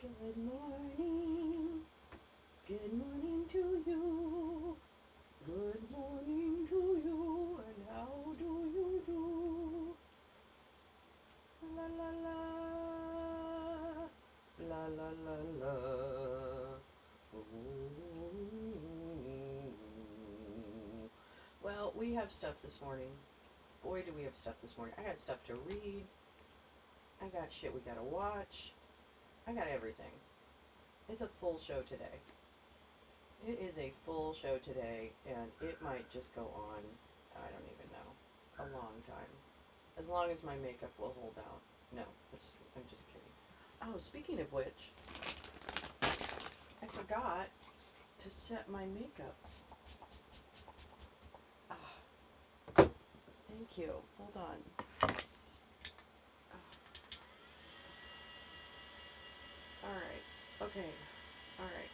Good morning. Good morning to you. Good morning to you. And how do you do? La la la. La la la la. Ooh. Well, we have stuff this morning. Boy, do we have stuff this morning. I got stuff to read. I got shit we gotta watch. I got everything. It's a full show today. It is a full show today, and it might just go on, I don't even know, a long time. As long as my makeup will hold out. No, I'm just kidding. Oh, speaking of which, I forgot to set my makeup. Ah, thank you. Hold on. Ah, all right. Okay. All right.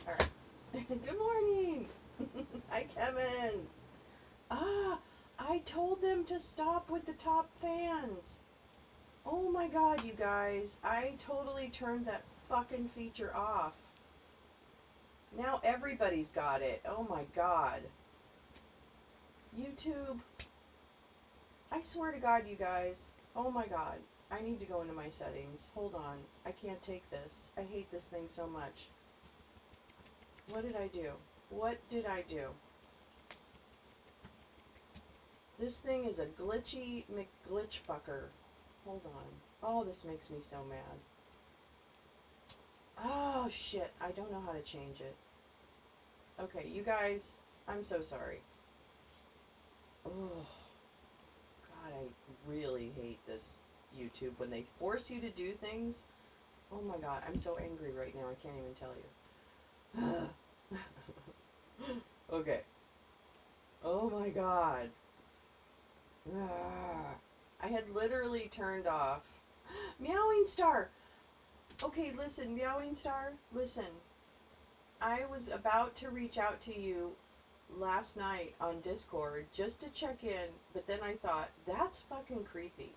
All right. Good morning. Hi, Kevin. Ah, I told them to stop with the top fans. Oh my god, you guys. I totally turned that fucking feature off. Now everybody's got it. Oh my god. YouTube. I swear to god, you guys. Oh my god. I need to go into my settings. Hold on. I can't take this. I hate this thing so much. What did I do? What did I do? This thing is a glitchy McGlitch fucker. Hold on. Oh, this makes me so mad. Oh shit. I don't know how to change it. Okay, you guys, I'm so sorry. Oh, God, I really hate this YouTube when they force you to do things. Oh my God, I'm so angry right now. I can't even tell you. Okay. Oh my God. I had literally turned off. Meowing Star. Okay, listen, Meowing Star, listen. I was about to reach out to you last night on Discord just to check in, but then I thought, that's fucking creepy.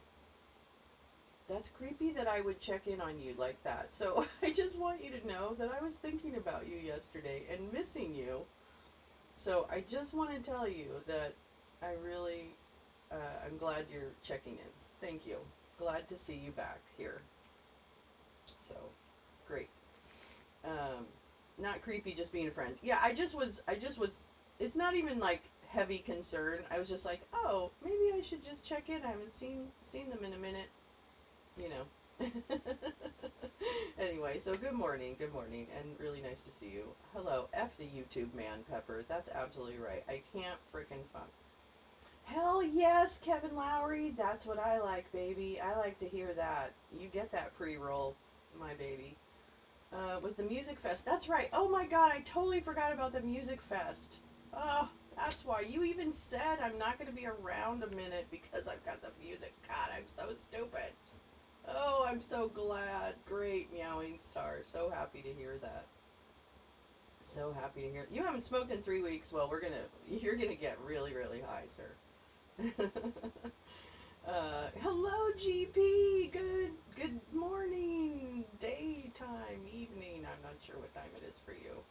That's creepy that I would check in on you like that. So I just want you to know that I was thinking about you yesterday and missing you. So I just want to tell you that I really, I'm glad you're checking in. Thank you. Glad to see you back here. So, great. Um, Not creepy, just being a friend. Yeah, I just was, it's not even like heavy concern. I was just like, oh, maybe I should just check in. I haven't seen them in a minute, you know. Anyway, so good morning, and really nice to see you. Hello, F the YouTube man, Pepper. That's absolutely right. I can't frickin' fuck. Hell yes, Kevin Lowry. That's what I like, baby. I like to hear that. You get that pre-roll, my baby. Was the music fest. That's right. Oh my god, I totally forgot about the music fest. Oh, that's why. You even said I'm not going to be around a minute because I've got the music. God, I'm so stupid. Oh, I'm so glad. Great, Meowing Star. So happy to hear that. So happy to hear. You haven't smoked in 3 weeks. Well, you're gonna get really, really high, sir. Hello, GP. Good morning, daytime, evening. I'm not sure what time it is for you.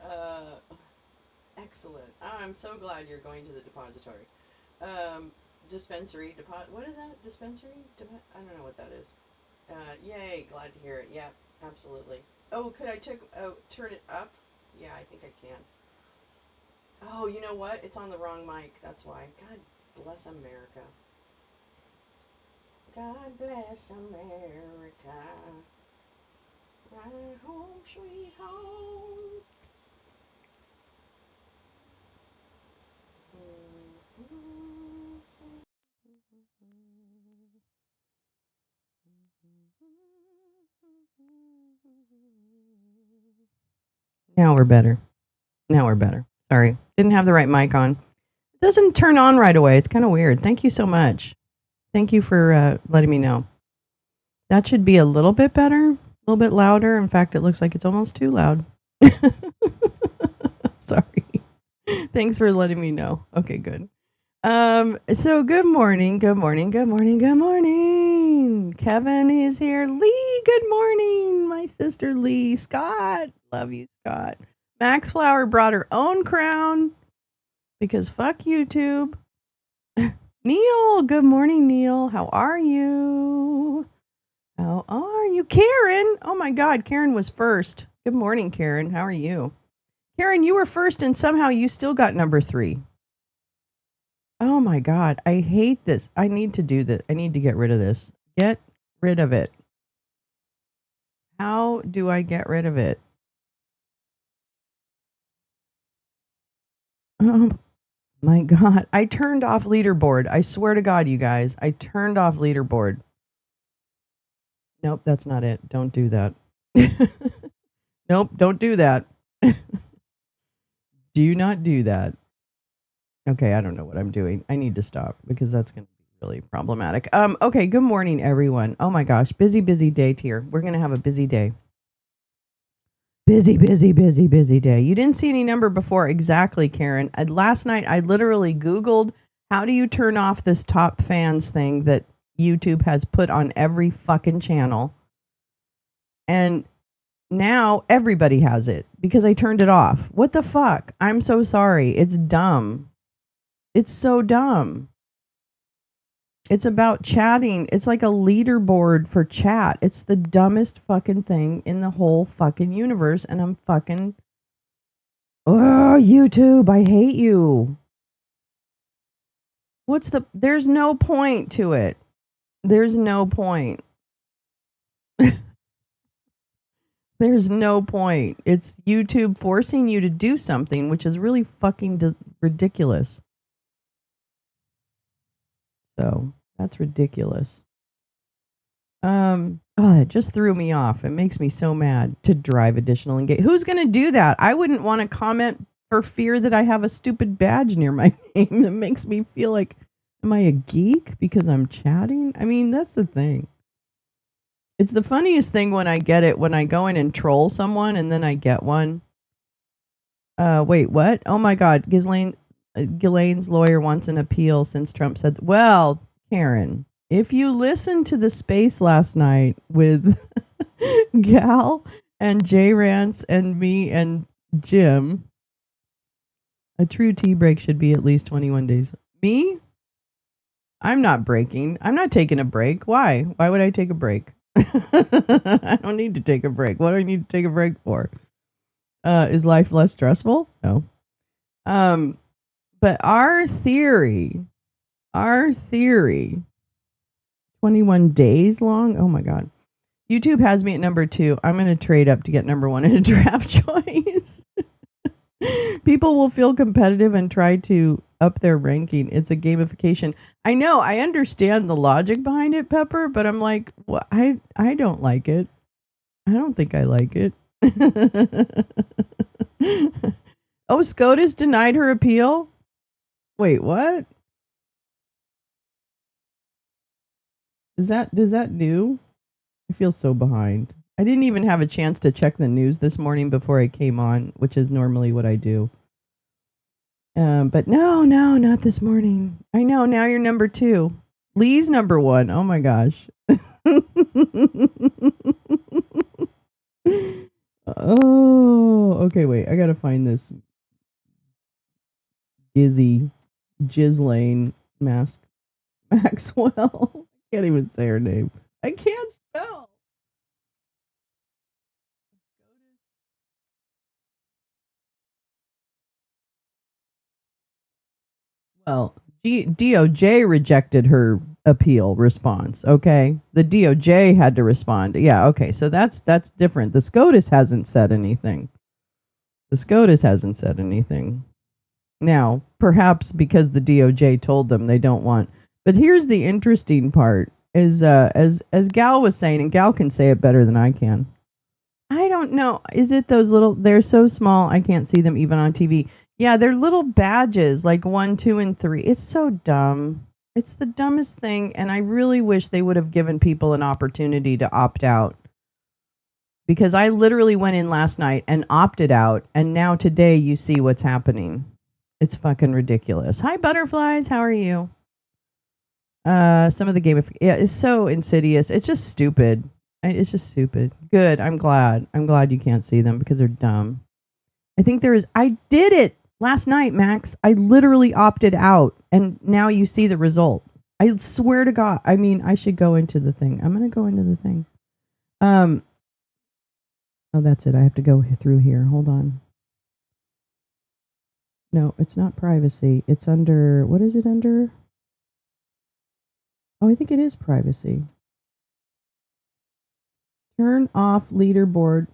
Uh, Excellent. I'm so glad you're going to the depository. Um, Dispensary. What is that? Dispensary? I don't know what that is. Yay. Glad to hear it. Yeah, absolutely. Oh, could I turn it up? Yeah, I think I can. Oh, you know what? It's on the wrong mic. That's why. God bless America. God bless America. Right home, sweet home. Now we're better. Now we're better. Sorry. Didn't have the right mic on. It doesn't turn on right away. It's kind of weird. Thank you so much. Thank you for letting me know. That should be a little bit better, a little bit louder. In fact, it looks like it's almost too loud. Sorry. Thanks for letting me know. Okay, good. So good morning, good morning, good morning, good morning. Kevin is here. Lee, good morning. My sister Lee. Scott. Love you, Scott. Max Flower brought her own crown because fuck YouTube. Neil, good morning, Neil. How are you? How are you? Karen. Oh my God, Karen was first. Good morning, Karen. How are you? Karen, you were first and somehow you still got number 3. Oh my God. I hate this. I need to do this. I need to get rid of this. Get rid of it. How do I get rid of it? Oh my God. I turned off leaderboard. I swear to God, you guys, I turned off leaderboard. Nope, that's not it. Don't do that. Nope, don't do that. Do not do that. Okay, I don't know what I'm doing. I need to stop because that's going to be really problematic. Okay, good morning, everyone. Oh my gosh, busy, busy day here. We're going to have a busy day. Busy, busy, busy, busy day. You didn't see any number before. Exactly, Karen. Last night, I literally Googled how do you turn off this top fans thing that YouTube has put on every fucking channel. And now everybody has it because I turned it off. What the fuck? I'm so sorry. It's dumb. It's so dumb. It's about chatting. It's like a leaderboard for chat. It's the dumbest fucking thing in the whole fucking universe. And I'm fucking. Oh, YouTube, I hate you. There's no point to it. There's no point. There's no point. It's YouTube forcing you to do something, which is really fucking ridiculous. So that's ridiculous. It just threw me off. It makes me so mad to drive additional engagement. Who's going to do that? I wouldn't want to comment for fear that I have a stupid badge near my name that makes me feel like, am I a geek because I'm chatting? I mean, that's the thing. It's the funniest thing when I get it, when I go in and troll someone and then I get one. Wait, what? Oh my God. Ghislaine's lawyer wants an appeal since Trump said, well, Karen, if you listened to the space last night with Gal and Jay Rance and me and Jim, a true tea break should be at least 21 days. Me? I'm not breaking. I'm not taking a break. Why? Why would I take a break? I don't need to take a break. What do I need to take a break for? Is life less stressful? No. But our theory, 21 days long. Oh my God. YouTube has me at number 2. I'm going to trade up to get number 1 in a draft choice. People will feel competitive and try to up their ranking. It's a gamification. I know. I understand the logic behind it, Pepper, but I'm like, well, I don't like it. I don't think I like it. Oh, SCOTUS denied her appeal? Wait, what? Is that new? I feel so behind. I didn't even have a chance to check the news this morning before I came on, which is normally what I do. But no, not this morning. I know, now you're number 2. Lee's number 1. Oh my gosh. Oh, okay, wait. I gotta find this Ghislaine Maxwell. I can't even say her name. I can't spell. Well, DOJ rejected her appeal response. Okay, the DOJ had to respond. Yeah. Okay. So that's different. The SCOTUS hasn't said anything. The SCOTUS hasn't said anything. Now, perhaps because the DOJ told them they don't want. But here's the interesting part: is as Gal was saying, and Gal can say it better than I can. I don't know. Is it those little? They're so small, I can't see them even on TV. Yeah, they're little badges, like 1, 2, and 3. It's so dumb. It's the dumbest thing, and I really wish they would have given people an opportunity to opt out. Because I literally went in last night and opted out, and now today you see what's happening. It's fucking ridiculous. Hi, butterflies. How are you? Some of the game, yeah, it's so insidious. It's just stupid. It's just stupid. Good. I'm glad. I'm glad you can't see them because they're dumb. I think there is. I did it last night, Max. I literally opted out, and now you see the result. I swear to God. I mean, I should go into the thing. I'm gonna go into the thing. Um. Oh, that's it. I have to go through here. Hold on. No, it's not privacy. It's under. What is it under? Oh, I think it is privacy. Turn off leaderboard.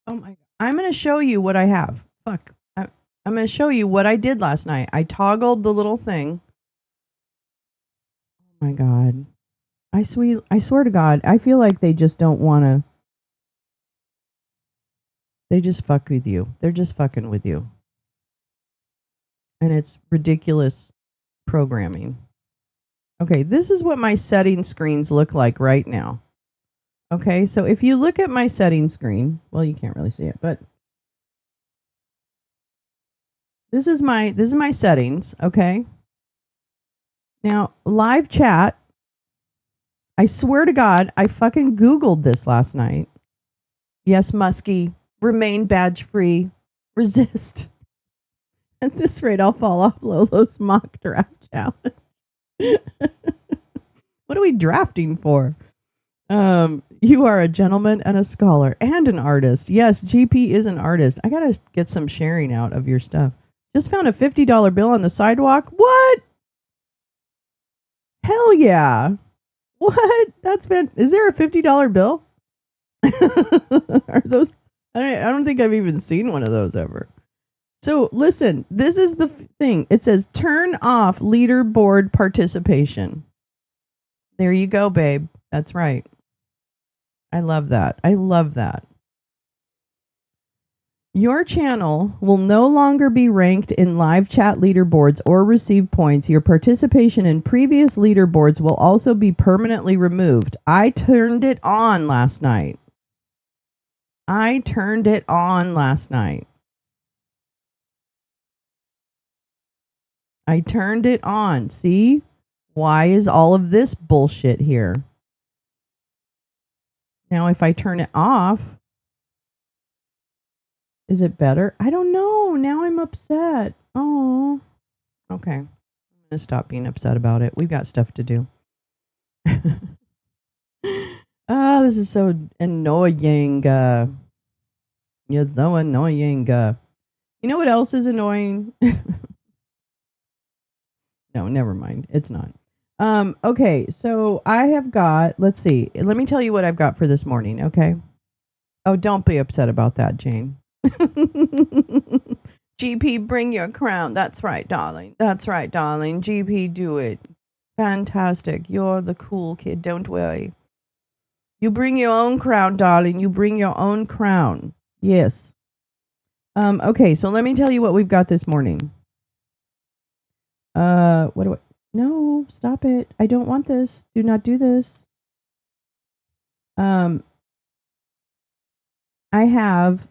Oh my God. I'm going to show you what I have. Fuck. I'm going to show you what I did last night. I toggled the little thing. Oh my God. I swear to God, I feel like they just don't want to. They just fuck with you. They're just fucking with you. And it's ridiculous programming. Okay, this is what my setting screens look like right now. Okay, so if you look at my setting screen, well, you can't really see it, but this is my settings, okay? Now, live chat, I swear to God, I fucking Googled this last night. Yes, Muskie, remain badge free, resist. At this rate, I'll fall off Lolo's mock draft challenge. What are we drafting for? You are a gentleman and a scholar and an artist. Yes, GP is an artist. I gotta get some sharing out of your stuff. Just found a $50 bill on the sidewalk. What? Hell yeah. What? That's been. Is there a $50 bill? Are those? I don't think I've even seen one of those ever. So listen, this is the thing. It says turn off leaderboard participation. There you go, babe. That's right. I love that. I love that. Your channel will no longer be ranked in live chat leaderboards or receive points. Your participation in previous leaderboards will also be permanently removed. I turned it on last night. I turned it on last night. I turned it on. See? Why is all of this bullshit here? Now, if I turn it off, is it better? I don't know. Now I'm upset. Oh. Okay. I'm going to stop being upset about it. We've got stuff to do. Ah, this is so annoying. You're so annoying. You know what else is annoying? No, never mind. It's not. Okay, so I have got, let's see. Let me tell you what I've got for this morning, okay? Oh, don't be upset about that, Jane. GP, bring your crown. That's right, darling. That's right, darling. GP, do it. Fantastic. You're the cool kid. Don't worry. You bring your own crown, darling. You bring your own crown. Yes. Okay, so let me tell you what we've got this morning. What do I? No, stop it. I don't want this. Do not do this. I have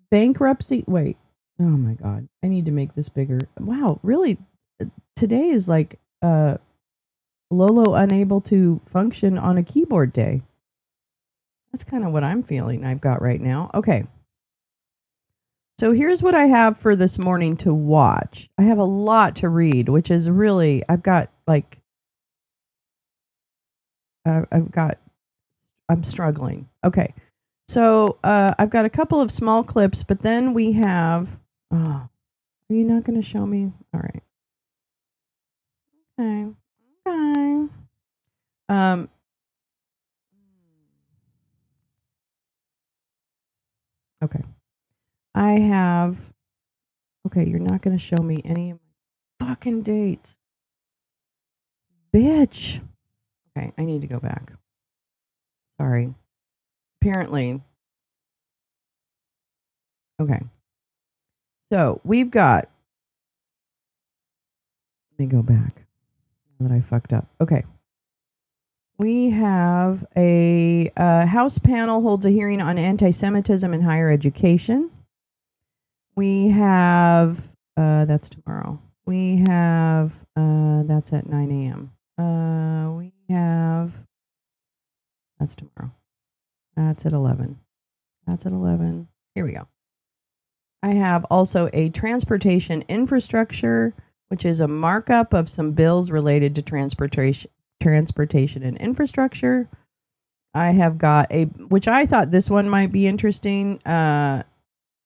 bankruptcy. Wait. Oh my God. I need to make this bigger. Wow, really? Today is like Lolo unable to function on a keyboard day. That's kind of what I'm feeling I've got right now. Okay. So here's what I have for this morning to watch. I have a lot to read, which is really, I've got like, I'm struggling. Okay. So I've got a couple of small clips, but then we have, oh, are you not going to show me? All right. Okay. Okay. Um, okay. I have, okay, you're not going to show me any of my fucking dates. Bitch. Okay, I need to go back. Sorry. Apparently. Okay. So we've got, let me go back now that I fucked up. Okay. We have a House panel holds a hearing on anti-Semitism in higher education. We have that's tomorrow. We have that's at 9 a.m. We have that's tomorrow. That's at 11. That's at 11. Here we go. I have also a transportation infrastructure, which is a markup of some bills related to transportation and infrastructure. I have got a, which I thought this one might be interesting.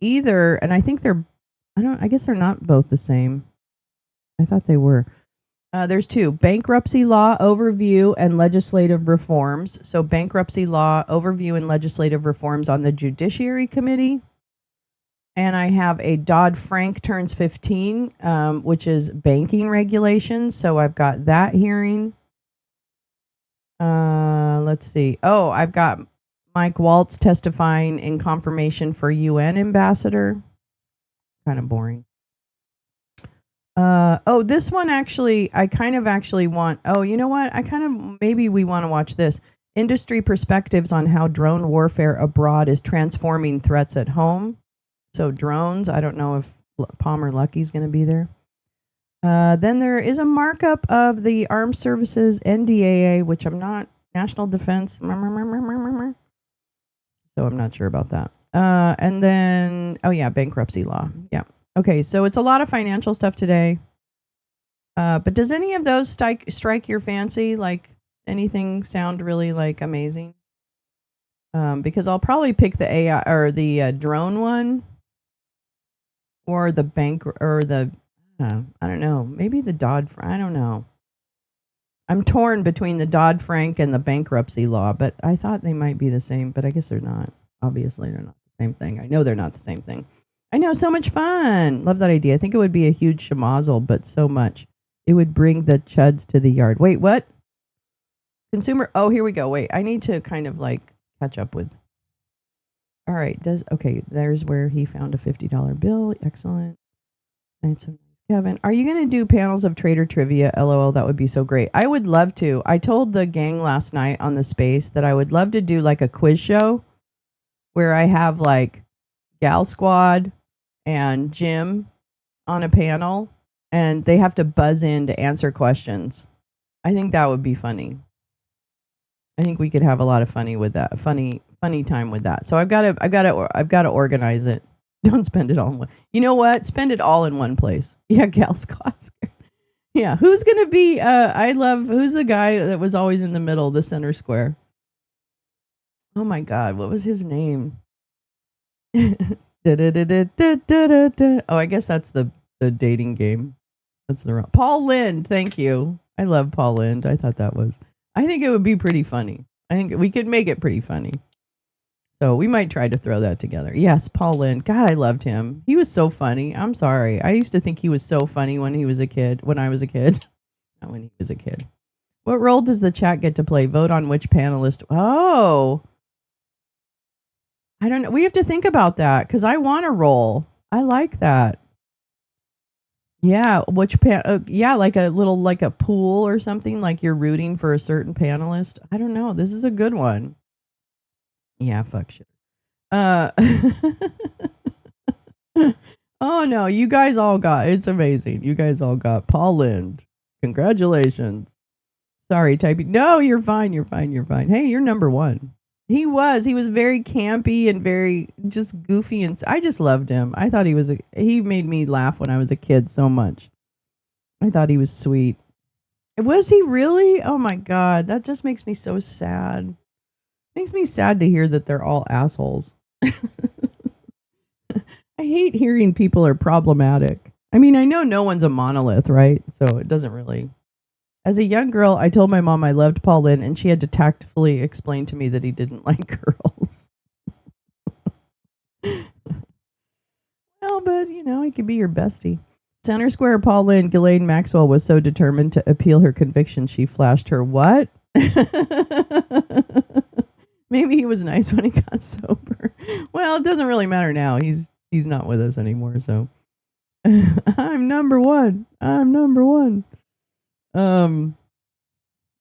Either, and I think I guess they're not both the same. I thought they were. There's two: bankruptcy law overview and legislative reforms. So, bankruptcy law overview and legislative reforms on the Judiciary Committee. And I have a Dodd-Frank turns 15, which is banking regulations. So I've got that hearing. Let's see. Oh, I've got Mike Waltz testifying in confirmation for UN ambassador. Kind of boring. Oh, this one actually, I kind of actually want. Oh, you know what? Maybe we want to watch this. Industry perspectives on how drone warfare abroad is transforming threats at home. So drones, I don't know if Palmer Lucky's going to be there. Then there is a markup of the Armed Services NDAA, which I'm not, National Defense. So I'm not sure about that. And then, oh yeah, bankruptcy law. Yeah. Okay, so it's a lot of financial stuff today. But does any of those strike your fancy? Like anything sound really like amazing? Because I'll probably pick the AI or the drone one, or the bank or the I don't know, maybe the Dodd-Frank. I don't know. I'm torn between the Dodd-Frank and the bankruptcy law, but I thought they might be the same, but I guess they're not. Obviously, they're not the same thing. I know they're not the same thing. I know, so much fun. Love that idea. I think it would be a huge schmozzle, but so much. It would bring the chuds to the yard. Wait, what? Consumer. Oh, here we go. Wait, I need to kind of like catch up with. All right. Okay? There's where he found a $50 bill. Excellent. That's a Kevin, are you going to do panels of Trader Trivia? LOL, that would be so great. I would love to. I told the gang last night on the space that I would love to do like a quiz show where I have like Gal Squad and Jim on a panel and they have to buzz in to answer questions. I think that would be funny. I think we could have a lot of funny with that. Funny time with that. So I've got to organize it. Don't spend it all in one. You know what? Spend it all in one place. Yeah, Gal Squad. Yeah, who's gonna be? Who's the guy that was always in the middle, the center square? Oh my God, what was his name? Oh, I guess that's the dating game. That's the wrong. Paul Lynde. Thank you. I love Paul Lynde. I thought that was. I think it would be pretty funny. I think we could make it pretty funny. So we might try to throw that together. Yes, Paul Lynde. God, I loved him. He was so funny. I'm sorry. I used to think he was so funny when he was a kid. When I was a kid. Not when he was a kid. What role does the chat get to play? Vote on which panelist. Oh. I don't know. We have to think about that because I want a role. I like that. Yeah, yeah, like a little like a pool or something, like you're rooting for a certain panelist. I don't know. This is a good one. Yeah, fuck shit. Uh Oh no, you guys all got it's amazing. You guys all got Paul Lynde. Congratulations. Sorry, typing. No, you're fine. You're fine. You're fine. Hey, you're number one. He was. He was very campy and very just goofy, and I just loved him. I thought he made me laugh when I was a kid so much. I thought he was sweet. Was he really? Oh my God, that just makes me so sad. Makes me sad to hear that they're all assholes. I hate hearing people are problematic. I mean, I know no one's a monolith, right? So it doesn't really. As a young girl, I told my mom I loved Paul Lynde, and she had to tactfully explain to me that he didn't like girls. Well, but he could be your bestie. Center Square Paul Lynde, Ghislaine Maxwell was so determined to appeal her conviction, she flashed her what? Maybe he was nice when he got sober. Well, it doesn't really matter now. He's not with us anymore, so I'm number one. I'm number one.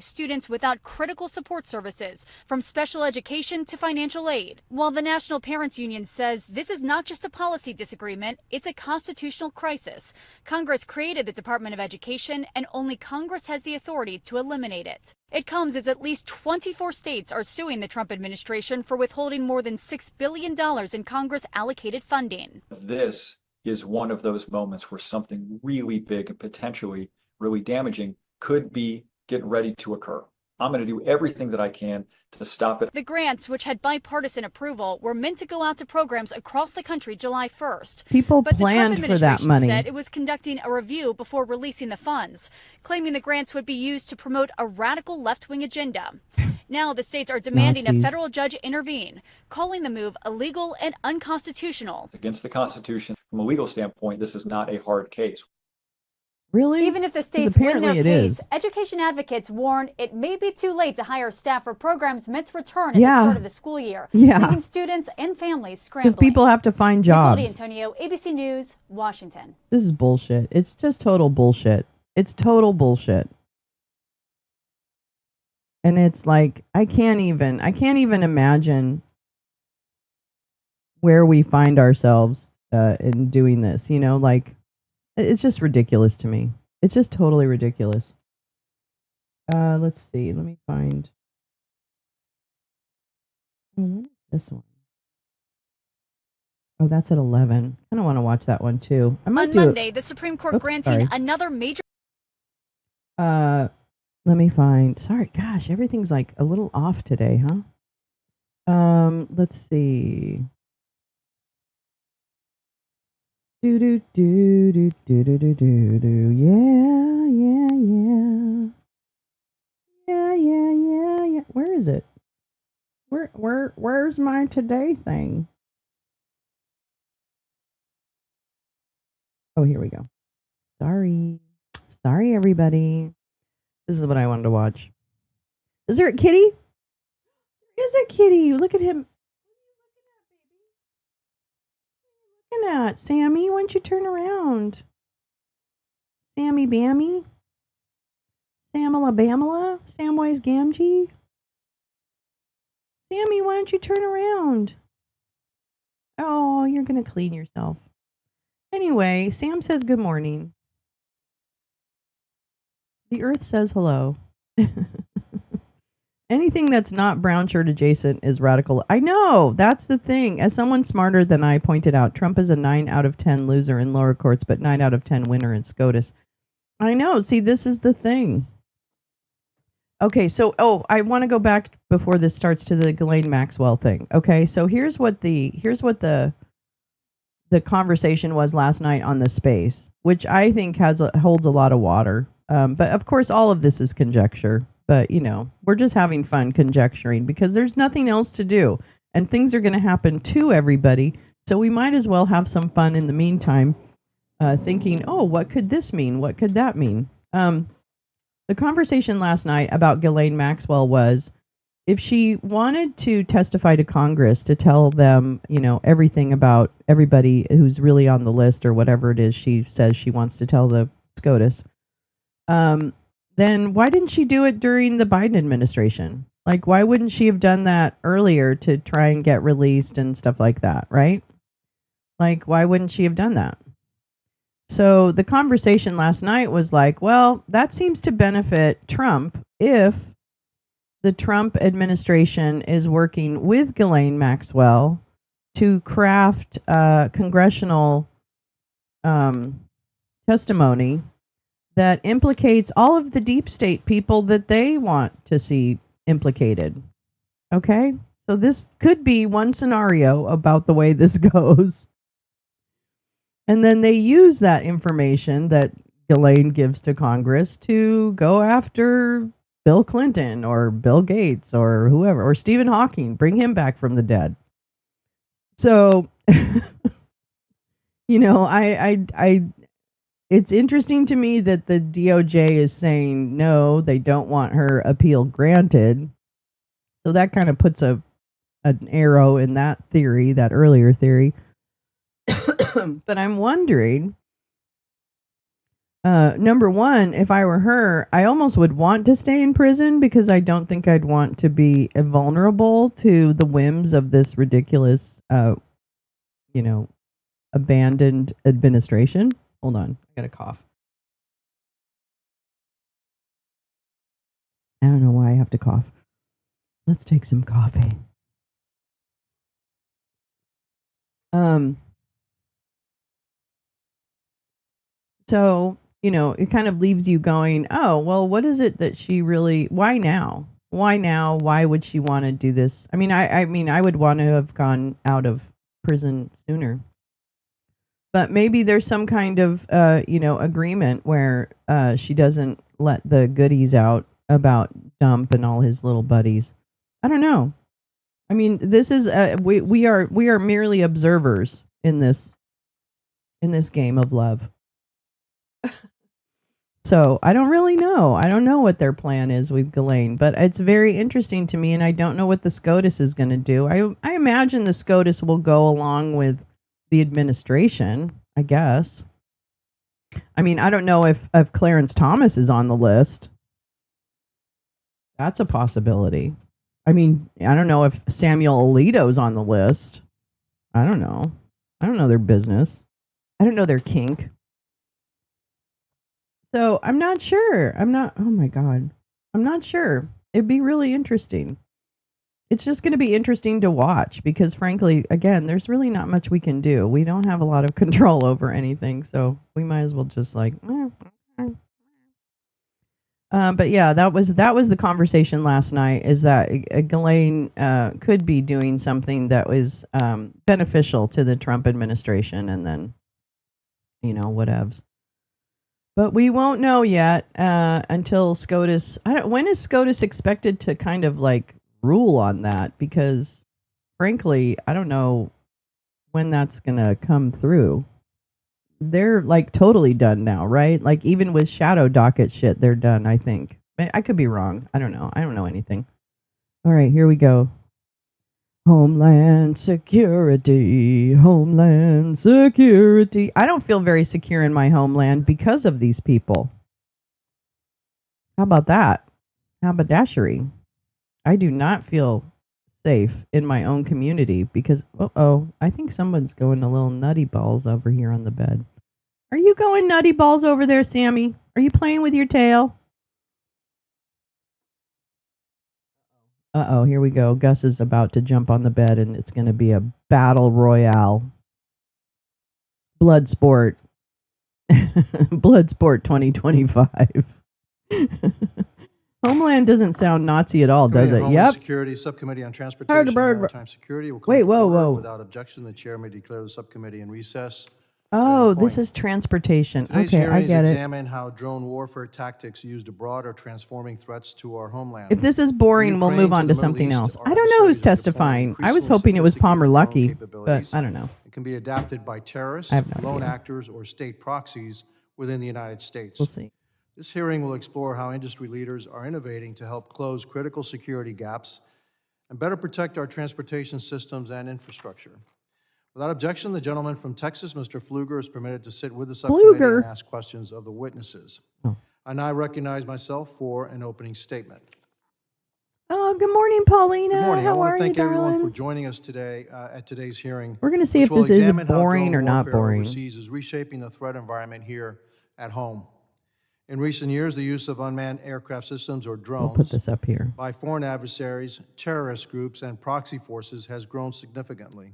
leave students without critical support services, from special education to financial aid. While the National Parents Union says this is not just a policy disagreement, it's a constitutional crisis. Congress created the Department of Education, and only Congress has the authority to eliminate it. It comes as at least 24 states are suing the Trump administration for withholding more than $6 billion in Congress-allocated funding. This is one of those moments where something really big and potentially really damaging could be getting ready to occur. I'm going to do everything that I can to stop it. The grants, which had bipartisan approval, were meant to go out to programs across the country July 1st. People but planned the Trump for that administration money. said it was conducting a review before releasing the funds, claiming the grants would be used to promote a radical left-wing agenda. Now the states are demanding Nazis. a federal judge intervene, calling the move illegal and unconstitutional. Against the Constitution, from a legal standpoint, this is not a hard case. Really? Even if the 'Cause states win apparently their it case, is. education advocates warn it may be too late to hire staff for programs meant to return at Yeah. the start of the school year, Yeah. leaving students and families scrambling. Because people have to find Nicole jobs. D'Antonio, ABC News, Washington. This is bullshit. It's just total bullshit. It's total bullshit. And it's like I can't even imagine where we find ourselves in doing this. You know, like it's just ridiculous to me. It's just totally ridiculous. Let's see. Let me find. Oh, what is this one? Oh, that's at 11. I don't want to watch that one too. I might On do it. Monday, the Supreme Court Oops, granting sorry. another major Let me find. Sorry, gosh, everything's like a little off today, huh? Let's see. Do do do do do do do do do. Yeah, yeah, yeah. Yeah, yeah, yeah, yeah. Where is it? Where's my today thing? Oh, here we go. Sorry, everybody. This is what I wanted to watch. Is there a kitty? Is a kitty? Look at him. Look at that, Sammy. Why don't you turn around? Sammy Bammy? Samala Bamala? Samwise Gamgee? Sammy, why don't you turn around? Oh, you're going to clean yourself. Anyway, Sam says good morning. The earth says hello. Anything that's not brown shirt adjacent is radical. I know, that's the thing. As someone smarter than I pointed out, Trump is a 9 out of 10 loser in lower courts, but 9 out of 10 winner in SCOTUS. I know. See, this is the thing. Okay, so I want to go back before this starts to the Ghislaine Maxwell thing. Okay, so here's what the conversation was last night on the space, which I think holds a lot of water. But of course, all of this is conjecture. But you know, we're just having fun conjecturing because there's nothing else to do, and things are going to happen to everybody. So we might as well have some fun in the meantime, thinking, oh, what could this mean? What could that mean? The conversation last night about Ghislaine Maxwell was, if she wanted to testify to Congress to tell them, you know, everything about everybody who's really on the list or whatever it is she says she wants to tell the SCOTUS, then why didn't she do it during the Biden administration? Like, why wouldn't she have done that earlier to try and get released and stuff like that, right? Like, why wouldn't she have done that? So the conversation last night was like, well, that seems to benefit Trump if the Trump administration is working with Ghislaine Maxwell to craft congressional testimony that implicates all of the deep state people that they want to see implicated. Okay? So this could be one scenario about the way this goes. And then they use that information that Ghislaine gives to Congress to go after Bill Clinton or Bill Gates or whoever, or Stephen Hawking, bring him back from the dead. So, you know, it's interesting to me that the DOJ is saying no, they don't want her appeal granted. So that kind of puts an arrow in that theory, that earlier theory. But I'm wondering, Number one, if I were her, I almost would want to stay in prison because I don't think I'd want to be vulnerable to the whims of this ridiculous, you know, abandoned administration. Hold on, I got a cough. I don't know why I have to cough. Let's take some coffee. So, it kind of leaves you going, oh, well, what is it that she really, why now? Why now? Why would she want to do this? I mean, I would want to have gone out of prison sooner. But maybe there's some kind of, agreement where she doesn't let the goodies out about Dump and all his little buddies. I don't know. I mean, this is we are merely observers in this game of love. So I don't really know. I don't know what their plan is with Ghislaine, but it's very interesting to me, and I don't know what the SCOTUS is going to do. I imagine the SCOTUS will go along with the administration, I guess. I mean, I don't know if Clarence Thomas is on the list. That's a possibility. I mean, I don't know if Samuel Alito's on the list. I don't know. I don't know their business. I don't know their kink. So I'm not sure. Oh my God. I'm not sure. It'd be really interesting. It's just going to be interesting to watch because, frankly, again, there's really not much we can do. We don't have a lot of control over anything. So we might as well just but yeah, that was the conversation last night, is that Ghislaine could be doing something that was beneficial to the Trump administration, and then, whatevs. But we won't know yet until SCOTUS. When is SCOTUS expected to kind of rule on that? Because, frankly, I don't know when that's gonna come through. They're totally done now, right? Even with shadow docket shit, they're done, I think. I could be wrong. I don't know. I don't know anything. All right, here we go. Homeland Security. Homeland Security. I don't feel very secure in my homeland because of these people. How about that? How about dashery? I do not feel safe in my own community because, I think someone's going a little nutty balls over here on the bed. Are you going nutty balls over there, Sammy? Are you playing with your tail? Uh-oh, here we go. Gus is about to jump on the bed, and it's going to be a battle royale. Blood sport. Blood sport 2025. Homeland doesn't sound Nazi at all, does it? Yep. Security Subcommittee on Transportation and Maritime Security will come Wait, to order. whoa. Without objection, the chair may declare the subcommittee in recess. Oh, this is transportation. Today's Okay, I get it. examine how drone warfare tactics used abroad are transforming threats to our homeland. If this is boring, we'll move on to something else. I don't know who's testifying. I was hoping it was Palmer Luckey, but I don't know. It can be adapted by terrorists, lone actors, or state proxies within the United States. We'll see. This hearing will explore how industry leaders are innovating to help close critical security gaps and better protect our transportation systems and infrastructure. Without objection, the gentleman from Texas, Mr. Pfluger, is permitted to sit with the subcommittee and ask questions of the witnesses. I now recognize myself for an opening statement. Oh, good morning, Paulina. Good morning. How I want are to thank you, everyone darling? for joining us today at today's hearing. We're going to see if this is boring or not boring. Overseas is reshaping the threat environment here at home. In recent years, the use of unmanned aircraft systems, or drones, We'll put this up here, by foreign adversaries, terrorist groups, and proxy forces has grown significantly.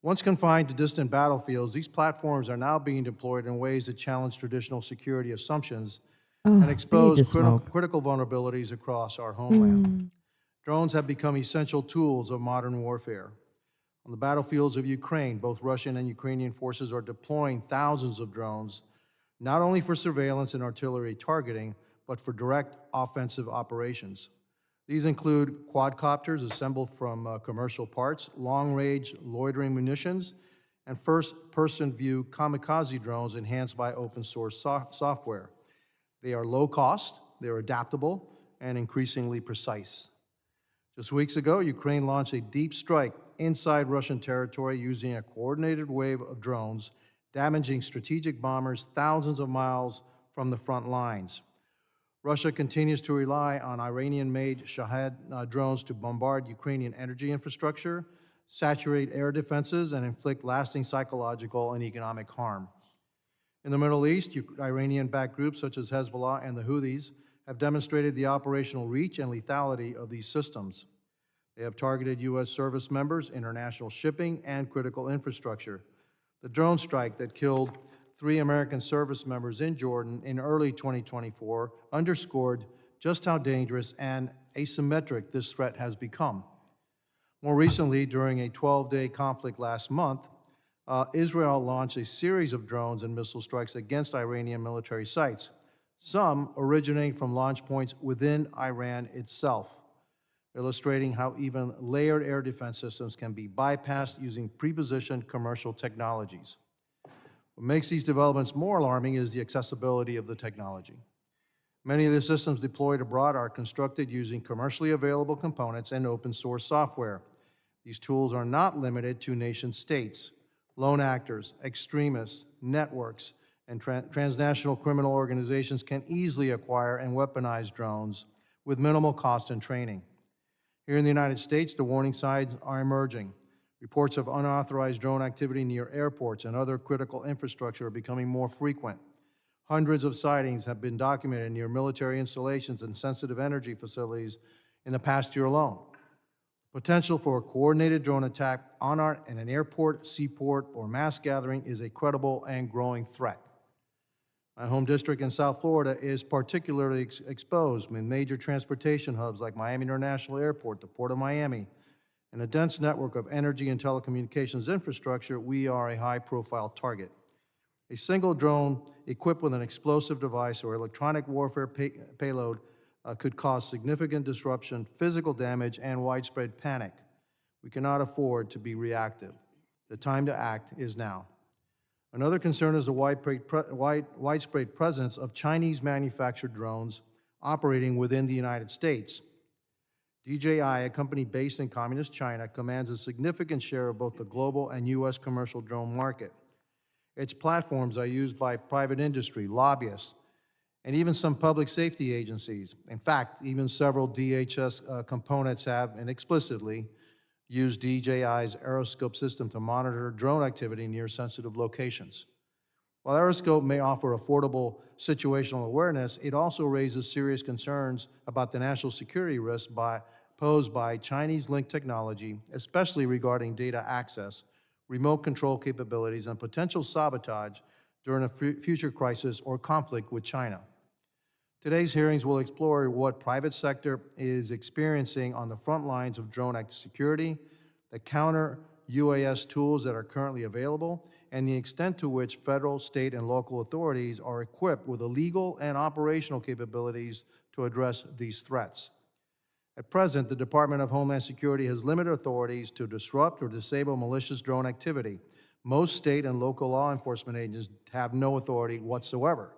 Once confined to distant battlefields, these platforms are now being deployed in ways that challenge traditional security assumptions and expose critical vulnerabilities across our homeland. Drones have become essential tools of modern warfare. On the battlefields of Ukraine, both Russian and Ukrainian forces are deploying thousands of drones, not only for surveillance and artillery targeting, but for direct offensive operations. These include quadcopters assembled from commercial parts, long-range loitering munitions, and first-person view kamikaze drones enhanced by open-source software. They are low-cost, they're adaptable, and increasingly precise. Just weeks ago, Ukraine launched a deep strike inside Russian territory using a coordinated wave of drones, damaging strategic bombers thousands of miles from the front lines. Russia continues to rely on Iranian-made Shahed drones to bombard Ukrainian energy infrastructure, saturate air defenses, and inflict lasting psychological and economic harm. In the Middle East, Iranian-backed groups such as Hezbollah and the Houthis have demonstrated the operational reach and lethality of these systems. They have targeted U.S. service members, international shipping, and critical infrastructure. The drone strike that killed 3 American service members in Jordan in early 2024 underscored just how dangerous and asymmetric this threat has become. More recently, during a 12-day conflict last month, Israel launched a series of drones and missile strikes against Iranian military sites, some originating from launch points within Iran itself, illustrating how even layered air defense systems can be bypassed using pre-positioned commercial technologies. What makes these developments more alarming is the accessibility of the technology. Many of the systems deployed abroad are constructed using commercially available components and open source software. These tools are not limited to nation states. Lone actors, extremists, networks, and transnational criminal organizations can easily acquire and weaponize drones with minimal cost and training. Here in the United States, the warning signs are emerging. Reports of unauthorized drone activity near airports and other critical infrastructure are becoming more frequent. Hundreds of sightings have been documented near military installations and sensitive energy facilities in the past year alone. Potential for a coordinated drone attack in an airport, seaport, or mass gathering is a credible and growing threat. My home district in South Florida is particularly exposed in major transportation hubs like Miami International Airport, the Port of Miami, and a dense network of energy and telecommunications infrastructure. We are a high-profile target. A single drone equipped with an explosive device or electronic warfare payload could cause significant disruption, physical damage, and widespread panic. We cannot afford to be reactive. The time to act is now. Another concern is the widespread presence of Chinese-manufactured drones operating within the United States. DJI, a company based in Communist China, commands a significant share of both the global and U.S. commercial drone market. Its platforms are used by private industry, lobbyists, and even some public safety agencies. In fact, even several DHS components have, and explicitly, used DJI's Aeroscope system to monitor drone activity near sensitive locations. While Aeroscope may offer affordable situational awareness, it also raises serious concerns about the national security risks posed by Chinese-linked technology, especially regarding data access, remote control capabilities, and potential sabotage during a future crisis or conflict with China. Today's hearings will explore what private sector is experiencing on the front lines of drone security, the counter UAS tools that are currently available, and the extent to which federal, state, and local authorities are equipped with the legal and operational capabilities to address these threats. At present, the Department of Homeland Security has limited authorities to disrupt or disable malicious drone activity. Most state and local law enforcement agencies have no authority whatsoever.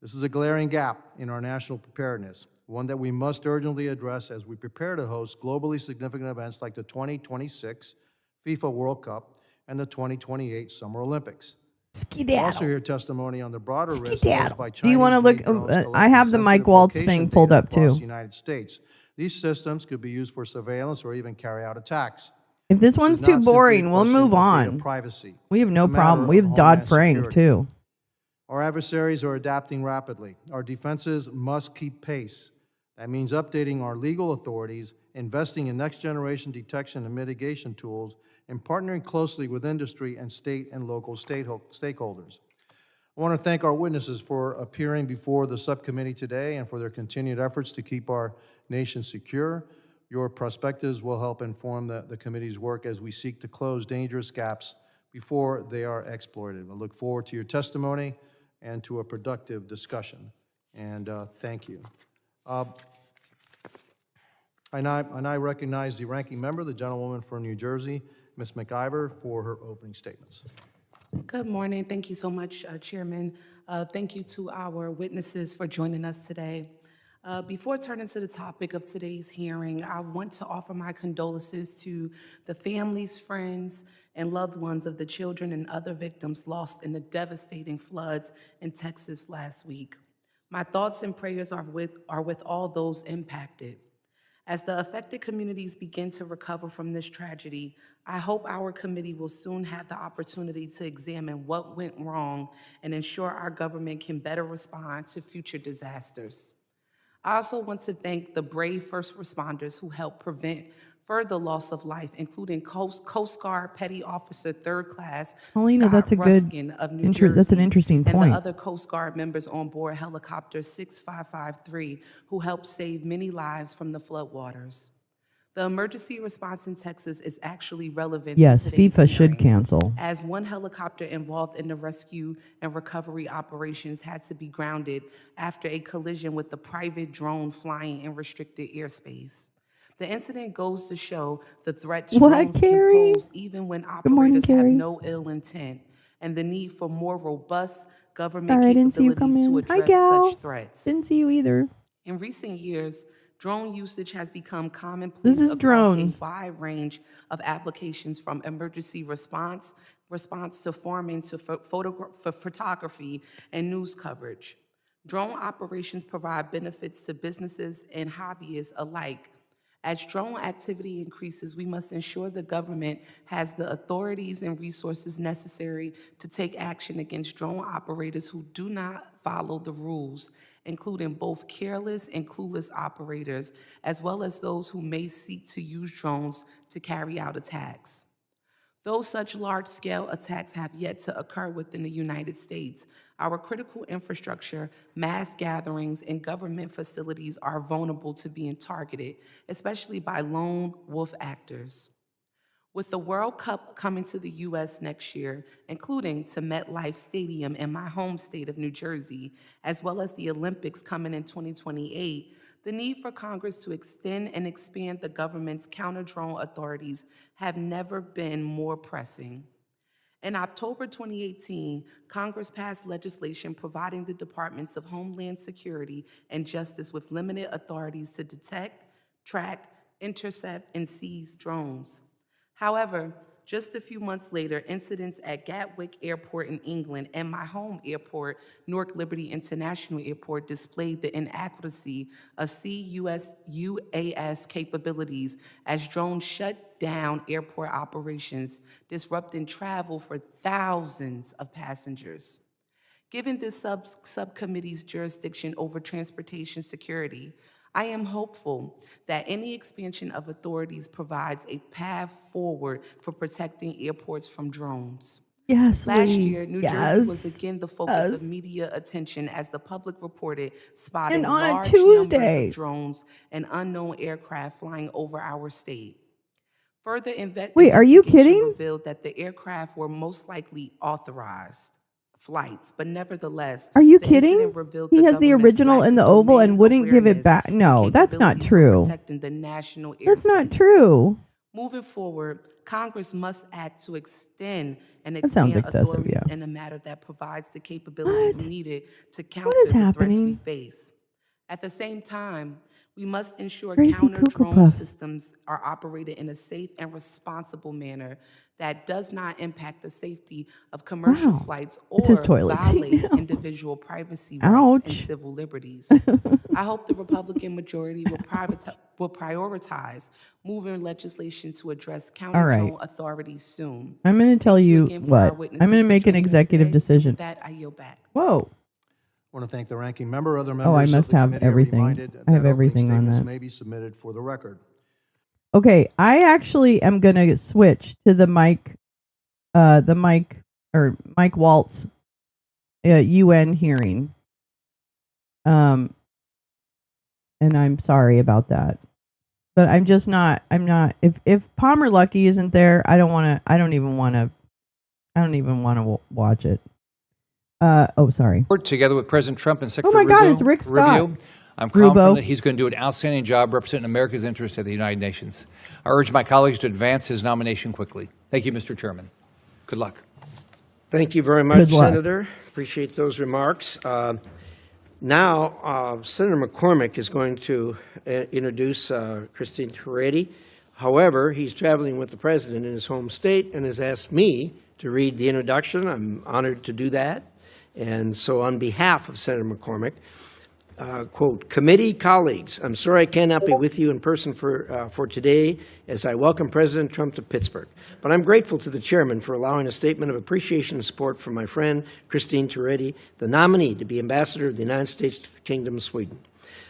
This is a glaring gap in our national preparedness, one that we must urgently address as we prepare to host globally significant events like the 2026 FIFA World Cup and the 2028 Summer Olympics. We'll also hear testimony on the broader risk posed by Chinese. Do you want to look? I have the Mike Waltz thing pulled up too. The United States. These systems could be used for surveillance or even carry out attacks. If this one's too boring, we'll move on. Privacy. We have no problem. We have Dodd-Frank too. Our adversaries are adapting rapidly. Our defenses must keep pace. That means updating our legal authorities, investing in next-generation detection and mitigation tools, and partnering closely with industry and state and local stakeholders. I want to thank our witnesses for appearing before the subcommittee today and for their continued efforts to keep our nation secure. Your perspectives will help inform the committee's work as we seek to close dangerous gaps before they are exploited. I look forward to your testimony and to a productive discussion. And thank you. I now recognize the ranking member, the gentlewoman from New Jersey, Ms. McIver, for her opening statements. Good morning. Thank you so much, Chairman. Thank you to our witnesses for joining us today. Before turning to the topic of today's hearing, I want to offer my condolences to the families, friends, and loved ones of the children and other victims lost in the devastating floods in Texas last week. My thoughts and prayers are with all those impacted. As the affected communities begin to recover from this tragedy, I hope our committee will soon have the opportunity to examine what went wrong and ensure our government can better respond to future disasters. I also want to thank the brave first responders who helped prevent further loss of life, including Coast Guard Petty Officer 3rd Class Paulina, Scott that's a good, Ruskin of New Jersey, that's an interesting and point. the other Coast Guard members on board Helicopter 6553 who helped save many lives from the floodwaters. The emergency response in Texas is actually relevant Yes, to today's FIFA should hearing, cancel. as one helicopter involved in the rescue and recovery operations had to be grounded after a collision with a private drone flying in restricted airspace. The incident goes to show the threats drones can pose even when operators have no ill intent, and the need for more robust government capabilities to address such threats. Didn't see you either. In recent years, drone usage has become commonplace across drones. a wide range of applications, from emergency response to farming to photography and news coverage. Drone operations provide benefits to businesses and hobbyists alike. As drone activity increases, we must ensure the government has the authorities and resources necessary to take action against drone operators who do not follow the rules, including both careless and clueless operators, as well as those who may seek to use drones to carry out attacks. Though such large-scale attacks have yet to occur within the United States, our critical infrastructure, mass gatherings, and government facilities are vulnerable to being targeted, especially by lone wolf actors. With the World Cup coming to the U.S. next year, including to MetLife Stadium in my home state of New Jersey, as well as the Olympics coming in 2028, the need for Congress to extend and expand the government's counter-drone authorities have never been more pressing. In October 2018, Congress passed legislation providing the Departments of Homeland Security and Justice with limited authorities to detect, track, intercept, and seize drones. However, just a few months later, incidents at Gatwick Airport in England and my home airport, Newark Liberty International Airport, displayed the inadequacy of CUAS capabilities as drones shut down airport operations, disrupting travel for thousands of passengers. Given this subcommittee's jurisdiction over transportation security, I am hopeful that any expansion of authorities provides a path forward for protecting airports from drones. Yes, Last year, New Jersey was again the focus of media attention as the public reported spotting large numbers of drones and unknown aircraft flying over our state. Further investigation revealed that the aircraft were most likely authorized flights, but nevertheless, are you kidding? He has the original in the Oval and wouldn't give it back. No, that's not true. That's not true. Moving forward, Congress must act to extend and expand authorities in a matter that provides the capabilities needed to counter the threats we face. At the same time, we must ensure counter-drone systems are operated in a safe and responsible manner that does not impact the safety of commercial flights or violate individual privacy rights and civil liberties. I hope the Republican majority will prioritize moving legislation to address counter-drone authorities soon. I'm going to tell you what. I'm going to make an executive decision. With that, I yield back. Whoa. I want to thank the ranking member. Other members I must have everything. I have everything on that. May be submitted for the record. Okay, I actually am going to switch to the Mike Waltz UN hearing. And I'm sorry about that. But I'm not if Palmer Luckey isn't there, I don't even want to watch it. Sorry. Together with President Trump and Secretary God, it's Rick Scott. Rubio, I'm confident that he's going to do an outstanding job representing America's interests at the United Nations. I urge my colleagues to advance his nomination quickly. Thank you, Mr. Chairman. Good luck. Thank you very much, Senator. Appreciate those remarks. Now, Senator McCormick is going to introduce Christine Turretti. However, he's traveling with the president in his home state and has asked me to read the introduction. I'm honored to do that. And so on behalf of Senator McCormick, quote, committee colleagues, I'm sorry I cannot be with you in person for today as I welcome President Trump to Pittsburgh. But I'm grateful to the chairman for allowing a statement of appreciation and support for my friend Christine Turretti, the nominee to be ambassador of the United States to the Kingdom of Sweden.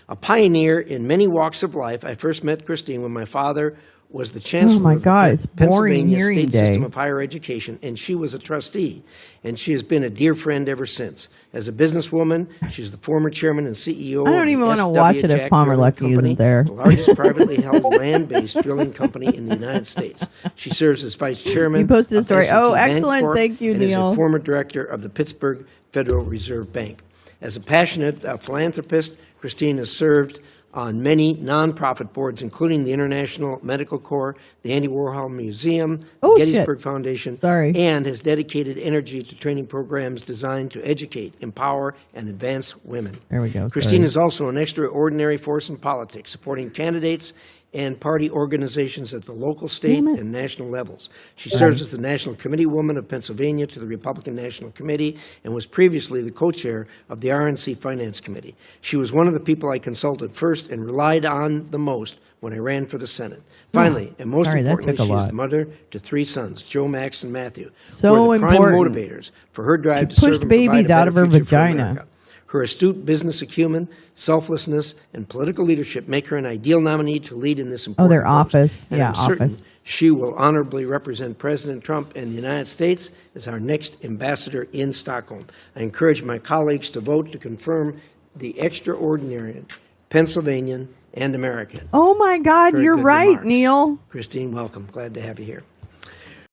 A pioneer in many walks of life, I first met Christine when my father was the chancellor of the Pennsylvania State System of Higher Education, and she was a trustee, and she has been a dear friend ever since. As a businesswoman, she's the former chairman and CEO. I don't even want to watch it if Palmer Luckey isn't there. The largest privately held land-based drilling company in the United States. She serves as vice chairman. You posted a story. Oh, excellent! Thank you, and Neil. is a former director of the Pittsburgh Federal Reserve Bank. As a passionate philanthropist, Christine has served on many nonprofit boards, including the International Medical Corps, the Andy Warhol Museum, the Gettysburg Foundation, and has dedicated energy to training programs designed to educate, empower, and advance women. There we go. Christine is also an extraordinary force in politics, supporting candidates and party organizations at the local, state, and national levels. She serves as the National Committee Woman of Pennsylvania to the Republican National Committee and was previously the co-chair of the RNC Finance Committee. She was one of the people I consulted first and relied on the most when I ran for the Senate. Finally, and most importantly, she is the mother to 3 sons, Joe, Max, and Matthew, who are the prime motivators for her drive to serve and babies provide a out of her better future for vagina. America. Her astute business acumen, selflessness, and political leadership make her an ideal nominee to lead in this important their post. office. And Yeah, I'm certain office. she will honorably represent President Trump and the United States as our next ambassador in Stockholm. I encourage my colleagues to vote to confirm the extraordinary Pennsylvanian and American. Oh my God, Very you're good right, remarks. Neil. Christine, welcome. Glad to have you here.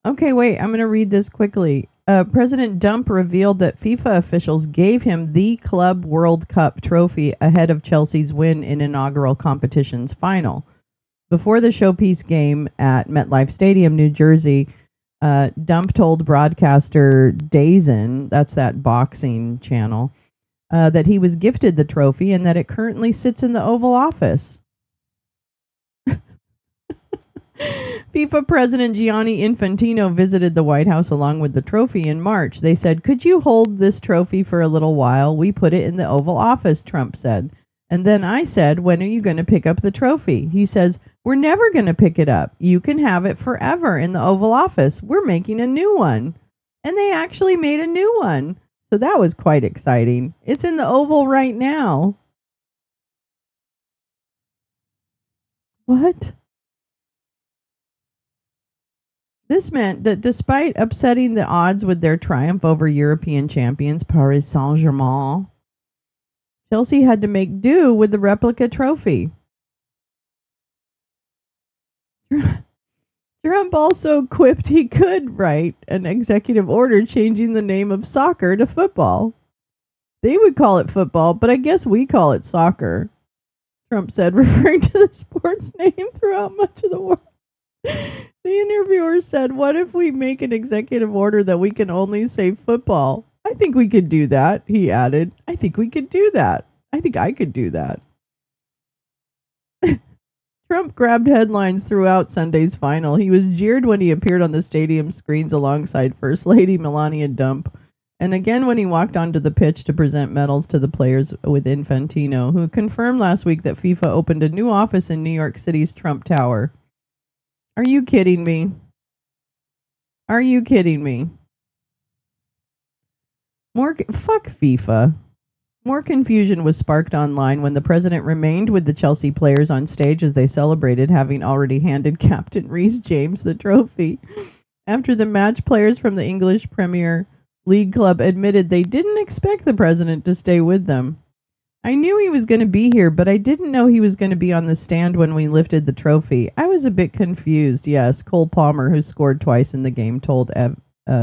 Okay, wait, I'm going to read this quickly. President Dump revealed that FIFA officials gave him the Club World Cup trophy ahead of Chelsea's win in inaugural competition's final. Before the showpiece game at MetLife Stadium, New Jersey, Dump told broadcaster DAZN, that's that boxing channel, that he was gifted the trophy and that it currently sits in the Oval Office. FIFA President Gianni Infantino visited the White House along with the trophy in March. They said, "Could you hold this trophy for a little while? We put it in the Oval Office," Trump said. And then I said, "When are you going to pick up the trophy?" He says, "We're never going to pick it up. You can have it forever in the Oval Office. We're making a new one." And they actually made a new one. So that was quite exciting. It's in the Oval right now. What? This meant that despite upsetting the odds with their triumph over European champions Paris Saint-Germain, Chelsea had to make do with the replica trophy. Trump also quipped he could write an executive order changing the name of soccer to football. They would call it football, but I guess we call it soccer, Trump said, referring to the sport's name throughout much of the world. The interviewer said, "What if we make an executive order that we can only say football?" "I think we could do that," he added. "I think we could do that. I think I could do that." Trump grabbed headlines throughout Sunday's final. He was jeered when he appeared on the stadium screens alongside First Lady Melania Dump, and again when he walked onto the pitch to present medals to the players with Infantino, who confirmed last week that FIFA opened a new office in New York City's Trump Tower. Are you kidding me? Are you kidding me? Fuck FIFA. More confusion was sparked online when the president remained with the Chelsea players on stage as they celebrated, having already handed Captain Reece James the trophy. After the match, players from the English Premier League club admitted they didn't expect the president to stay with them. "I knew he was going to be here, but I didn't know he was going to be on the stand when we lifted the trophy. I was a bit confused," yes, Cole Palmer, who scored twice in the game, told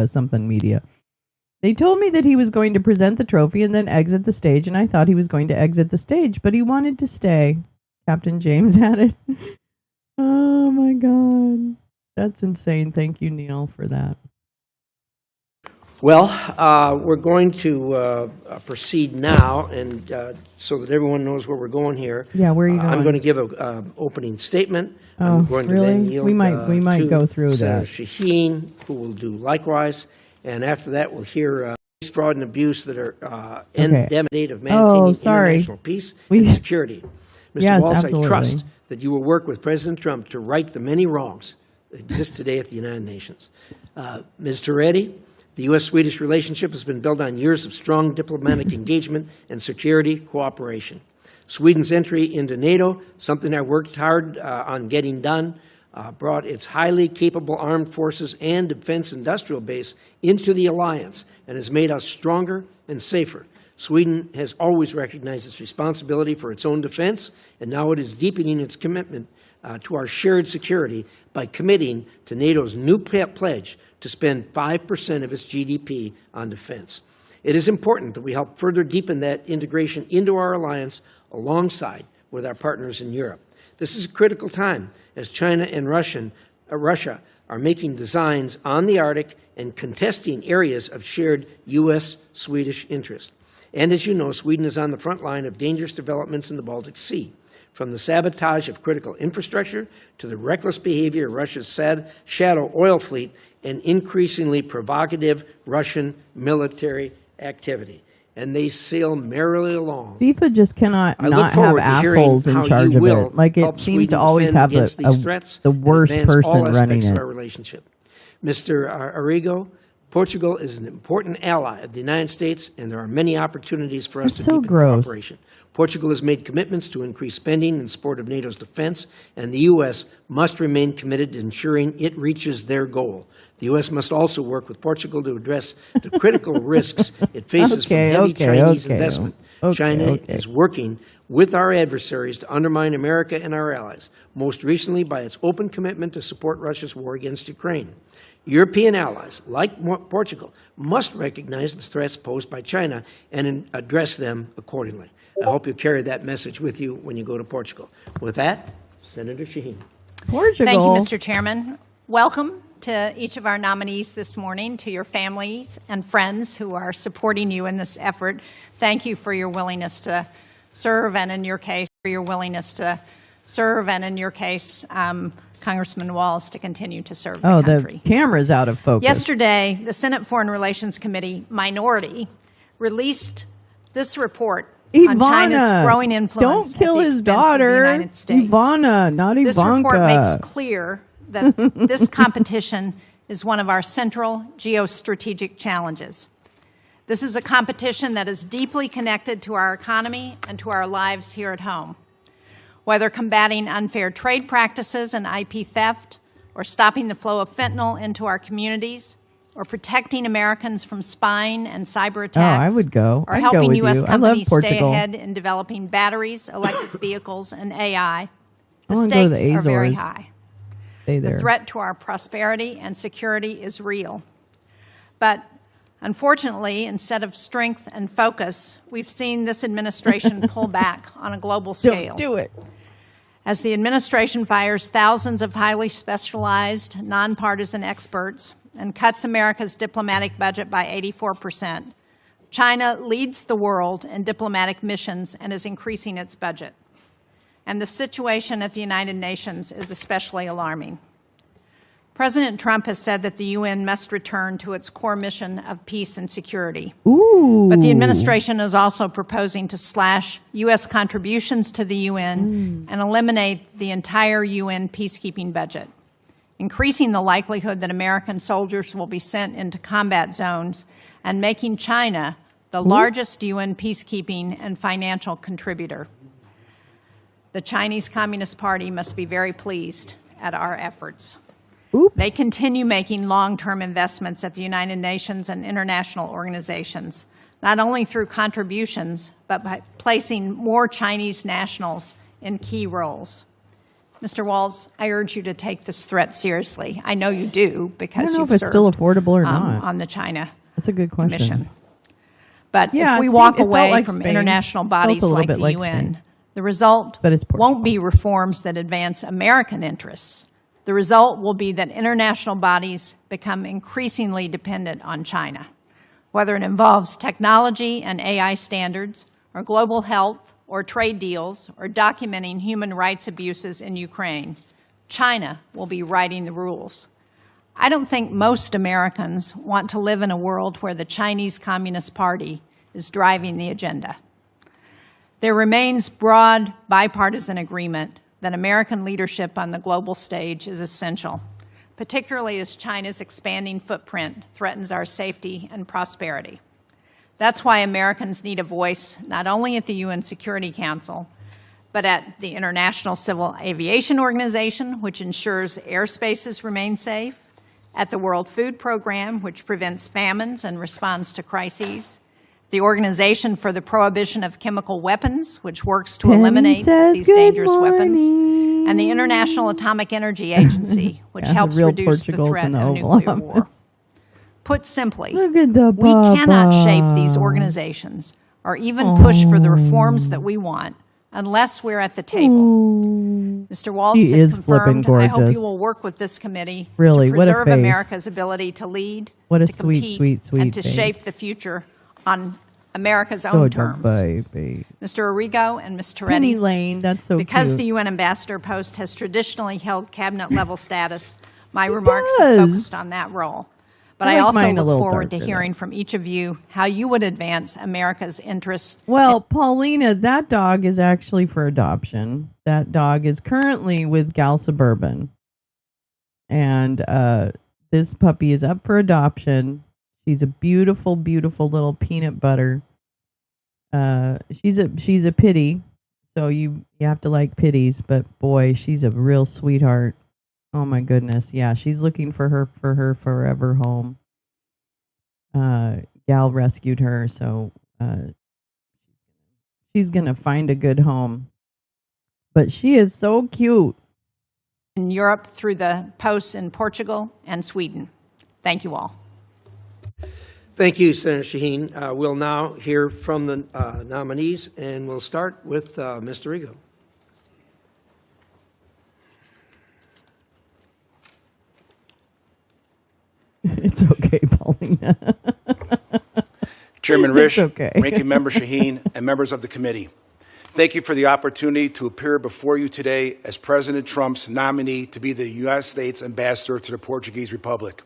something media. "They told me that he was going to present the trophy and then exit the stage, and I thought he was going to exit the stage, but he wanted to stay," Captain James added. Oh my God. That's insane. Thank you, Neil, for that. Well, we're going to proceed now, and so that everyone knows where we're going here. Yeah, where are you going? I'm going to give an opening stastatement. Oh, I'm going really? to then yield We might to go through Senator that. Shaheen, who will do likewise, and after that, we'll hear fraud and abuse that are endemic of maintaining international peace and security. Mr. Yes, Waltz, absolutely. I trust that you will work with President Trump to right the many wrongs that exist today at the United Nations. Ms. Toretti, the U.S.-Swedish relationship has been built on years of strong diplomatic engagement and security cooperation. Sweden's entry into NATO, something I worked hard on getting done, brought its highly capable armed forces and defense industrial base into the alliance and has made us stronger and safer. Sweden has always recognized its responsibility for its own defense, and now it is deepening its commitment to our shared security by committing to NATO's new pledge to spend 5% of its GDP on defense. It is important that we help further deepen that integration into our alliance alongside with our partners in Europe. This is a critical time as China and Russia are making designs on the Arctic and contesting areas of shared U.S.-Swedish interest. And as you know, Sweden is on the front line of dangerous developments in the Baltic Sea, from the sabotage of critical infrastructure to the reckless behavior of Russia's shadow oil fleet and increasingly provocative Russian military activity. And they sail merrily along. FIFA just cannot not have assholes in charge of it. Like, it seems to always have the worst person running it. Our relationship. Mr. Arrigo, Portugal is an important ally of the United States, and there are many opportunities for us to deepen cooperation. Portugal has made commitments to increase spending in support of NATO's defense, and the U.S. must remain committed to ensuring it reaches their goal. The U.S. must also work with Portugal to address the critical risks it faces from heavy Chinese investment. China is working with our adversaries to undermine America and our allies, most recently by its open commitment to support Russia's war against Ukraine. European allies, like Portugal, must recognize the threats posed by China and address them accordingly. I hope you carry that message with you when you go to Portugal. With that, Senator Shaheen. Portugal. Thank you, Mr. Chairman. Welcome to each of our nominees this morning, to your families and friends who are supporting you in this effort. Thank you for your willingness to serve, and in your case, Congressman Walz, to continue to serve the country. The camera's out of focus. Yesterday, the Senate Foreign Relations Committee minority released this report on China's growing influence don't kill at the his expense daughter. Of the United States. Ivana, not Ivanka. This report makes clear that this competition is one of our central geostrategic challenges. This is a competition that is deeply connected to our economy and to our lives here at home. Whether combating unfair trade practices and IP theft, or stopping the flow of fentanyl into our communities, or protecting Americans from spying and cyber attacks, I would go. or I'd helping go with U.S. you. companies I love stay Portugal. ahead in developing batteries, electric vehicles, and AI, the I wanna go to stakes the are very Azores. high. Stay The there. threat to our prosperity and security is real. But unfortunately, instead of strength and focus, we've seen this administration pull back on a global scale. Don't do it. As the administration fires thousands of highly specialized, nonpartisan experts and cuts America's diplomatic budget by 84%, China leads the world in diplomatic missions and is increasing its budget. And the situation at the United Nations is especially alarming. President Trump has said that the UN must return to its core mission of peace and security. Ooh. But the administration is also proposing to slash U.S. contributions to the UN and eliminate the entire UN peacekeeping budget, increasing the likelihood that American soldiers will be sent into combat zones and making China the largest UN peacekeeping and financial contributor. The Chinese Communist Party must be very pleased at our efforts. Oops. They continue making long-term investments at the United Nations and international organizations, not only through contributions, but by placing more Chinese nationals in key roles. Mr. Walz, I urge you to take this threat seriously. I know you do, because I don't know you've if it's served still affordable or not. on the China That's a good question. Commission. But Yeah, if we it walk felt away like from Spain. international Felt bodies a little like bit the like UN, Spain. the result But it's Portugal. won't be reforms that advance American interests. The result will be that international bodies become increasingly dependent on China. whether it involves technology and AI standards, or global health, or trade deals, or documenting human rights abuses in Ukraine. China will be writing the rules. I don't think most Americans want to live in a world where the Chinese Communist Party is driving the agenda. There remains broad bipartisan agreement that American leadership on the global stage is essential, particularly as China's expanding footprint threatens our safety and prosperity. That's why Americans need a voice not only at the UN Security Council, but at the International Civil Aviation Organization, which ensures airspaces remain safe, at the World Food Program, which prevents famines and responds to crises, the Organization for the Prohibition of Chemical Weapons, which works to eliminate these dangerous weapons, and the International Atomic Energy Agency, which helps reduce the threat of nuclear war. Put simply, we cannot shape these organizations or even push for the reforms that we want unless we're at the table. Mr. Waltz has confirmed, I hope you will work with this committee to preserve America's ability to lead, to compete, and to shape the future on America's own terms. Mr. Arrigo and Ms. Toretti, Lane, that's so because cute. the UN ambassador post has traditionally held cabinet-level status, my remarks have focused on that role. But I also look forward to hearing from each of you how you would advance America's interests. Well, Paulina, that dog is actually for adoption. That dog is currently with Gal Suburban. And this puppy is up for adoption. She's a beautiful, beautiful little peanut butter. She's a pitty, so you have to like pitties, but boy, she's a real sweetheart. Oh my goodness, yeah, she's looking for her forever home. Gal rescued her, so she's gonna find a good home. But she is so cute. In Europe through the posts in Portugal and Sweden. Thank you all. Thank you, Senator Shaheen. We'll now hear from the nominees, and we'll start with Mr. Arrigo. It's okay, Paulina. Chairman Risch, okay. Ranking Member Shaheen, and members of the committee, thank you for the opportunity to appear before you today as President Trump's nominee to be the United States ambassador to the Portuguese Republic.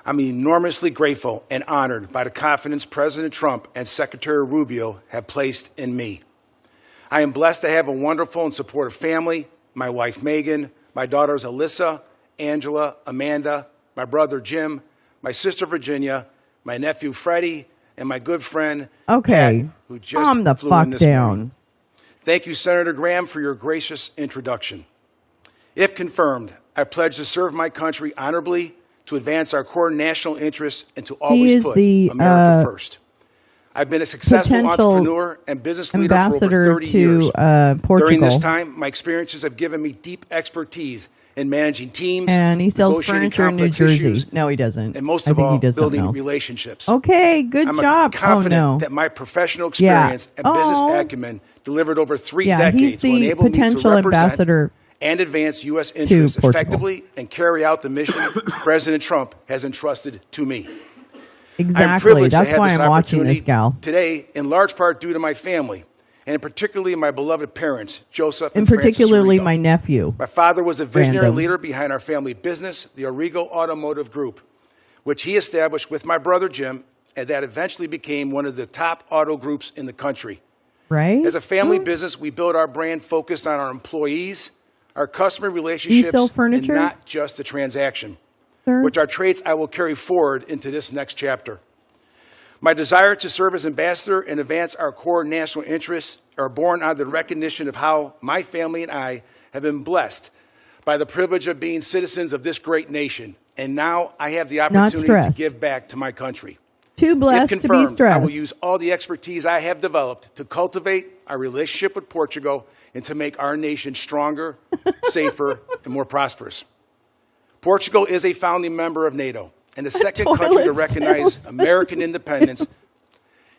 I'm enormously grateful and honored by the confidence President Trump and Secretary Rubio have placed in me. I am blessed to have a wonderful and supportive family, my wife Megan, my daughters Alyssa, Angela, Amanda, my brother Jim, my sister Virginia, my nephew Freddie, and my good friend Pat, who just flew in this morning. Thank you, Senator Graham, for your gracious introduction. If confirmed, I pledge to serve my country honorably, to advance our core national interests, and to always put America first. I've been a successful entrepreneur and business leader for over 30 years. During this time, my experiences have given me deep expertise in managing teams, and he sells furniture in New Jersey. No, he doesn't. And most of all, building relationships. Okay, good job. I'm confident that my professional experience and business acumen delivered over 3 decades will enable me to represent and advance U.S. interests effectively and carry out the mission President Trump has entrusted to me. Exactly. That's why I'm watching this gal today, in large part due to my family, and particularly my beloved parents, Joseph and particularly Francis Arrigo. My nephew. My father was a visionary leader behind our family business, the Arrigo Automotive Group, which he established with my brother Jim, and that eventually became one of the top auto groups in the country. Right? As a family business, we built our brand focused on our employees, our customer relationships, and not just a transaction, which are traits I will carry forward into this next chapter. My desire to serve as ambassador and advance our core national interests are born out of the recognition of how my family and I have been blessed by the privilege of being citizens of this great nation. And now I have the opportunity to give back to my country. Too blessed if confirmed, to be stressed. I will use all the expertise I have developed to cultivate our relationship with Portugal and to make our nation stronger, safer, and more prosperous. Portugal is a founding member of NATO and the second country to recognize American independence.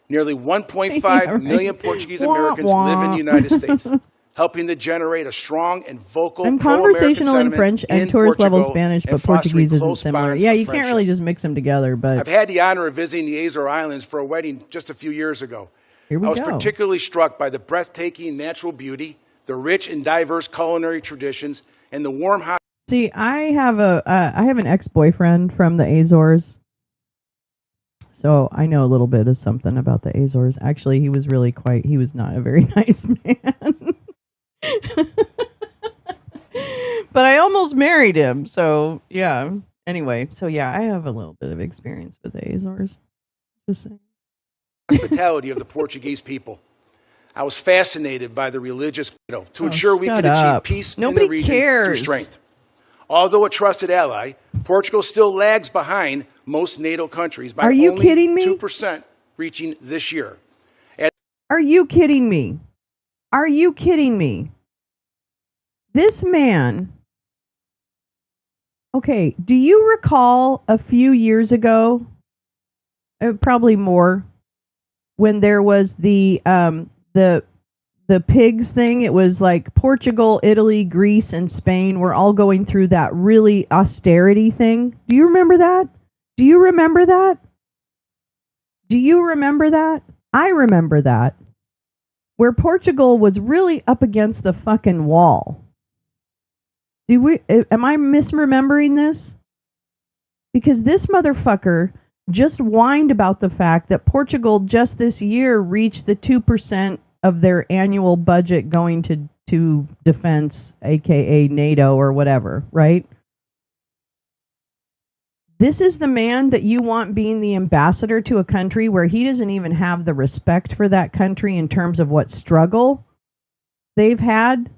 Nearly 1.5 million Portuguese Americans live in the United States. helping to generate a strong and vocal I'm pro-American conversational in sentiment French and in tourist level Portugal Spanish, and but fostering Portuguese isn't close similar. bonds Yeah, of you can't friendship. really just mix them together, but I've had the honor of visiting the Azores Islands for a wedding just a few years ago. here we I was go. particularly struck by the breathtaking natural beauty, the rich and diverse culinary traditions, and the warm See, I have an ex-boyfriend from the Azores, so I know a little bit of something about the Azores. Actually, he was not a very nice man. But I almost married him, so yeah. Anyway, so yeah, I have a little bit of experience with the Azores. Just saying. hospitality of the Portuguese people. I was fascinated by the religious to ensure we shut could achieve up. peace Nobody in the region cares. through strength. Although a trusted ally, Portugal still lags behind most NATO countries by Are you only kidding me? 2% reaching this year. Are you kidding me? Are you kidding me? This man. Okay, do you recall a few years ago, probably more, when there was the pigs thing? It was like Portugal, Italy, Greece, and Spain were all going through that really austerity thing. Do you remember that? Do you remember that? Do you remember that? I remember that. Where Portugal was really up against the fucking wall. Am I misremembering this? Because this motherfucker just whined about the fact that Portugal just this year reached the 2% of their annual budget going to defense, aka NATO or whatever, right? This is the man that you want being the ambassador to a country where he doesn't even have the respect for that country in terms of what struggle they've had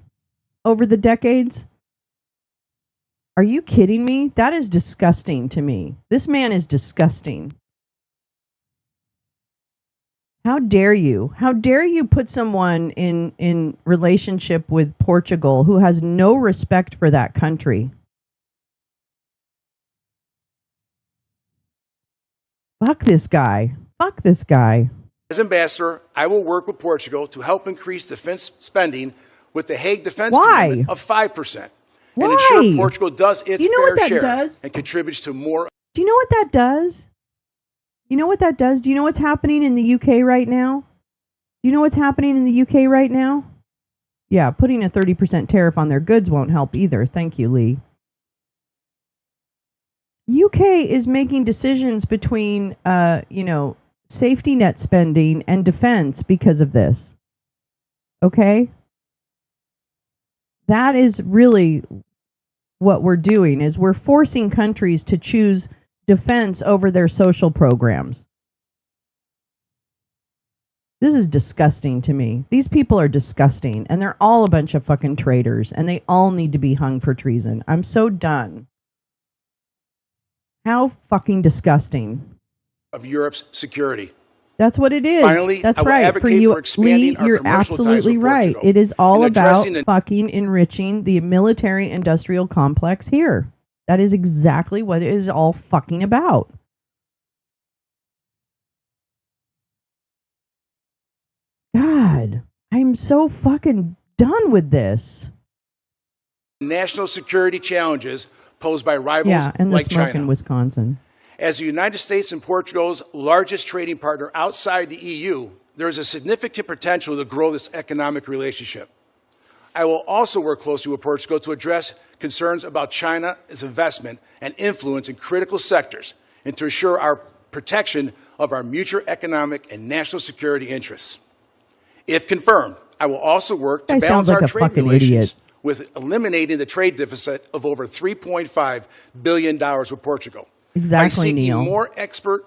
over the decades? Are you kidding me? That is disgusting to me. This man is disgusting. How dare you? How dare you put someone in relationship with Portugal who has no respect for that country? Fuck this guy. Fuck this guy. As ambassador, I will work with Portugal to help increase defense spending with the Hague Defense Why? Commitment of 5%. Why? And ensure Portugal does its You know fair what that share does? and contributes to more. Do you know what that does? You know what that does? Do you know what's happening in the UK right now? Do you know what's happening in the UK right now? Yeah, putting a 30% tariff on their goods won't help either. Thank you, Lee. UK is making decisions between, safety net spending and defense because of this. Okay? That is really what we're doing, is we're forcing countries to choose defense over their social programs. This is disgusting to me. These people are disgusting, and they're all a bunch of fucking traitors, and they all need to be hung for treason. I'm so done. How fucking disgusting. Of Europe's security. That's what it is. Finally, that's I will right. advocate For you, for expanding Lee, our you're commercial ties absolutely with right. Portugal It is all and about addressing the fucking enriching the military-industrial complex here. That is exactly what it is all fucking about. God, I'm so fucking done with this. national security challenges posed by rivals Yeah, and the like smoke China. in Wisconsin. As the United States and Portugal's largest trading partner outside the EU, there is a significant potential to grow this economic relationship. I will also work closely with Portugal to address concerns about China's investment and influence in critical sectors and to ensure our protection of our mutual economic and national security interests. If confirmed, I will also work to Guy balance sounds like our a trade fucking relations idiot. with eliminating the trade deficit of over $3.5 billion with Portugal. Exactly, By seeking Neil. more export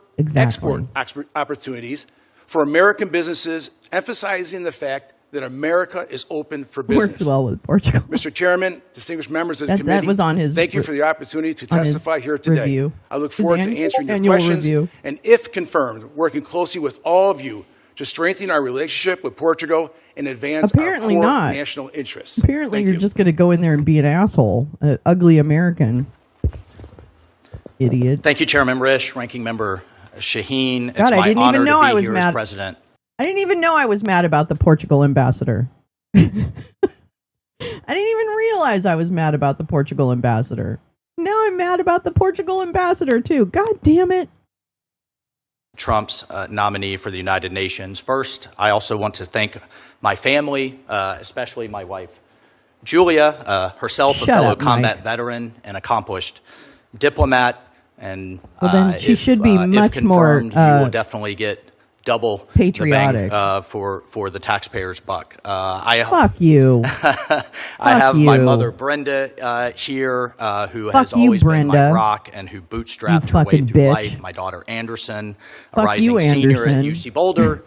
opportunities for American businesses, emphasizing the fact that America is open for business. Works well with Portugal. Mr. Chairman, distinguished members of the That committee, was on his thank you for the opportunity to on his testify here today. review. I look His forward to answering your annual questions, review. and if confirmed, working closely with all of you to strengthen our relationship with Portugal and advance Apparently our core not. national interests. Apparently, Thank you're you. just going to go in there and be an asshole, an ugly American. Idiot. Thank you, Chairman Risch, Ranking Member Shaheen. It's God, I my didn't honor even know to be I was here mad. as president. I didn't even know I was mad about the Portugal ambassador. realize I was mad about the Portugal ambassador. Now I'm mad about the Portugal ambassador, too. God damn it. Trump's nominee for the United Nations. First, I also want to thank my family, especially my wife, Julia, herself a fellow combat veteran and accomplished diplomat. And then she should be much more you will definitely get double patriotic the bang, for the taxpayer's buck. Fuck you. I have my mother Brenda here, who Fuck has you, always been my Brenda. rock and who bootstrapped You her way fucking through bitch. life. My daughter Anderson, a Fuck rising you, senior at Anderson. UC Boulder.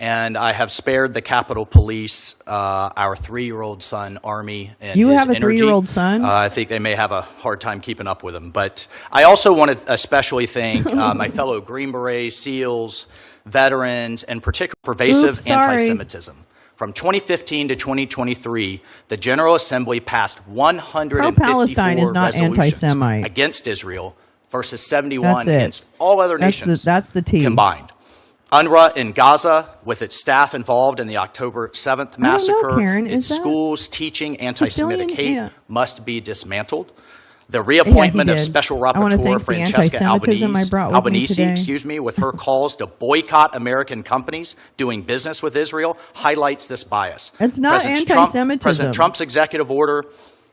And I have spared the Capitol Police, our 3-year-old son, Army, and You his have a energy. 3-year-old son? I think they may have a hard time keeping up with him. But I also want to especially thank my fellow Green Berets, SEALs, veterans, and particularly pervasive anti-Semitism. From 2015 to 2023, the General Assembly passed 154 Pro-Palestine is not resolutions anti-Semite. against Israel versus 71 That's it. against all other nations That's the T. combined. UNRWA in Gaza, with its staff involved in the October 7th massacre, Karen, its is that schools teaching anti-Semitic Sicilian? hate Yeah. must be dismantled. The reappointment he of did. Special I wanna Rapporteur thank the Francesca anti-Semitism I brought with me today. Albanese, with her calls to boycott American companies doing business with Israel, highlights this bias. It's not anti-Semitism. President Trump's executive order,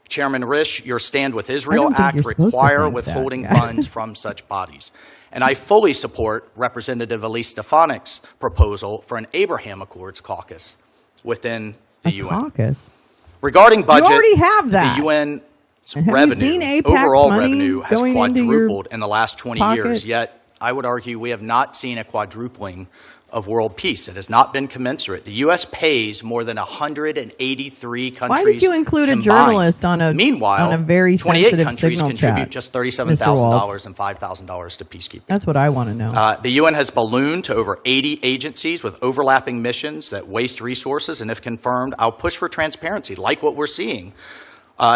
Chairman Risch, your Stand with Israel don't think Act you're supposed to require think withholding that. funds from such bodies. And I fully support Representative Elise Stefanik's proposal for an Abraham Accords caucus within the UN. Caucus? Regarding budget, You already have that. the UN's Have you revenue, seen AIPAC's overall money revenue has going into your quadrupled in the last 20 pocket? years, yet I would argue we have not seen a quadrupling of world peace. It has not been commensurate. The U.S. pays more than 183 countries. Why did you include combined. a journalist on a Meanwhile, on a very 28 sensitive countries signal contribute chat? just Mr. $37,000 Waltz? and $5,000 to peacekeeping. That's what I want to know. The UN has ballooned to over 80 agencies with overlapping missions that waste resources, and if confirmed, I'll push for transparency, like what we're seeing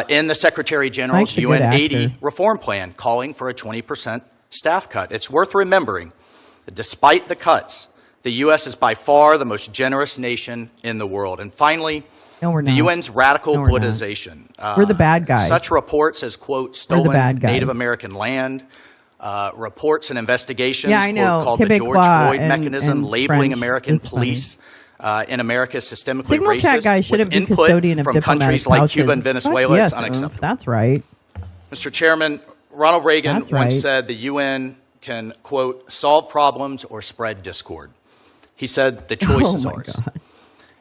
in the Secretary General's Mike's a good UN 80 actor. reform plan, calling for a 20% staff cut. It's worth remembering that despite the cuts, the U.S. is by far the most generous nation in the world. And finally, No, we're the not. UN's radical No, we're not. politicization. We're the bad guys. Such reports as, quote, We're the stolen bad guys. Native American land, reports and investigations Yeah, I know. quote, called the George Quebecois Floyd and- mechanism, and labeling French. American It's funny. police in America systemically Signal racist. chat guy shouldn't with be input custodian of from diplomatic countries like pouches. Cuba and Venezuela. Fuck It's yes, unacceptable. That's right. Mr. Chairman, Ronald Reagan That's once right. said the UN can, quote, solve problems or spread discord. He said the choice is Oh my ours. God.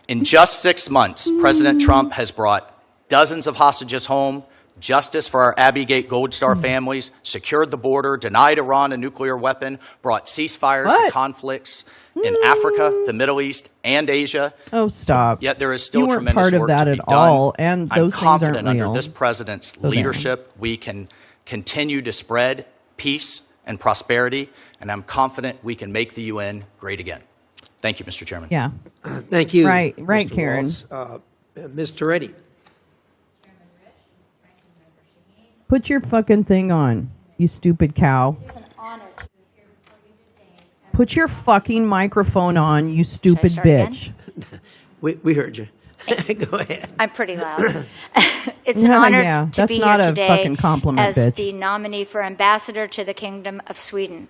In just 6 months, President Trump has brought dozens of hostages home, justice for our Abbey Gate Gold Star families, secured the border, denied Iran a nuclear weapon, brought ceasefires to conflicts in Africa, the Middle East, and Asia. Oh, stop. Yet there is still You weren't tremendous part of work that to at be done. all, and those I'm things confident aren't under real. this president's So there. leadership, we can continue to spread peace and prosperity, and I'm confident we can make the UN great again. Thank you, Mr. Chairman. Yeah. Thank you. Right, Mr. Karen. Waltz. Ms. Toretti. Put your fucking thing on, you stupid cow. Put your fucking microphone on, you stupid start again? bitch. We heard you. Go ahead. I'm pretty loud. It's an Yeah, honor yeah. to That's be not here a today fucking compliment, as bitch. the nominee for ambassador to the Kingdom of Sweden.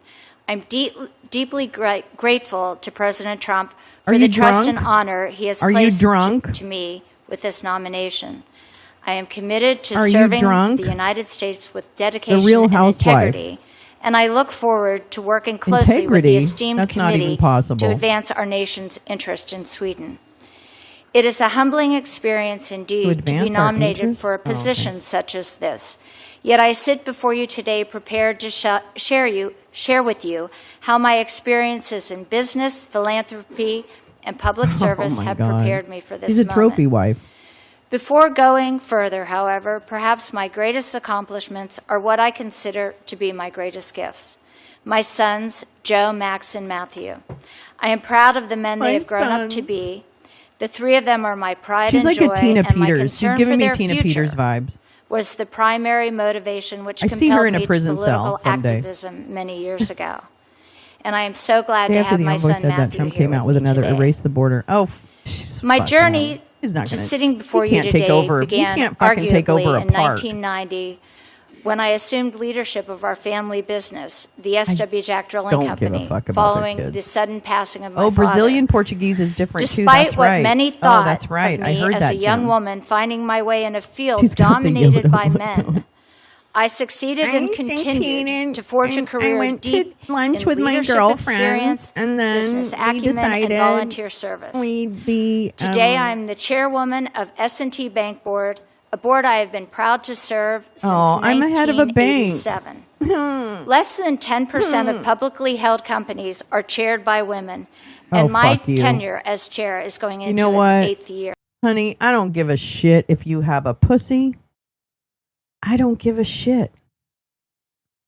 I'm deeply grateful to President Trump for Are the you trust drunk? and honor he has Are you placed drunk? to me with this nomination. I am committed to Are you serving drunk? the United States with dedication Real and Housewife. integrity, and I look forward to working closely with Integrity? the esteemed That's not even committee possible. to advance our nation's interest in Sweden. It is a humbling experience indeed to be advance our nominated interests? for a Oh, okay. position such as this. Yet I sit before you today prepared to share with you how my experiences in business, philanthropy, and public service Oh my have God. prepared me for this She's a moment. trophy wife. Before going further, however, perhaps my greatest accomplishments are what I consider to be my greatest gifts. My sons, Joe, Max, and Matthew. I am proud of the men My they have grown up to sons. be. The three of them are my pride She's and like joy, a Tina and my Peters. She's concern giving for me their Tina future Peters vibes. was the primary motivation which I see her compelled in a me prison to cell political someday. activism many years ago. And I am so glad Day to after have the my envoy son said that, Matthew Trump here came out with me another today. erase the border. Oh, jeez, My fucking journey He's not to gonna, sitting before he you can't today take over. He began can't fucking take over arguably a in park. 1990 when I assumed leadership of our family business, the S.W. Jack Drilling don't give a Company, fuck about their following kids. the sudden passing of my Oh, father. Brazilian Portuguese is different too. Despite That's what right. many thought oh, that's right. of I me heard as that, a young Jim. woman finding my way in a field She's got the dominated yodeling by going men, on. I succeeded and continued to forge a I career went to deep lunch in with my leadership girlfriends, experience, and then business we acumen, decided and volunteer service. we'd be Today, I'm the chairwoman of S&T Bank Board, a board I have been proud to serve since I'm ahead of a bank. 1987. Less than 10% of publicly held companies are chaired by women, and Oh, my fuck you. tenure as chair is going into know its what? 8th year. Honey, I don't give a shit if you have a pussy. I don't give a shit.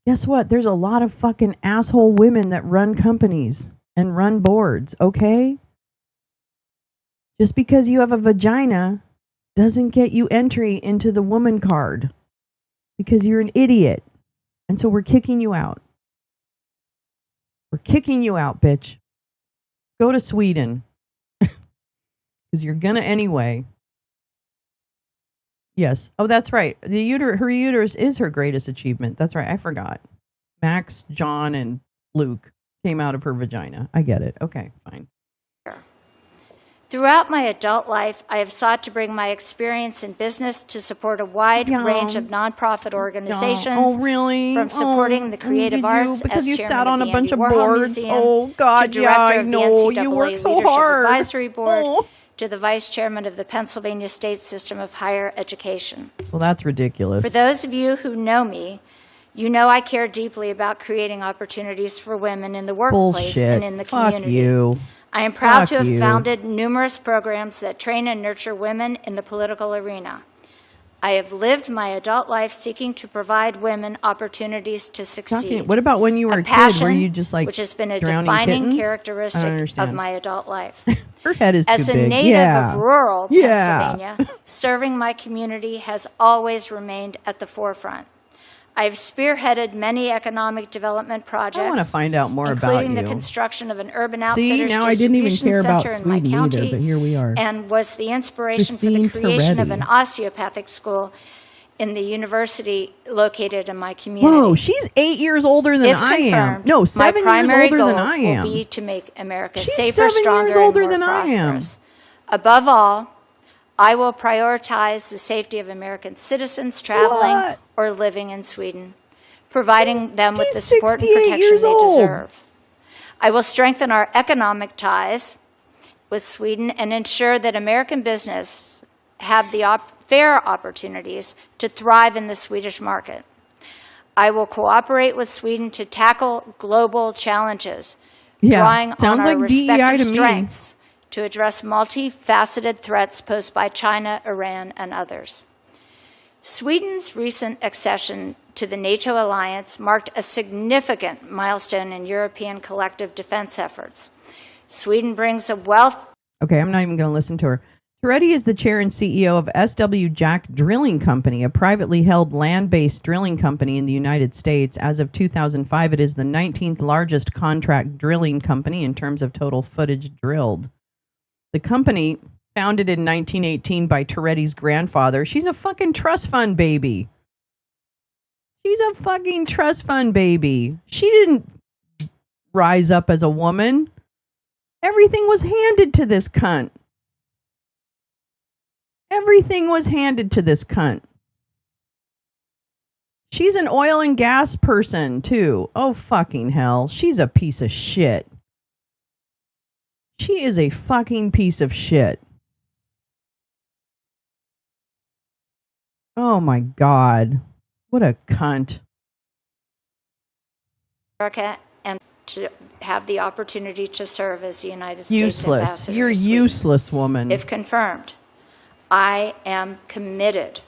Guess what? There's a lot of fucking asshole women that run companies and run boards, okay? Just because you have a vagina doesn't get you entry into the woman card because you're an idiot. And so we're kicking you out. We're kicking you out, bitch. Go to Sweden. Because you're gonna anyway. Yes. Oh, that's right. Her uterus is her greatest achievement. That's right. I forgot. Max, John, and Luke came out of her vagina. I get it. Okay, fine. Throughout my adult life, I have sought to bring my experience in business to support a wide range of nonprofit organizations. Oh, really? From supporting the creative arts because as you chairman sat on of a the bunch Andy of Warhol boards. Museum, Oh, God, to yeah, director I of the know. NCAA You work so Leadership hard. Advisory Board, Oh. to the vice chairman of the Pennsylvania State System of Higher Education. Well, that's ridiculous. For those of you who know me, you know I care deeply about creating opportunities for women in the workplace Bullshit. and in the Fuck community. you. I am proud to Fuck have you. founded numerous programs that train and nurture women in the political arena. I have lived my adult life seeking to provide women opportunities to succeed. What about when you were a kid? passion Were you just like which has been a drowning defining kittens? I characteristic don't of understand. my adult life. Her head is As too a big. native Yeah. of rural Yeah. Pennsylvania, serving my community has always remained at the forefront. I've spearheaded many economic development projects. I want to find out more about including you. the construction of an urban See, outfitters now I didn't even distribution care about center in my Sweden county, either, but here we are. and was the inspiration Christine for the creation of Toretti. an osteopathic school in the university located in my community. Whoa, she's 8 years older than If I am. confirmed, No, my 7 years primary older than goals I am. will be to make America She's safer, 7 stronger, years older and more than I am. prosperous. Above all, I will prioritize the safety of American citizens traveling What? or living in Sweden, providing them with the She's support and 68 protection years they old. deserve. I will strengthen our economic ties with Sweden and ensure that American business have the fair opportunities to thrive in the Swedish market. I will cooperate with Sweden to tackle global challenges, Yeah, drawing sounds on our like DEI respective to me. strengths to address multifaceted threats posed by China, Iran, and others. Sweden's recent accession to the NATO alliance marked a significant milestone in European collective defense efforts. Sweden brings a wealth. Okay, I'm not even going to listen to her. Toretti is the chair and CEO of S.W. Jack Drilling Company, a privately held land-based drilling company in the United States. As of 2005, it is the 19th largest contract drilling company in terms of total footage drilled. The company, founded in 1918 by Toretti's grandfather, she's a fucking trust fund baby. She's a fucking trust fund baby. She didn't rise up as a woman. Everything was handed to this cunt. Everything was handed to this cunt. She's an oil and gas person, too. Oh, fucking hell. She's a piece of shit. She is a fucking piece of shit. Oh, my God. What a cunt. America and to have the opportunity to serve as the United States Useless. ambassador You're to Sweden. useless, woman. If confirmed, I am committed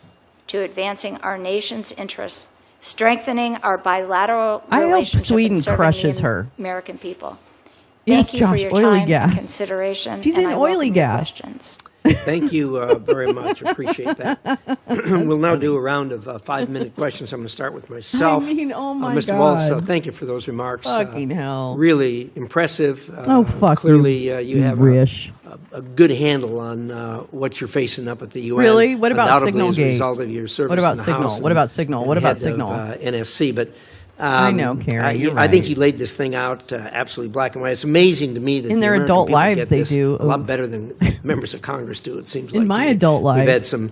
to advancing our nation's interests, strengthening our bilateral I hope relationship, Sweden and serving crushes the her. American people. Yes, Thank you for Josh, your oily time gas. and consideration. She's and in I oily welcome your gas. questions. Thank you very much. Appreciate that. We'll now do a round of 5-minute questions. I'm going to start with myself. I mean, oh my Mr. God. Waltz, thank you for those remarks. Fucking hell. Really impressive. Fuck clearly, you, you have Rish. a good handle on what you're facing up at the UN. Really? What about undoubtedly as a Signalgate? result of your service What about in the Signal? House What about Signal? and What about head Signal? Of, NSC, but I know, Carrie. You're I think right. you laid this thing out absolutely black and white. It's amazing to me that In the their American adult people lives, get they this do. a lot better than members of Congress do. It seems like In my to me. adult life, we've had some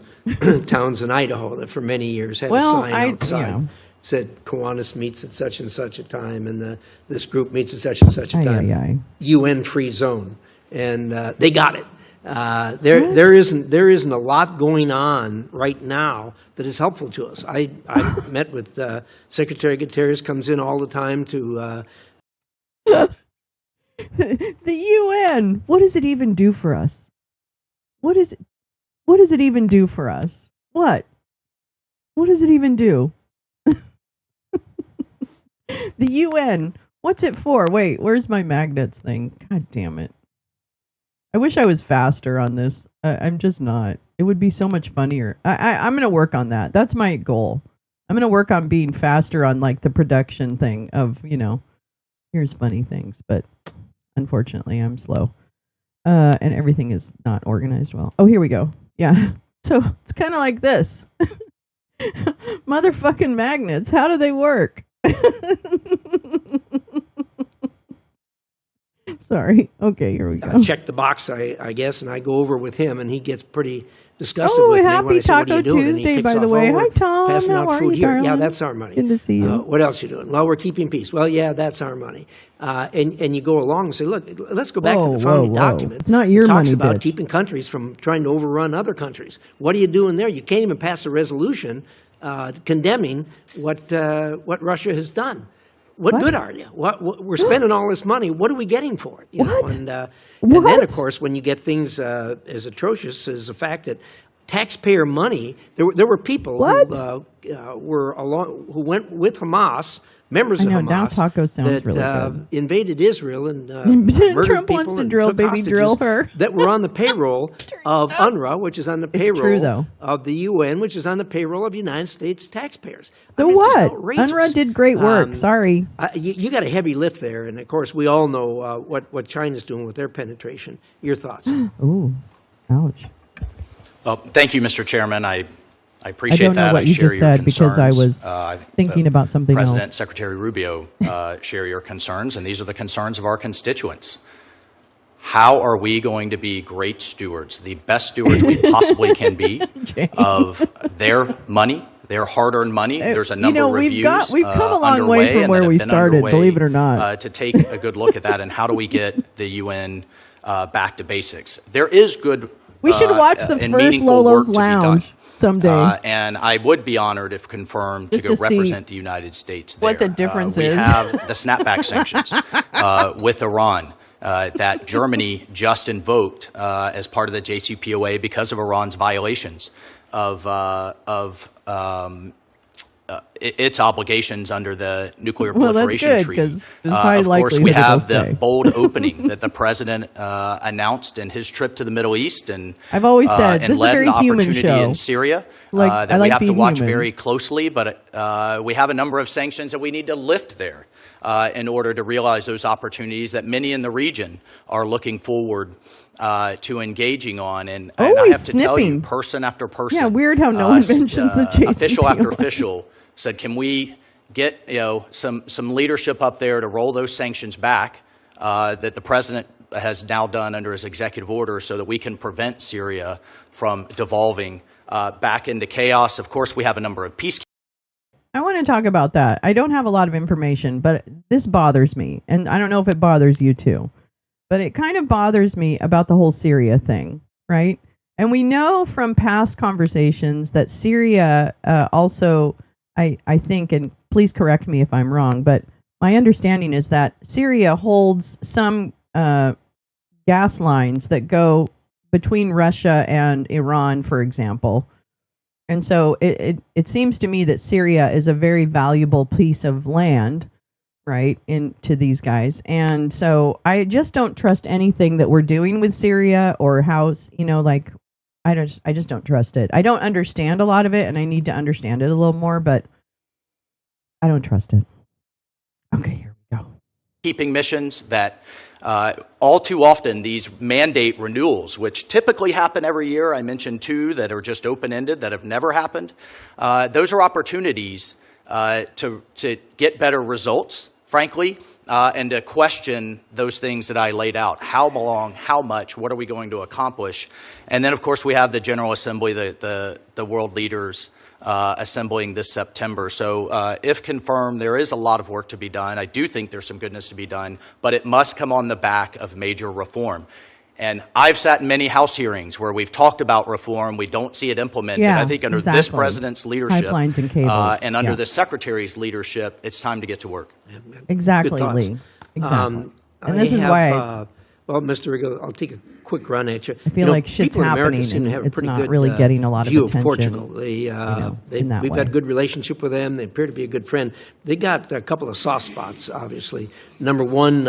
towns in Idaho that for many years had a sign outside. Said Kiwanis meets at such and such a time, and this group meets at such and such a time. UN free zone, and they got it. There isn't a lot going on right now that is helpful to us. I met with Secretary Guterres, comes in all the time to the UN. What does it even do for us? What does it even do for us? What does it even do? The UN. What's it for? Wait, where's my magnets thing? God damn it. I wish I was faster on this. I'm just not. It would be so much funnier. I'm going to work on that. That's my goal. I'm going to work on being faster on like the production thing of, here's funny things. But unfortunately, I'm slow. And everything is not organized well. Oh, here we go. Yeah. So it's kind of like this. Motherfucking magnets. How do they work? Sorry. Okay, here we go. Check the box, I guess, and I go over with him, and he gets pretty disgusted Oh, with me when happy I say, "What are Taco you doing?" And he Tuesday, kicks by the off, way. "Oh, Hi, we're Tom. passing How out are food you, here." Yeah, darling? that's our money. Good to see you. What else you doing? Well, we're keeping peace. Well, yeah, that's our money. And you go along and say, look, let's go back to the founding document. It's not your it talks money, about bitch. keeping countries from trying to overrun other countries. What are you doing there? You can't even pass a resolution condemning what Russia has done. What good are you? What we're spending all this money. What are we getting for it? You know? And then, of course, when you get things as atrocious as the fact that taxpayer money, there were people who went with Hamas, members of Hamas, now Taco sounds that really good. invaded Israel and murdered Trump people wants to and drill took baby hostages drill her. that were on the payroll of UNRWA, which is on the It's true, payroll though. of the UN, which is on the payroll of United States taxpayers. So it's just what? outrageous. UNRWA did great work. Sorry. You got a heavy lift there, and of course we all know what China's doing with their penetration. Your thoughts? Ooh, ouch. Well, thank you, Mr. Chairman. I appreciate I don't know that. what you share just your said because I concerns. was thinking about something President, else. Secretary Rubio share your concerns, and these are the concerns of our constituents. How are we going to be great stewards, the best stewards we possibly can be of their money, their hard-earned money? There's a number of reviews we've come a long underway way from and where that have we been started, underway, believe it or not. to take a good look at that and how do we get the UN back to basics. There is good We should watch the and first meaningful Lolo's work to be done. Lounge someday. And I would be honored if confirmed Just to go to see represent the United States there. what the difference we is. have the snapback sanctions with Iran that Germany just invoked as part of the JCPOA because of Iran's violations of its obligations under the Nuclear Proliferation good, Treaty. 'cause there's high Of course, we likelihood it'll have the stay. bold opening that the president announced in his trip to the Middle East, and I've always said, and this is a led very the human opportunity show. in Syria I that we like have to being watch human. very closely. But we have a number of sanctions that we need to lift there in order to realize those opportunities that many in the region are looking forward to engaging on. And I Always have to tell you, snipping. person after person, Yeah, weird how no one mentions the JCPOA. official after official said, can we get some leadership up there to roll those sanctions back that the president has now done under his executive order so that we can prevent Syria from devolving back into chaos. Of course, we have a number of peace. I want to talk about that. I don't have a lot of information, but this bothers me. And I don't know if it bothers you too. But it kind of bothers me about the whole Syria thing, right? And we know from past conversations that Syria also, I think, and please correct me if I'm wrong, but my understanding is that Syria holds some gas lines that go between Russia and Iran, for example. And so it seems to me that Syria is a very valuable piece of land, right, to these guys. And so I just don't trust anything that we're doing with Syria or how, I just don't trust it. I don't understand a lot of it, and I need to understand it a little more, but I don't trust it. Okay, here we go. Keeping missions that all too often these mandate renewals, which typically happen every year, I mentioned 2 that are just open-ended that have never happened. Those are opportunities to get better results, frankly, and to question those things that I laid out. How long, how much, what are we going to accomplish? And then, of course, we have the General Assembly, the world leaders assembling this September. So if confirmed, there is a lot of work to be done. I do think there's some goodness to be done, but it must come on the back of major reform. And I've sat in many House hearings where we've talked about reform. We don't see it implemented. Yeah, I think under this president's leadership Pipelines and cables. and under the secretary's leadership, it's time to get to work. Exactly, Lee. Exactly. And this is why well, Mr. Rigo, I'll take a quick run at you. I feel like shit's people in America happening seem to and have a it's pretty not good, really getting a lot of view attention. Of Portugal. in that we've way. had a good relationship with them. They appear to be a good friend. They got a couple of soft spots, obviously. Number one,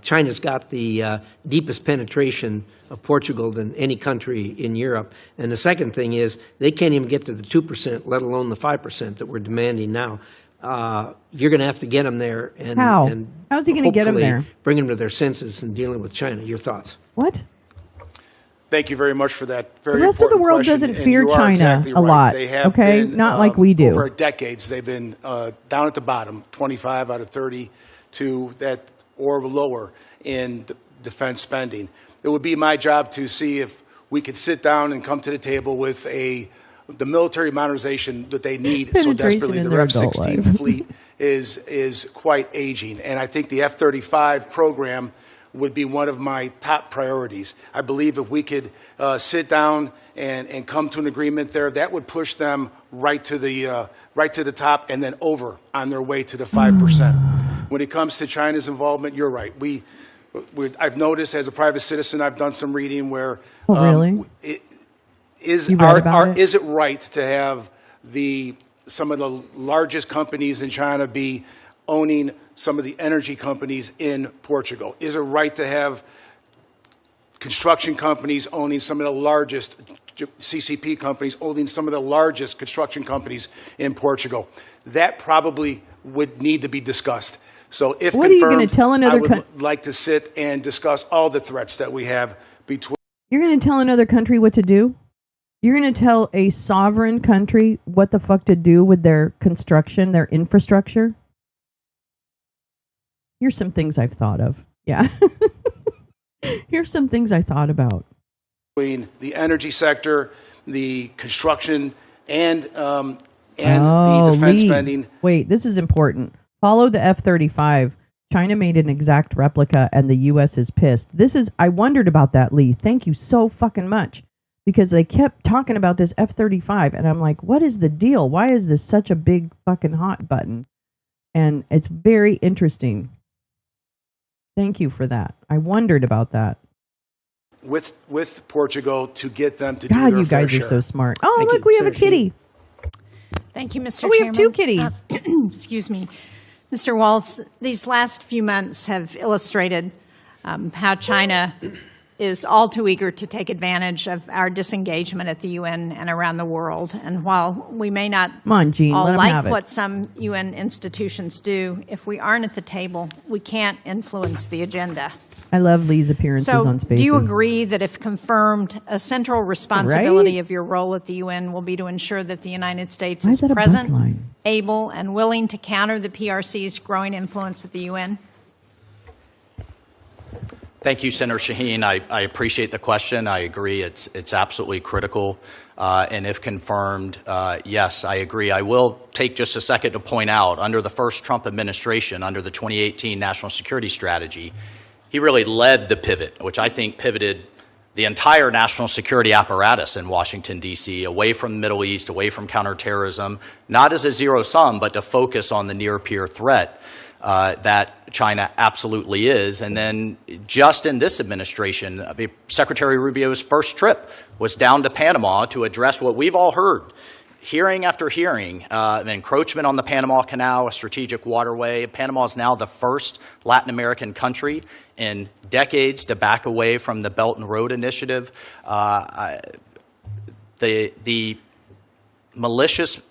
China's got the deepest penetration of Portugal than any country in Europe. And the second thing is they can't even get to the 2%, let alone the 5% that we're demanding now. You're going to have to get them there. And, How? And How's he going to get them there? Bring them to their senses and dealing with China. Your thoughts? What? Thank you very much for that. The rest of the world doesn't fear China a lot. They have okay, been, not like we do. Over decades, they've been down at the bottom, 25 out of 32 or lower in defense spending. It would be my job to see if we could sit down and come to the table with the military modernization that they need so desperately. The F-16 fleet is quite aging, and I think the F-35 program would be one of my top priorities. I believe if we could sit down and come to an agreement there, that would push them right to the top and then over on their way to the 5%. When it comes to China's involvement, you're right. I've noticed as a private citizen, I've done some reading where really? Is it right to have some of the largest companies in China be owning some of the energy companies in Portugal? Is it right to have construction companies owning some of the largest CCP companies owning some of the largest construction companies in Portugal? That probably would need to be discussed. So if what confirmed, are you going to tell another I would like to sit and discuss all the threats that we have between. You're going to tell another country what to do? You're going to tell a sovereign country what the fuck to do with their construction, their infrastructure? Here's some things I've thought of. Yeah. Here's some things I thought about. Between the energy sector, the construction, and the defense spending. Wait, this is important. Follow the F-35. China made an exact replica, and the U.S. is pissed. I wondered about that, Lee. Thank you so fucking much. Because they kept talking about this F-35, and I'm like, what is the deal? Why is this such a big fucking hot button? And it's very interesting. Thank you for that. I wondered about that. With Portugal to get them to God, do their you guys fair are share. so smart. Oh, look, we have a kitty. Thank you, Mr. Oh, we Chairman. have two kitties. Excuse me. Mr. Waltz, these last few months have illustrated how China is all too eager to take advantage of our disengagement at the UN and around the world. And while we may not all like what some UN institutions do, if we aren't at the table, we can't influence the agenda. I love Lee's appearances on Spaces. Do you agree that if confirmed, a central responsibility of your role at the UN will be to ensure that the United States is present, able, and willing to counter the PRC's growing influence at the UN? Thank you, Senator Shaheen. I appreciate the question. I agree. It's absolutely critical. And if confirmed, yes, I agree. I will take just a second to point out, under the first Trump administration, under the 2018 National Security Strategy, he really led the pivot, which I think pivoted the entire national security apparatus in Washington, D.C., away from the Middle East, away from counterterrorism, not as a zero sum, but to focus on the near-peer threat that China absolutely is. And then just in this administration, Secretary Rubio's first trip was down to Panama to address what we've all heard, hearing after hearing, an encroachment on the Panama Canal, a strategic waterway. Panama is now the first Latin American country in decades to back away from the Belt and Road Initiative. the malicious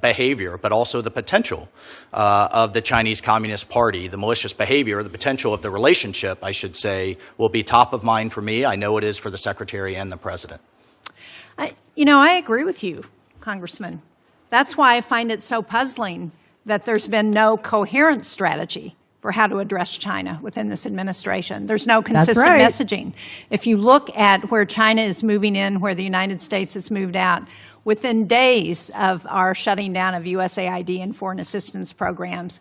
behavior, but also the potential of the Chinese Communist Party, the malicious behavior, the potential of the relationship, I should say, will be top of mind for me. I know it is for the Secretary and the President. I agree with you, Congressman. That's why I find it so puzzling that there's been no coherent strategy for how to address China within this administration. There's no consistent messaging. If you look at where China is moving in, where the United States has moved out, within days of our shutting down of USAID and foreign assistance programs,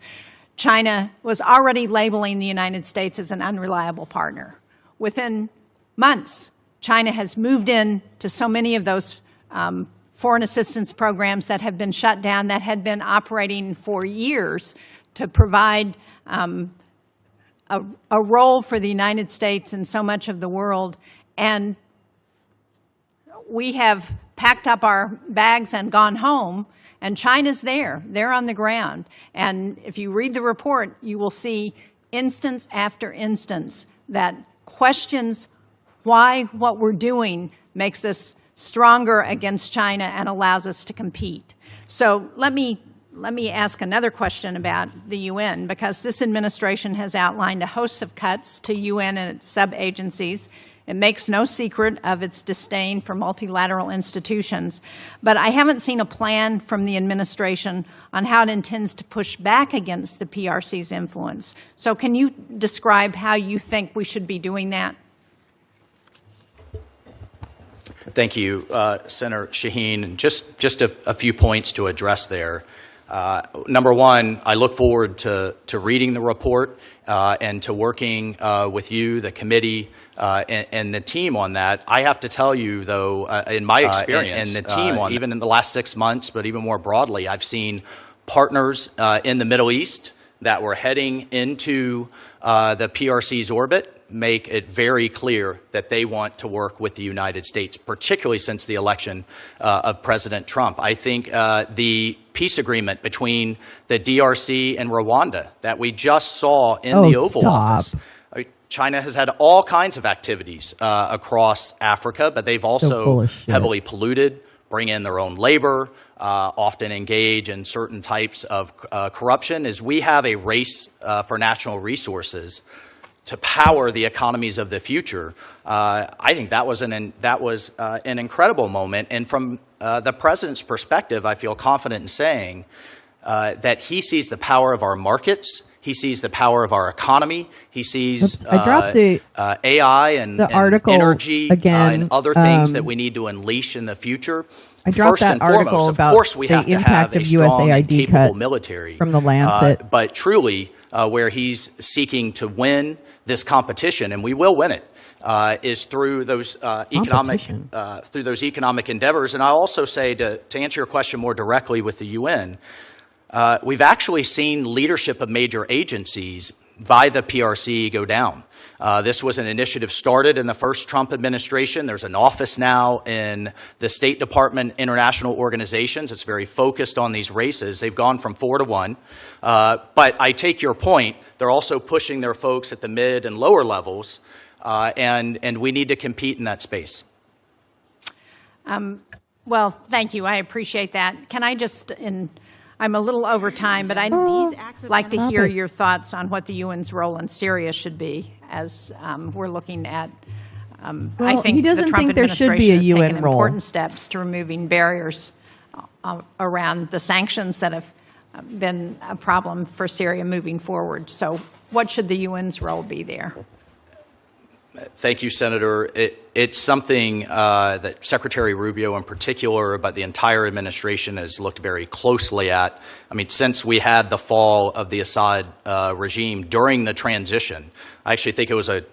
China was already labeling the United States as an unreliable partner. Within months, China has moved in to so many of those foreign assistance programs that have been shut down, that had been operating for years to provide a role for the United States and so much of the world. And we have packed up our bags and gone home, and China's there. They're on the ground. And if you read the report, you will see instance after instance that questions why what we're doing makes us stronger against China and allows us to compete. So let me ask another question about the UN, because this administration has outlined a host of cuts to UN and its sub-agencies. It makes no secret of its disdain for multilateral institutions, but I haven't seen a plan from the administration on how it intends to push back against the PRC's influence. So can you describe how you think we should be doing that? Thank you, Senator Shaheen. Just a few points to address there. Number one, I look forward to reading the report and to working with you, the committee, and the team on that. I have to tell you, though, in my experience, and the team on even in the last 6 months, but even more broadly, I've seen partners in the Middle East that were heading into the PRC's orbit make it very clear that they want to work with the United States, particularly since the election of President Trump. I think the peace agreement between the DRC and Rwanda that we just saw in the Oval Office. China has had all kinds of activities across Africa, but they've also heavily polluted, bring in their own labor, often engage in certain types of corruption. As we have a race for national resources to power the economies of the future, I think that was an incredible moment. And from the president's perspective, I feel confident in saying that he sees the power of our markets. He sees the power of our economy. He sees AI and energy and other things that we need to unleash in the future. I dropped First and article foremost, about of course, we have the to have impact a of strong and USAID capable cuts military from the Lancet. But truly, where he's seeking to win this competition, and we will win it, is through those economic endeavors. And I'll also say, to answer your question more directly with the UN, we've actually seen leadership of major agencies by the PRC go down. This was an initiative started in the first Trump administration. There's an office now in the State Department International Organizations. It's very focused on these races. They've gone from 4 to 1. But I take your point. They're also pushing their folks at the mid and lower levels, and we need to compete in that space. Well, thank you. I appreciate that. Can I just, I'm a little over time, but I'd like to hear your thoughts on what the UN's role in Syria should be as we're looking at. I think he doesn't the Trump think there should be a administration has UN taken role. important steps to removing barriers around the sanctions that have been a problem for Syria moving forward. So what should the UN's role be there? Thank you, Senator. It's something that Secretary Rubio in particular, but the entire administration has looked very closely at. I mean, since we had the fall of the Assad regime during the transition, I actually think it was a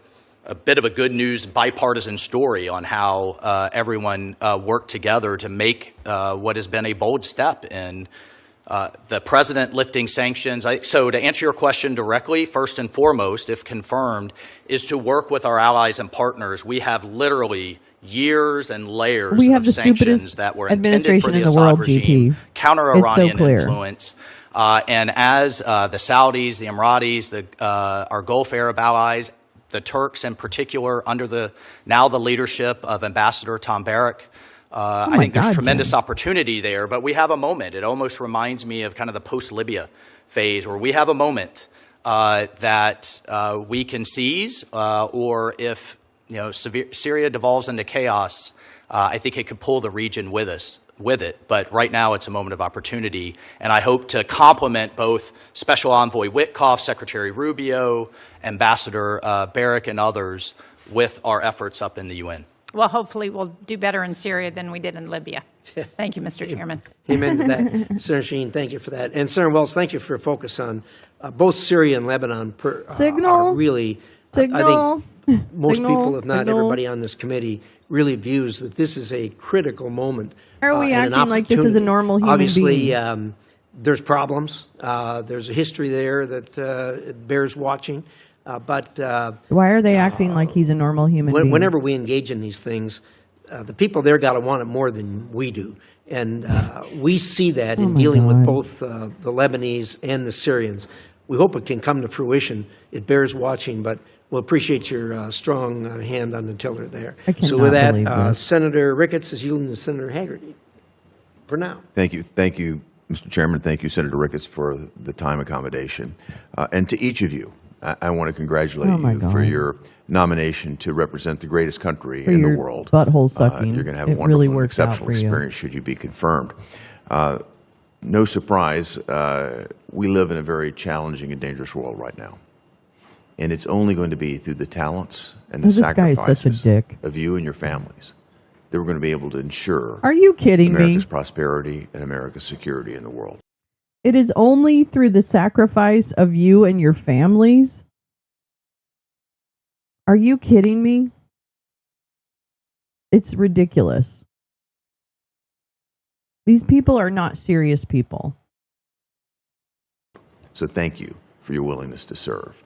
bit of a good news bipartisan story on how everyone worked together to make what has been a bold step in the president lifting sanctions. So to answer your question directly, first and foremost, if confirmed, is to work with our allies and partners. We have literally years and layers of sanctions that were intended for the Assad regime, counter-Iranian influence. And as the Saudis, the Emiratis, our Gulf Arab allies, the Turks in particular, under now the leadership of Ambassador Tom Barrack, I think there's tremendous opportunity there, but we have a moment. It almost reminds me of kind of the post-Libya phase, where we have a moment that we can seize, or if Syria devolves into chaos, I think it could pull the region with it. But right now, it's a moment of opportunity, and I hope to complement both Special Envoy Witkoff, Secretary Rubio, Ambassador Barrack, and others with our efforts up in the UN. Well, hopefully we'll do better in Syria than we did in Libya. Thank you, Mr. Chairman. Amen to that. Senator Sheen, thank you for that. And Senator Wells, thank you for your focus on both Syria and Lebanon. Are really, I think most people, if not everybody on this committee, really views that this is a critical moment. Are we acting like this is a normal human being? Obviously, there's problems. There's a history there that bears watching. But why are they acting like he's a normal human being? Whenever we engage in these things, the people there got to want it more than we do. And we see that in dealing with both the Lebanese and the Syrians. We hope it can come to fruition. It bears watching, but we'll appreciate your strong hand on the tiller there. So with that, Senator Ricketts is yielding to Senator Hagerty for now. Thank you. Thank you, Mr. Chairman. Thank you, Senator Ricketts, for the time accommodation. And to each of you, I want to congratulate you for your nomination to represent the greatest country in the world. Butthole sucking. You're going to have a wonderful and exceptional experience should you be confirmed. No surprise, we live in a very challenging and dangerous world right now. And it's only going to be through the talents and the sacrifices of you and your families that we're going to be able to ensure America's prosperity and America's security in the world. It is only through the sacrifice of you and your families? Are you kidding me? It's ridiculous. These people are not serious people. So thank you for your willingness to serve.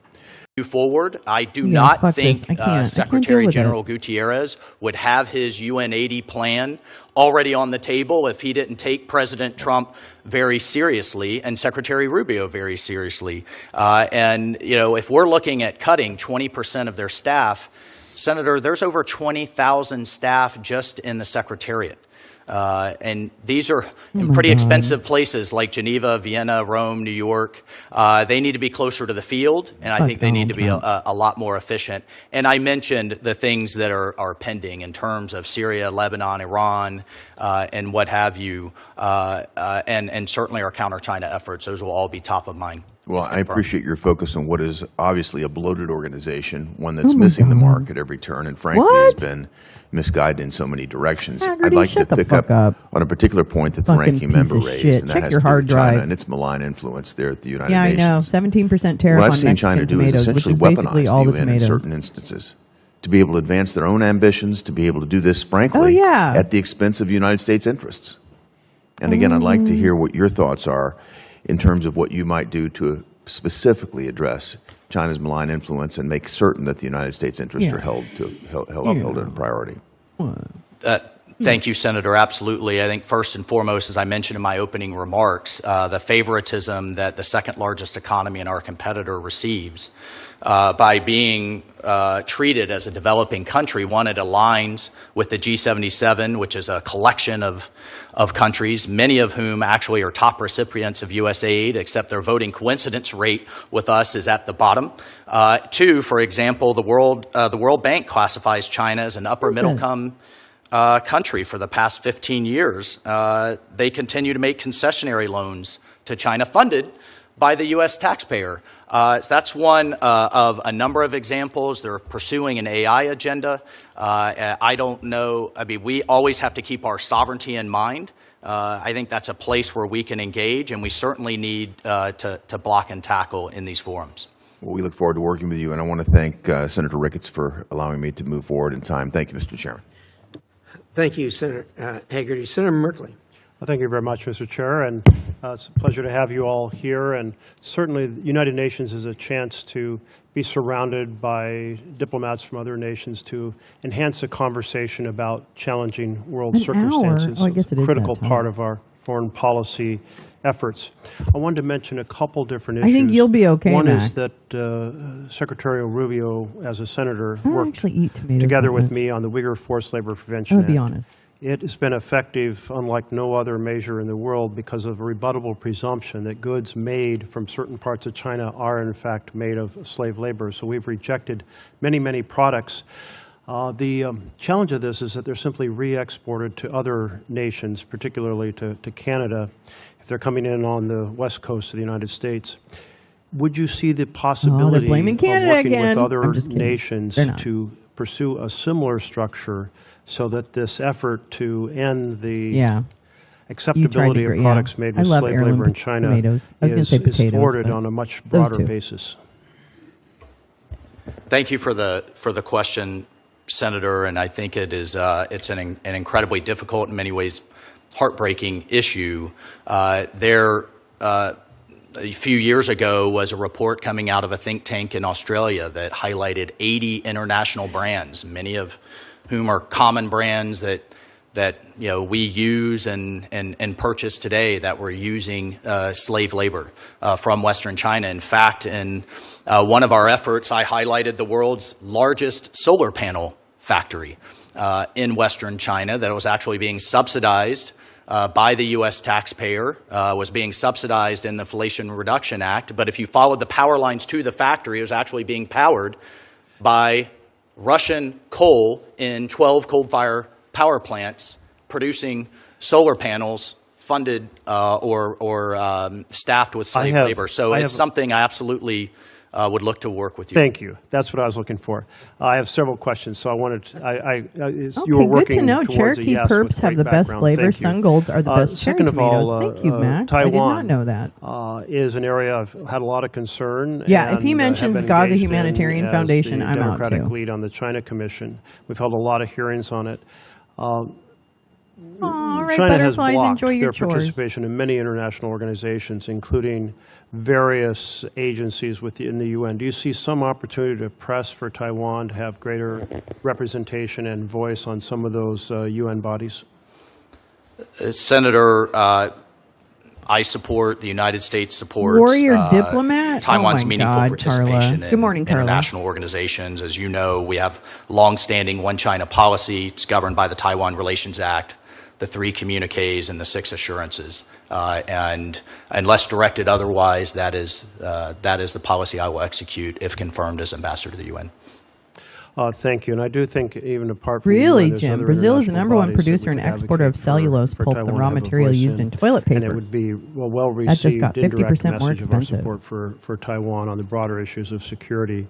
Forward, I do not think Secretary General Gutierrez would have his UN-80 plan already on the table if he didn't take President Trump very seriously and Secretary Rubio very seriously. And, if we're looking at cutting 20% of their staff, Senator, there's over 20,000 staff just in the Secretariat. And these are in pretty expensive places like Geneva, Vienna, Rome, New York. They need to be closer to the field, and I think they need to be a lot more efficient. And I mentioned the things that are pending in terms of Syria, Lebanon, Iran, and what have you, and certainly our counter-China efforts. Those will all be top of mind. Well, I appreciate your focus on what is obviously a bloated organization, one that's missing the mark at every turn, and frankly has been misguided in so many directions. I'd like to pick up on a particular point that the ranking member raised, and that has to do with China and its malign influence there at the United Nations. Yeah, I know. 17% tariff on Mexican tomatoes, which is basically all the tomatoes. In certain instances, to be able to advance their own ambitions, to be able to do this, frankly, at the expense of United States interests. And again, I'd like to hear what your thoughts are in terms of what you might do to specifically address China's malign influence and make certain that the United States interests are held in priority. Thank you, Senator. Absolutely. I think first and foremost, as I mentioned in my opening remarks, the favoritism that the second largest economy and our competitor receives by being treated as a developing country. One, it aligns with the G77, which is a collection of countries, many of whom actually are top recipients of U.S. aid, except their voting coincidence rate with us is at the bottom. Two, for example, the World Bank classifies China as an upper middle income country for the past 15 years. They continue to make concessionary loans to China funded by the U.S. taxpayer. That's one of a number of examples. They're pursuing an AI agenda. I don't know. I mean, we always have to keep our sovereignty in mind. I think that's a place where we can engage, and we certainly need to block and tackle in these forums. Well, we look forward to working with you, and I want to thank Senator Ricketts for allowing me to move forward in time. Thank you, Mr. Chairman. Thank you, Senator Hagerty. Senator Merkley. Well, thank you very much, Mr. Chair, and it's a pleasure to have you all here. And certainly, the United Nations is a chance to be surrounded by diplomats from other nations to enhance the conversation about challenging world circumstances. Oh, I guess it is critical that time. part of our foreign policy efforts. I wanted to mention a couple different issues. I think you'll be okay, One Max. is that Secretary Rubio, as a senator, I don't worked actually eat tomatoes together that with much. me on the Uyghur Forced Labor Prevention I would be Act. honest. It has been effective, unlike no other measure in the world, because of a rebuttable presumption that goods made from certain parts of China are, in fact, made of slave labor. So we've rejected many, many products. The challenge of this is that they're simply re-exported to other nations, particularly to Canada, if they're coming in on the west coast of the United States. Would you see the possibility of working with other nations to pursue a similar structure so that this effort to end the acceptability of products made with slave labor in China is thwarted on a much broader basis? Thank you for the question, Senator, and I think it is it's an incredibly difficult, in many ways heartbreaking issue. A few years ago was a report coming out of a think tank in Australia that highlighted 80 international brands, many of whom are common brands that we use and purchase today, that were using slave labor from Western China. In fact, in one of our efforts, I highlighted the world's largest solar panel factory in Western China that was actually being subsidized by the U.S. taxpayer, was being subsidized in the Inflation Reduction Act. But if you followed the power lines to the factory, it was actually being powered by Russian coal in 12 coal-fired power plants producing solar panels funded or staffed with slave labor. So it's something I absolutely would look to work with you. Thank you. That's what I was looking for. I have several questions, so I wanted to, you were working good to know. Cherokee Perps have the best flavor. Sun Golds are the best cherry tomatoes. Thank you, Max. Taiwan, I did not know that. Is an area I've had a lot of concern. Yeah, if he mentions Gaza Humanitarian Foundation, I'm out too. Democratic lead on the China Commission. We've held a lot of hearings on it. China has blocked their participation in many international organizations, including various agencies within the UN. Do you see some opportunity to press for Taiwan to have greater representation and voice on some of those UN bodies? Senator, I support, the United States supports Warrior diplomat? Taiwan's meaningful participation Good morning, in Carla. international organizations. As you know, we have longstanding One China policy. It's governed by the Taiwan Relations Act, the 3 communiques, and the 6 assurances. And unless directed otherwise, that is the policy I will execute if confirmed as ambassador to the UN. Thank you. And I do think even apart from really, UN, Jim, Brazil is the #1 producer and exporter of cellulose pulp, the raw material used in toilet paper. And it would be well received. That just got 50% more expensive. Support for Taiwan on the broader issues of security.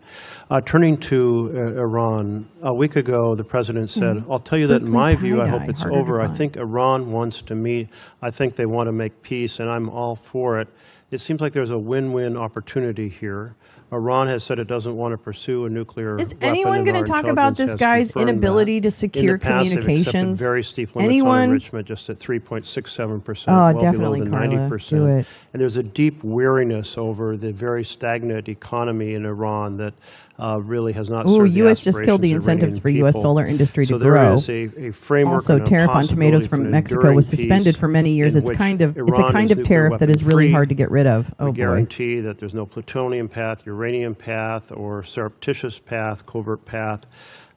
Turning to Iran, a week ago, the president said, "I'll tell you that in my view, I hope it's over. I think Iran wants to meet. I think they want to make peace, and I'm all for it." It seems like there's a win-win opportunity here. Iran has said it doesn't want to pursue a nuclear weapon. Is anyone going to talk about this guy's inability to secure communications? Very steep limits on enrichment, just at 3.67%, well definitely, below the Carla, 90%. Do it. And there's a deep weariness over the very stagnant economy in Iran that really has not served the U.S. just killed the incentives for U.S. solar industry to grow. So there is a framework. Also, tariff on tomatoes from Mexico was suspended for many years. It's a kind of tariff that is really hard to get rid of. Oh boy. Guarantee that there's no plutonium path, uranium path, or surreptitious path, covert path.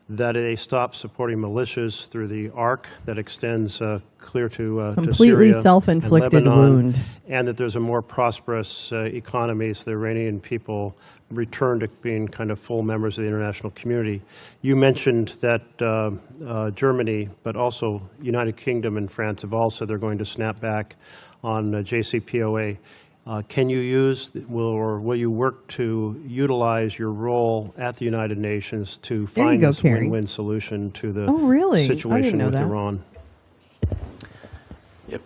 That they stop supporting militias through the arc that extends clear to completely Syria self-inflicted and Lebanon, wound, and that there's a more prosperous economy, so the Iranian people return to being kind of full members of the international community. You mentioned that Germany, but also United Kingdom and France have all said they're going to snap back on JCPOA. Can you use, will you work to utilize your role at the United Nations to find this win-win solution to the situation with Iran? Yep.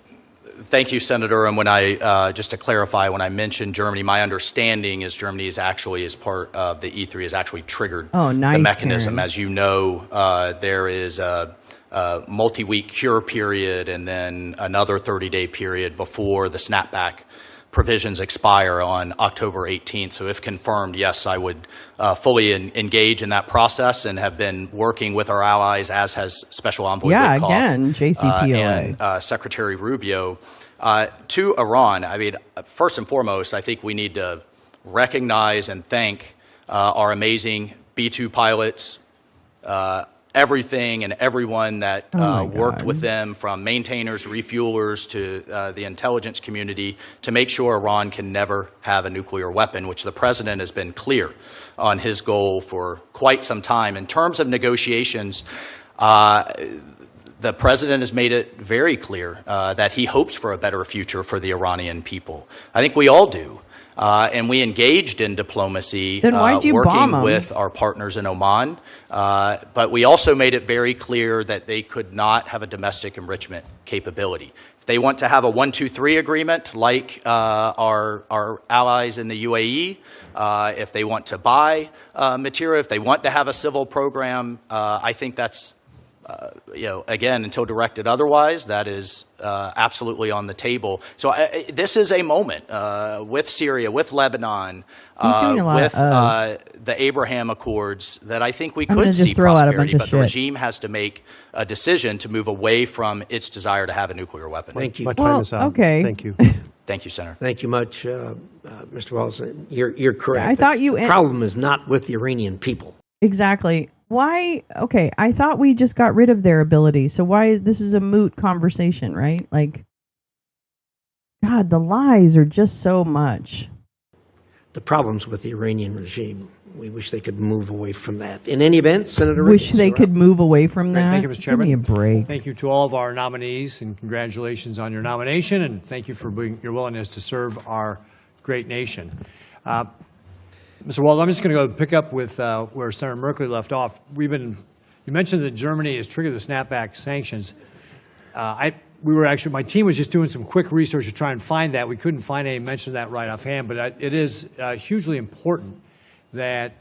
Thank you, Senator. And when I, just to clarify, when I mentioned Germany, my understanding is Germany is actually, as part of the E3, has actually triggered the mechanism. Karen. As you know, there is a multi-week cure period and then another 30-day period before the snapback provisions expire on October 18th. So if confirmed, yes, I would fully engage in that process and have been working with our allies, as has Special Envoy Witkoff, again, JCPOA. And Secretary Rubio. To Iran, I mean, first and foremost, I think we need to recognize and thank our amazing B-2 pilots, everything and everyone that worked with them, from maintainers, refuelers, to the intelligence community, to make sure Iran can never have a nuclear weapon, which the president has been clear on his goal for quite some time. In terms of negotiations, the president has made it very clear that he hopes for a better future for the Iranian people. I think we all do. And we engaged in diplomacy, Then why'd you bomb working 'em? with our partners in Oman. But we also made it very clear that they could not have a domestic enrichment capability. If they want to have a 1-2-3 agreement like our allies in the UAE, if they want to buy material, if they want to have a civil program, I think that's again, until directed otherwise, that is absolutely on the table. So this is a moment with Syria, with Lebanon, with the Abraham Accords that I think we could see prosperity, but the regime has to make a decision to move away from its desire to have a nuclear weapon. Thank you. My time is out. Okay. Thank you. Thank you, Senator. Thank you much, Mr. Waltz. You're correct. I thought you the problem is not with the Iranian people. Exactly. Why? Okay, I thought we just got rid of their ability. So why this is a moot conversation, right? Like, God, the lies are just so much. The problems with the Iranian regime. We wish they could move away from that. In any event, Senator Wish Ricketts, they you're could up. move away from that. Thank you, Mr. Chairman. Give me a break. Thank you to all of our nominees, and congratulations on your nomination, and thank you for your willingness to serve our great nation. Mr. Waltz, I'm just going to go pick up with where Senator Merkley left off. You mentioned that Germany has triggered the snapback sanctions. My team was just doing some quick research to try and find that. We couldn't find any mention of that right offhand, but it is hugely important that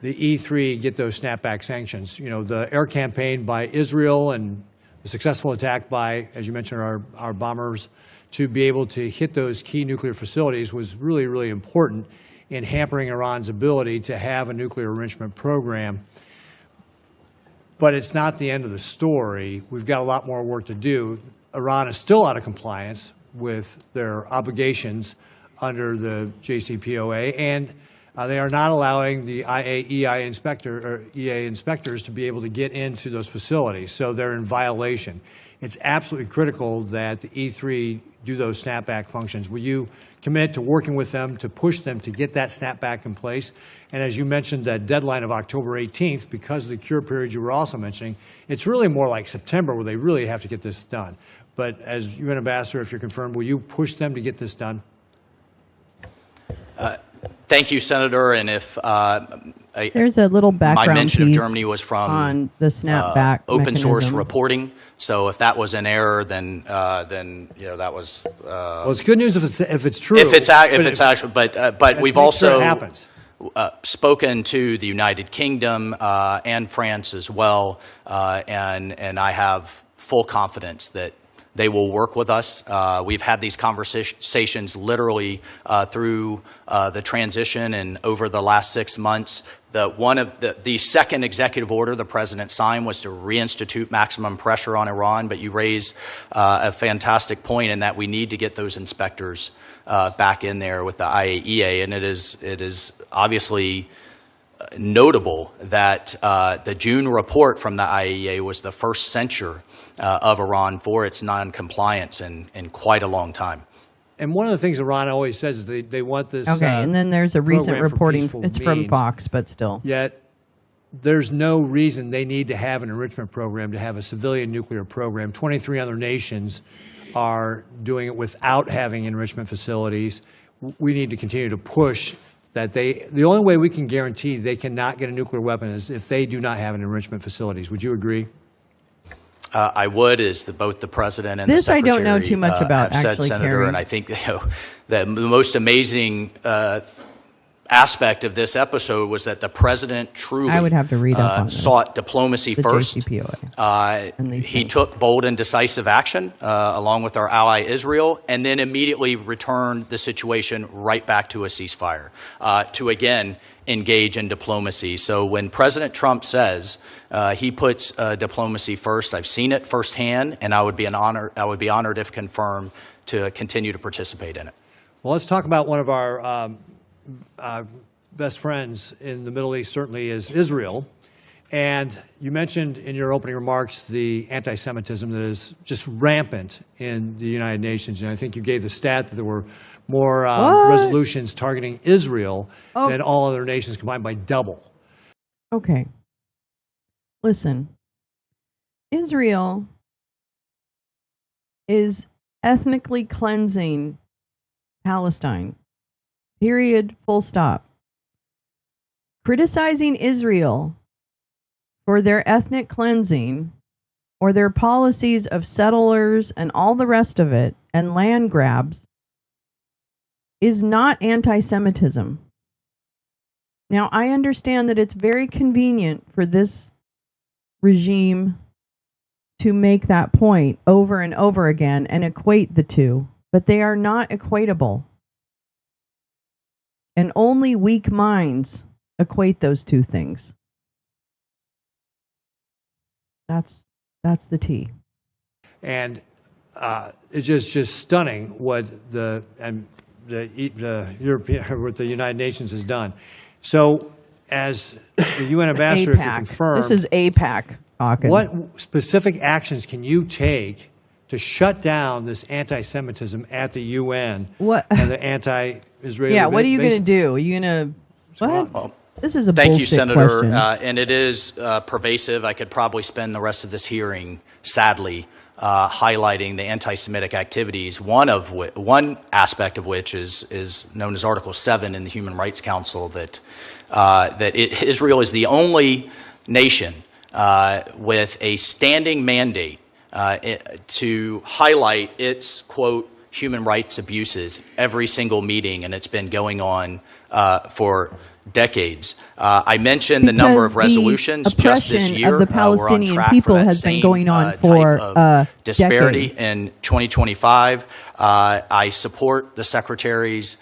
the E3 get those snapback sanctions. You know, the air campaign by Israel and the successful attack by, as you mentioned, our bombers to be able to hit those key nuclear facilities was really, really important in hampering Iran's ability to have a nuclear enrichment program. But it's not the end of the story. We've got a lot more work to do. Iran is still out of compliance with their obligations under the JCPOA, and they are not allowing the EA inspectors to be able to get into those facilities, so they're in violation. It's absolutely critical that the E3 do those snapback functions. Will you commit to working with them to push them to get that snapback in place? And as you mentioned, that deadline of October 18th, because of the cure period you were also mentioning, it's really more like September where they really have to get this done. But as UN Ambassador, if you're confirmed, will you push them to get this done? Thank you, Senator. And if There's a little background my mention of piece Germany was from on the snapback open source mechanism. reporting. So if that was an error, then that was. Well, it's good news if it's true. If it's actually, but we've also happens. Spoken to the United Kingdom and France as well, and I have full confidence that they will work with us. We've had these conversations literally through the transition and over the last 6 months. The second executive order the president signed was to reinstitute maximum pressure on Iran, but you raise a fantastic point in that we need to get those inspectors back in there with the IAEA, and it is obviously notable that the June report from the IAEA was the first censure of Iran for its non-compliance in quite a long time. And one of the things Iran always says is they want this. Okay, and then there's a recent reporting. It's from means. Fox, but still. Yet there's no reason they need to have an enrichment program, to have a civilian nuclear program. 23 other nations are doing it without having enrichment facilities. We need to continue to push that the only way we can guarantee they cannot get a nuclear weapon is if they do not have an enrichment facilities. Would you agree? I would, both the president and this the secretary I don't know too much about, have said, actually, Senator, Kerry. and I think the most amazing aspect of this episode was that the president truly I would have to read up on sought diplomacy the first. JCPOA. He took bold and decisive action along with our ally Israel, and then immediately returned the situation right back to a ceasefire to again engage in diplomacy. So when President Trump says he puts diplomacy first, I've seen it firsthand, and I would be honored if confirmed to continue to participate in it. Well, let's talk about one of our best friends in the Middle East. Certainly is Israel, And you mentioned in your opening remarks the anti-Semitism that is just rampant in the United Nations. And I think you gave the stat that there were more resolutions targeting Israel than all other nations combined by double. Okay. Listen, Israel is ethnically cleansing Palestine. Period. Full stop. Criticizing Israel for their ethnic cleansing or their policies of settlers and all the rest of it and land grabs is not anti-Semitism. Now, I understand that it's very convenient for this regime to make that point over and over again and equate the two, but they are not equatable. And only weak minds equate those two things. That's the T. And it's just stunning what the European, what the United Nations has done. So, as the UN ambassador, if you confirm, this is AIPAC talking. What specific actions can you take to shut down this anti-Semitism at the UN and the anti-Israeli? Yeah, what are you going to do? Are you going to what? Well, this is a thank you, bullshit Senator. question. And it is pervasive. I could probably spend the rest of this hearing, sadly, highlighting the anti-Semitic activities. One aspect of which is known as Article 7 in the Human Rights Council, that Israel is the only nation with a standing mandate to highlight its, quote, human rights abuses every single meeting, and it's been going on for decades. I mentioned the number of resolutions just this year. Of the Palestinian we're on track people for that has been going on type for of disparity decades. in 2025. I support the Secretary's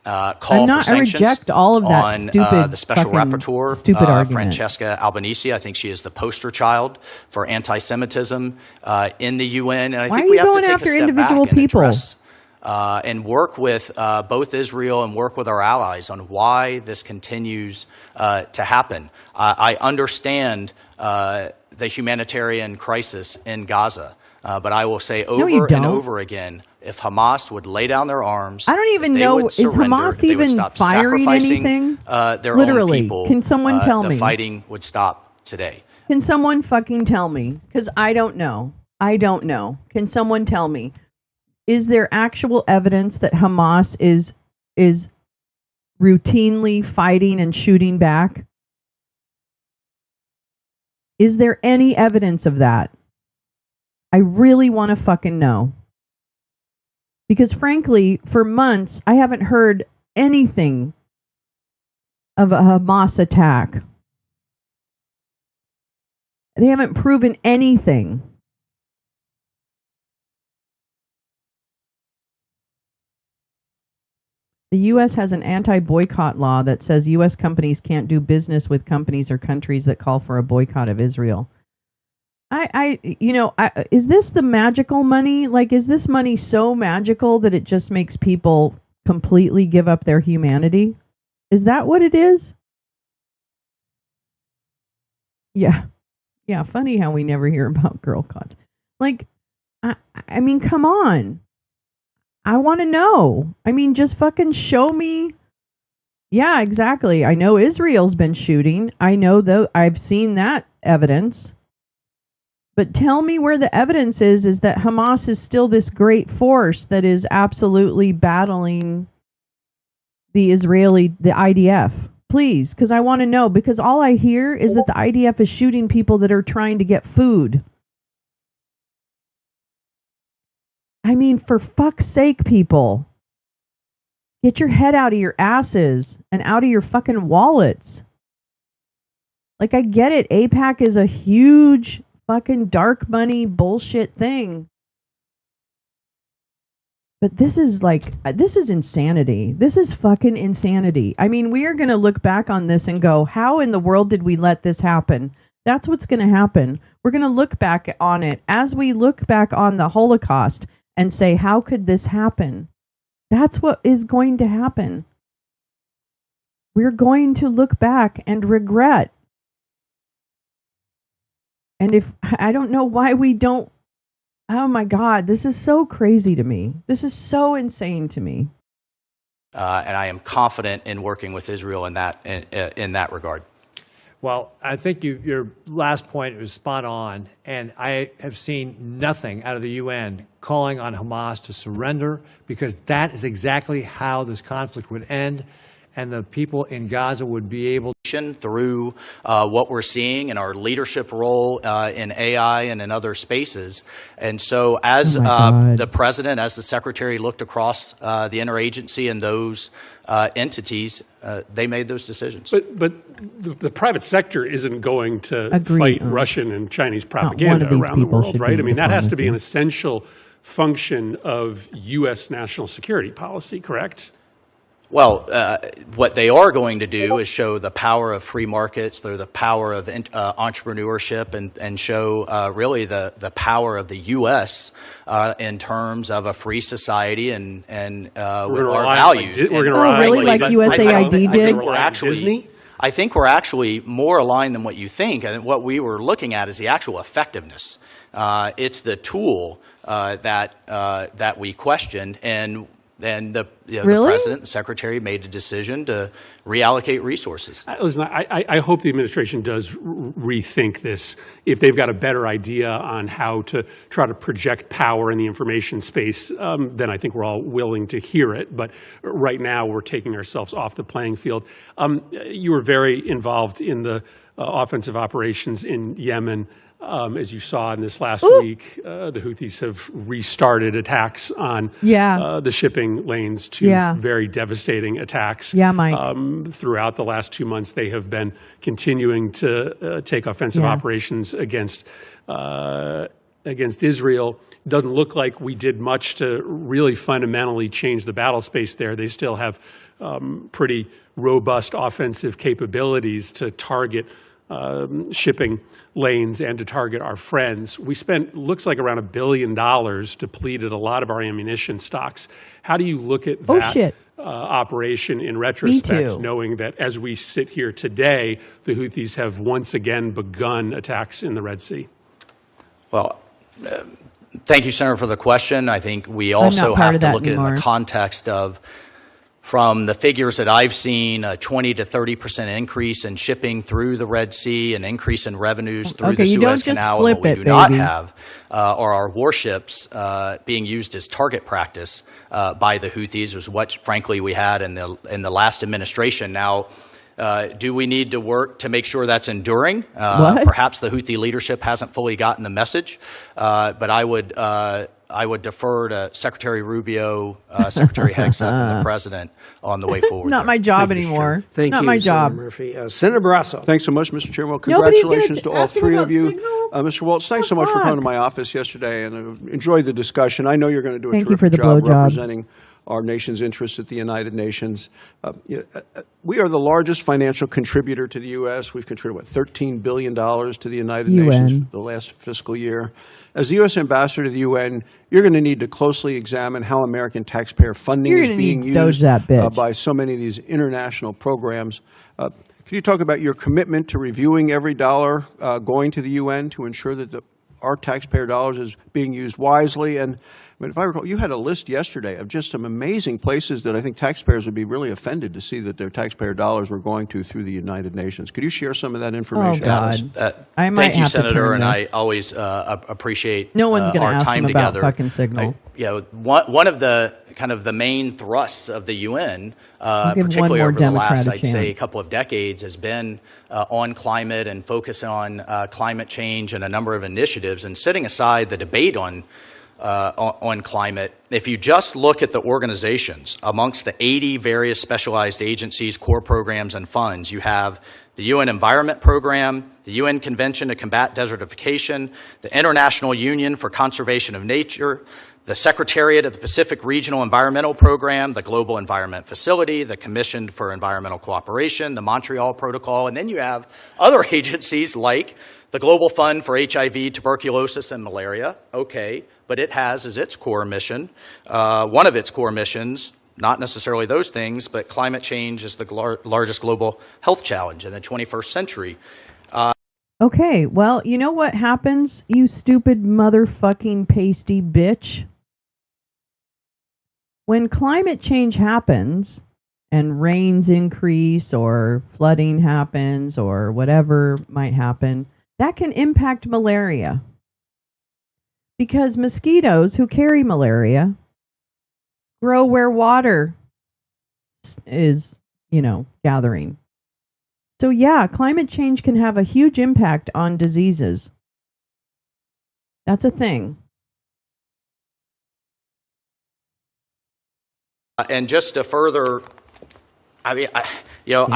call for sanctions. I reject all of that on stupid, the Special Rapporteur, stupid argument. Francesca Albanese. I think she is the poster child for anti-Semitism in the UN. And I Why think are we you have going to take after a step individual back and people? address and work with both Israel and work with our allies on why this continues to happen. I understand the humanitarian crisis in Gaza, but I will say over and over again, if Hamas would lay down their arms, I don't even know, is Hamas even firing anything? Their Literally, own people, can someone tell me? The fighting would stop today. Can someone fucking tell me? Because I don't know. I don't know. Can someone tell me? Is there actual evidence that Hamas is routinely fighting and shooting back? Is there any evidence of that? I really want to fucking know. Because frankly, for months, I haven't heard anything of a Hamas attack. They haven't proven anything. The U.S. has an anti-boycott law that says U.S. companies can't do business with companies or countries that call for a boycott of Israel. Is this the magical money? Like, is this money so magical that it just makes people completely give up their humanity? Is that what it is? Yeah. Yeah, funny how we never hear about girl cuts. Like, I mean, come on. I want to know. I mean, just fucking show me. Yeah, exactly. I know Israel's been shooting. I know though, I've seen that evidence. But tell me where the evidence is that Hamas is still this great force that is absolutely battling the IDF. Please, because I want to know. Because all I hear is that the IDF is shooting people that are trying to get food. I mean, for fuck's sake, people. Get your head out of your asses and out of your fucking wallets. Like, I get it. AIPAC is a huge fucking dark money bullshit thing. But this is insanity. This is fucking insanity. I mean, we are going to look back on this and go, how in the world did we let this happen? That's what's going to happen. We're going to look back on it as we look back on the Holocaust and say, how could this happen? That's what is going to happen. We're going to look back and regret And if I don't know why we don't, oh my God, this is so crazy to me. This is so insane to me. And I am confident in working with Israel in that regard. Well, I think your last point was spot on, and I have seen nothing out of the UN calling on Hamas to surrender, because that is exactly how this conflict would end, and the people in Gaza would be able through what we're seeing in our leadership role in AI and in other spaces. And so as the president, as the secretary looked across the interagency and those entities, they made those decisions. But the private sector isn't going to fight Russian and Chinese propaganda around the world, right? I mean, that has to be an essential function of U.S. national security policy, correct? Well, what they are going to do is show the power of free markets, the power of entrepreneurship, and show really the power of the U.S. In terms of a free society and with our values. We're going to really like USAID did? I think we're actually more aligned than what you think. And what we were looking at is the actual effectiveness. It's the tool that we questioned, and the president, the secretary, made a decision to reallocate resources. Listen, I hope the administration does rethink this. If they've got a better idea on how to try to project power in the information space, then I think we're all willing to hear it. But right now, we're taking ourselves off the playing field. You were very involved in the offensive operations in Yemen. As you saw in this last week, the Houthis have restarted attacks on the shipping lanes, two very devastating attacks. Yeah, Mike. Throughout the last 2 months, they have been continuing to take offensive operations against Israel. Doesn't look like we did much to really fundamentally change the battle space there. They still have pretty robust offensive capabilities to target shipping lanes and to target our friends. We spent, looks like, around $1 billion, depleted a lot of our ammunition stocks. How do you look at that operation in retrospect, knowing that as we sit here today, the Houthis have once again begun attacks in the Red Sea? Well, thank you, Senator, for the question. I think we also have to look at it in the context of, from the figures that I've seen, a 20 to 30% increase in shipping through the Red Sea, an increase in revenues through the Suez Canal. And what we do not have are our warships being used as target practice by the Houthis, was what, frankly, we had in the last administration. Now, do we need to work to make sure that's enduring? Perhaps the Houthi leadership hasn't fully gotten the message, but I would defer to Secretary Rubio, Secretary Hegseth, and the President on the way forward. Not my job anymore. Thank you, my job. Senator Murphy. Senator Barrasso. Thanks so much, Mr. Chairman. Well, congratulations to all three of you. Mr. Waltz, thanks so much for coming to my office yesterday, and enjoyed the discussion. I know you're going to do a terrific job representing our nation's interests at the United Nations. We are the largest financial contributor to the U.S. We've contributed, $13 billion to the United Nations for the last fiscal year. As the U.S. ambassador to the UN, you're going to need to closely examine how American taxpayer funding is being used by so many of these international programs. Can you talk about your commitment to reviewing every dollar going to the UN to ensure that our taxpayer dollars is being used wisely? And I mean, if I recall, you had a list yesterday of just some amazing places that I think taxpayers would be really offended to see that their taxpayer dollars were going to through the United Nations. Could you share some of that information? Oh, God. I might thank you, have Senator, to turn and this. I always appreciate No one's going to our ask time them about together. fucking Signal. One of the kind of the main thrusts of the UN, particularly over the last, I'd say, couple of decades, has been on climate and focus on climate change and a number of initiatives. And setting aside the debate on climate, if you just look at the organizations amongst the 80 various specialized agencies, core programs, and funds, you have the UN Environment Program, the UN Convention to Combat Desertification, the International Union for Conservation of Nature, the Secretariat of the Pacific Regional Environmental Program, the Global Environment Facility, the Commission for Environmental Cooperation, the Montreal Protocol, and then you have other agencies like the Global Fund for HIV, Tuberculosis, and Malaria. Okay, but it has as its core mission, one of its core missions, not necessarily those things, but climate change is the largest global health challenge in the 21st century. Okay, well, you know what happens, you stupid motherfucking pasty bitch? When climate change happens and rains increase or flooding happens or whatever might happen, that can impact malaria. Because mosquitoes who carry malaria grow where water is, gathering. So yeah, climate change can have a huge impact on diseases. That's a thing. And just to further, I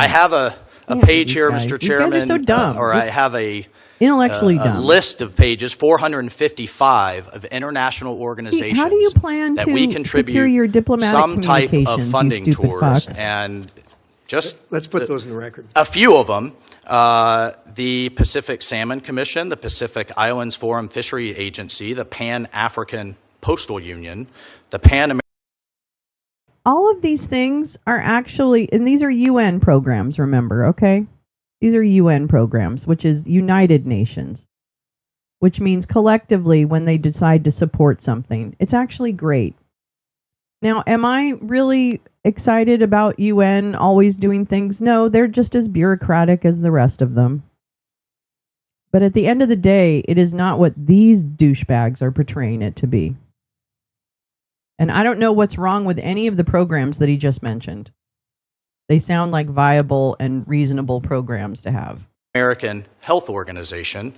have a page here, Mr. Chairman. These guys are so dumb. I have a intellectually dumb list of pages, 455 of international organizations. How do you plan that to we contribute secure your diplomatic some type communications, of funding you stupid towards, fuck? and just let's put those in the record. A few of them: the Pacific Salmon Commission, the Pacific Islands Forum Fishery Agency, the Pan African Postal Union, the Pan. All of these things are actually, and these are UN programs, remember, okay? These are UN programs, which is United Nations, which means collectively when they decide to support something. It's actually great. Now, am I really excited about UN always doing things? No, they're just as bureaucratic as the rest of them. But at the end of the day, it is not what these douchebags are portraying it to be. And I don't know what's wrong with any of the programs that he just mentioned. They sound like viable and reasonable programs to have. American Health Organization,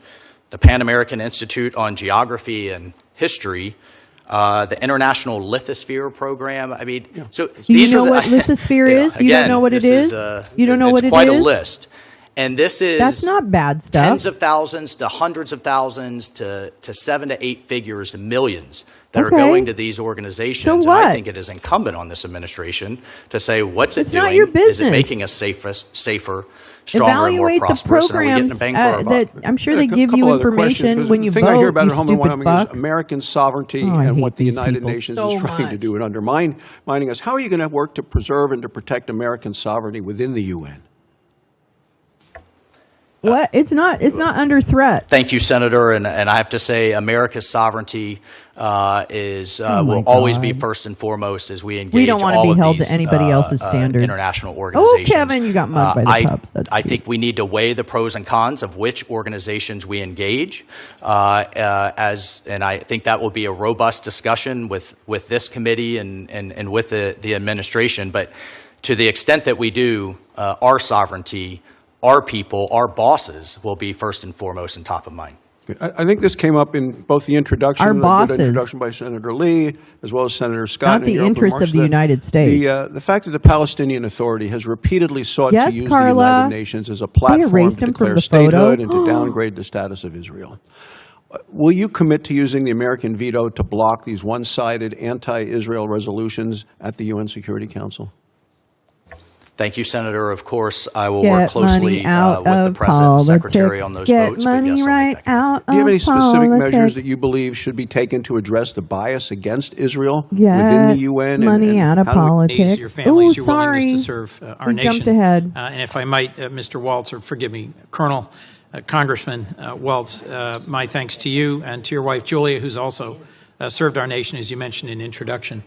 the Pan American Institute on Geography and History, the International Lithosphere Program. I mean, so Do these you know are what lithosphere is? Again, You don't know what it is? You don't know what it is? It's quite a list. And this is That's not bad stuff. tens of thousands to hundreds of thousands to 7 to 8 figures to millions that are going to these organizations. So And what? I think it is incumbent on this administration to say, what's it It's doing? not your Is it business. making us safer, stronger, and more Evaluate the prosperous? And are we getting a programs bang for our buck? that I'm sure they A give couple you other questions, information because when you the vote, thing I hear about you at home stupid Wyoming fuck. is American sovereignty Oh, I and hate what the these United people Nations so is trying to much. do and undermining us. How are you going to work to preserve and to protect American sovereignty within the UN? What? It's not under threat. Thank you, Senator. And I have to say, America's sovereignty will always be first and foremost as we engage. We don't want to all be of held these, to anybody else's standards. International organizations. Oh, Kevin, you got mugged by the pups. That's I cute. think we need to weigh the pros and cons of which organizations we engage, and I think that will be a robust discussion with this committee and with the administration. But to the extent that we do, our sovereignty, our people, our bosses will be first and foremost and top of mind. I think this came up in both the introduction, Our the bosses. good introduction by Senator Lee, as well as Senator Scott. Not in the your opening interests of remarks, the United States. The fact that the Palestinian Authority has repeatedly sought Yes, to use Carla. the United Nations as a platform to erased him from declare the statehood photo. and to downgrade the status of Israel. Will you commit to using the American veto to block these one-sided anti-Israel resolutions at the UN Security Council? Thank you, Senator. Of course, I will Get work closely money out with the of President and Secretary politics. on those Get votes. money but yes, I'll right make that out Do you have of any specific measures politics. that you believe should be taken to address the bias against Israel Get within the UN? money out of how do we- politics. Your families, your sorry. willingness to serve our We nation. jumped ahead. And if I might, Mr. Waltz, or forgive me, Colonel, Congressman Waltz, my thanks to you and to your wife, Julia, who's also served our nation, as you mentioned in introduction,